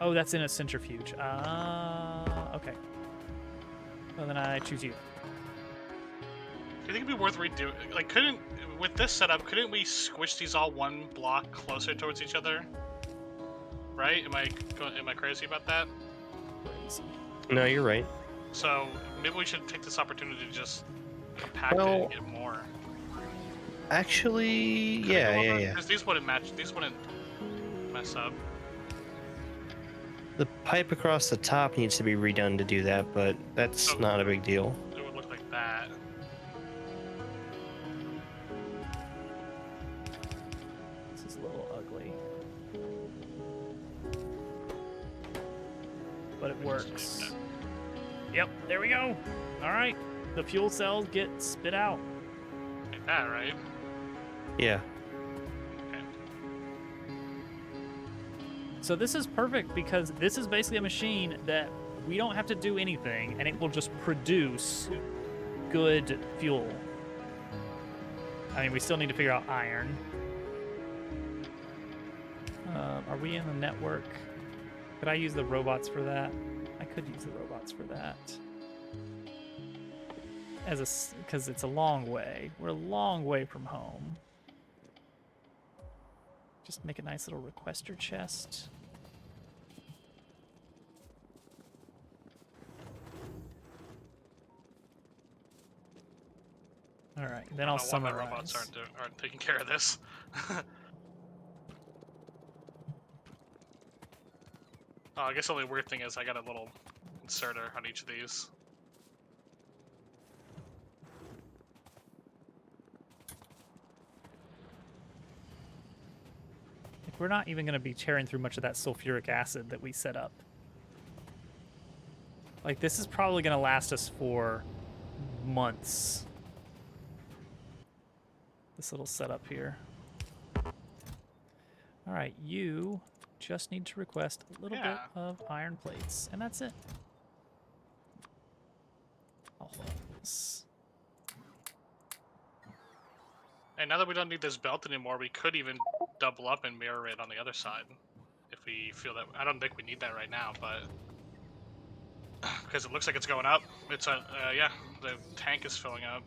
Oh, that's in a centrifuge. Okay. Well, then I choose you.
Do you think it'd be worth redoing? Like, with this setup, couldn't we squish these all one block closer towards each other? Right? Am I crazy about that?
Crazy.
No, you're right.
So maybe we should take this opportunity to just compact it and get more.
Actually, yeah.
Because these wouldn't match. These wouldn't mess up.
The pipe across the top needs to be redone to do that, but that's not a big deal.
It would look like that.
This is a little ugly. but it works. Yep, there we go. All right, the fuel cells get spit out.
Like that, right?
Yeah.
Okay.
So this is perfect because this is basically a machine that we don't have to do anything, and it will just produce good fuel. I mean, we still need to figure out iron. Are we in the network? Could I use the robots for that? I could use the robots for that. Because it's a long way. We're a long way from home. Just make a nice little requester chest. All right, then I'll summarize.
My robots aren't taking care of this. Oh, I guess the only weird thing is I got a little inserter on each of these.
We're not even going to be tearing through much of that sulfuric acid that we set up. Like, this is probably going to last us for months. This little setup here. All right, you just need to request a little bit of iron plates, and that's it. I'll hold this.
And now that we don't need this belt anymore, we could even double up and mirror it on the other side. If we feel that... I don't think we need that right now, but... Because it looks like it's going up. It's a... yeah, the tank is filling up.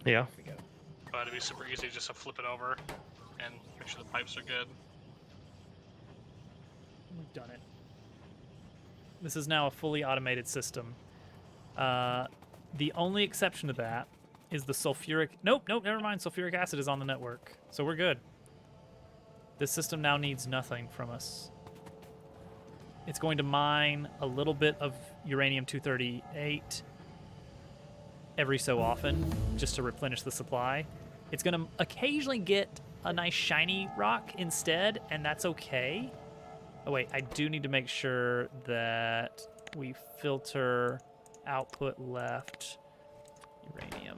Yeah.
But it'd be super easy just to flip it over and make sure the pipes are good.
We've done it. This is now a fully automated system. The only exception to that is the sulfuric... Nope, never mind. Sulfuric acid is on the network. So we're good. This system now needs nothing from us. It's going to mine a little bit of uranium-238 every so often, just to replenish the supply. It's going to occasionally get a nice shiny rock instead, and that's okay. Oh, wait, I do need to make sure that we filter output left uranium,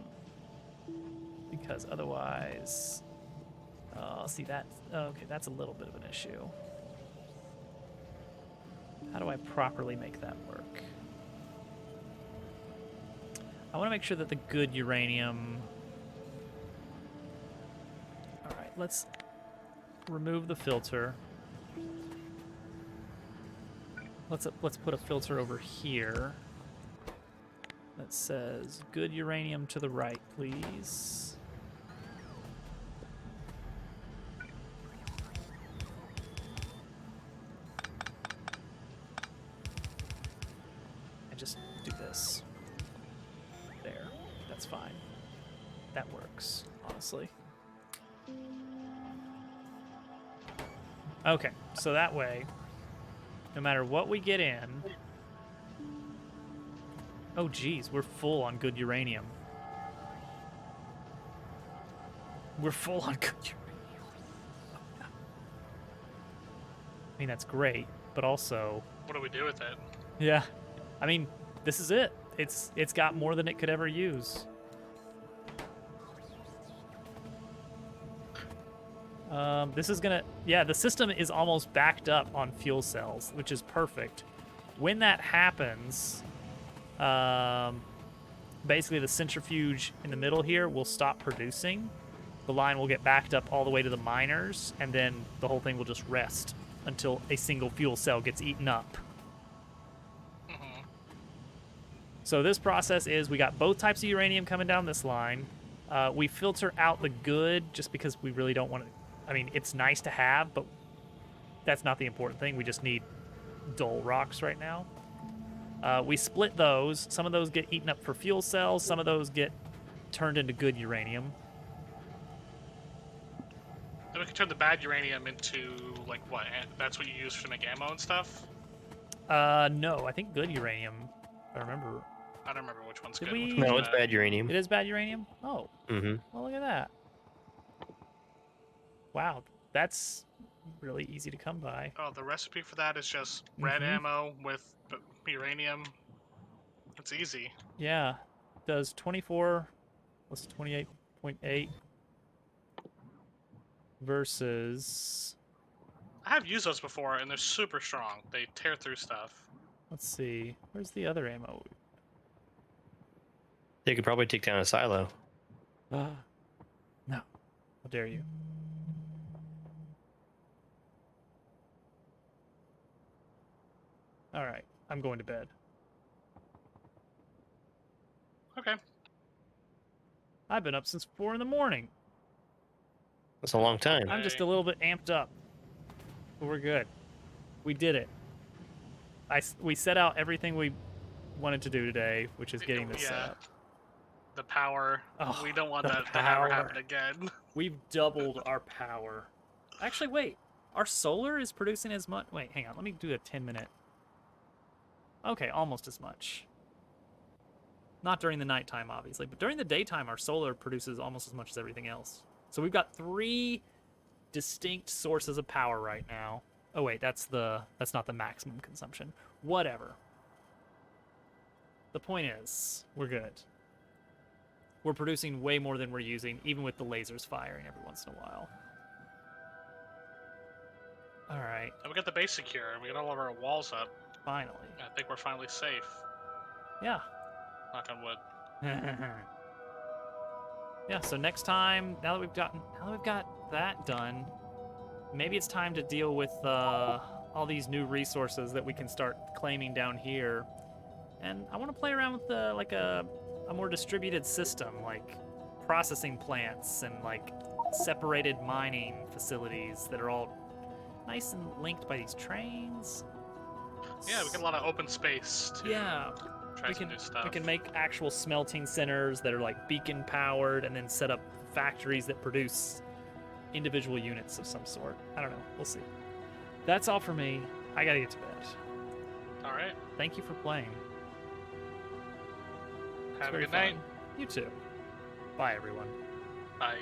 because otherwise... Oh, see that? Okay, that's a little bit of an issue. How do I properly make that work? I want to make sure that the good uranium... All right, let's remove the filter. Let's put a filter over here that says good uranium to the right, please. And just do this. There. That's fine. That works, honestly. Okay, so that way, no matter what we get in... Oh, geez, we're full on good uranium. We're full on good uranium. I mean, that's great, but also...
What do we do with it?
Yeah. I mean, this is it. It's got more than it could ever use. This is gonna... Yeah, the system is almost backed up on fuel cells, which is perfect. When that happens... basically the centrifuge in the middle here will stop producing. The line will get backed up all the way to the miners, and then the whole thing will just rest until a single fuel cell gets eaten up.
Mm-hmm.
So this process is we got both types of uranium coming down this line. We filter out the good just because we really don't want to... I mean, it's nice to have, but that's not the important thing. We just need dull rocks right now. We split those. Some of those get eaten up for fuel cells. Some of those get turned into good uranium.
Then we can turn the bad uranium into, like, what? That's what you use to make ammo and stuff?
No, I think good uranium, if I remember.
I don't remember which one's
Did
good.
we-
Which one's
No, it's bad uranium.
It is bad uranium? Oh.
Mm-hmm.
Well, look at that. Wow. that's really easy to come by.
Oh, the recipe for that is just red ammo with uranium. It's easy.
Yeah. Does 24 plus 28.8 versus...
I have used those before, and they're super strong. They tear through stuff.
Let's see. Where's the other ammo?
They could probably take down a silo.
No. How dare you? All right. I'm going to bed.
Okay.
I've been up since 4 in the morning.
That's a long time.
I'm just a little bit amped up. But we're good. We did it. We set out everything we wanted to do today, which is getting this set up.
The power.
Oh,
we don't want
the
that to ever happen again.
We've doubled our power. Actually, wait. Our solar is producing as much. Wait, hang on. Let me do a 10-minute. Okay, almost as much. Not during the nighttime, obviously, but during the daytime, our solar produces almost as much as everything else. So we've got 3 distinct sources of power right now. Oh wait, that's not the maximum consumption. Whatever. The point is, we're good. We're producing way more than we're using, even with the lasers firing every once in a while. All right.
And we got the base secure, and we got all of our walls up.
Finally.
I think we're finally safe.
Yeah.
Knock on wood.
Yeah. So next time, now that we've got that done, maybe it's time to deal with all these new resources that we can start claiming down here. And I want to play around with like a more distributed system, like processing plants and like separated mining facilities that are all nice and linked by these trains.
Yeah, we got a lot of open space to try some new stuff.
We can make actual smelting centers that are like beacon powered and then set up factories that produce individual units of some sort. I don't know. We'll see. That's all for me. I gotta get to bed.
All right.
Thank you for playing.
Have a good night.
You too. Bye, everyone.
Bye.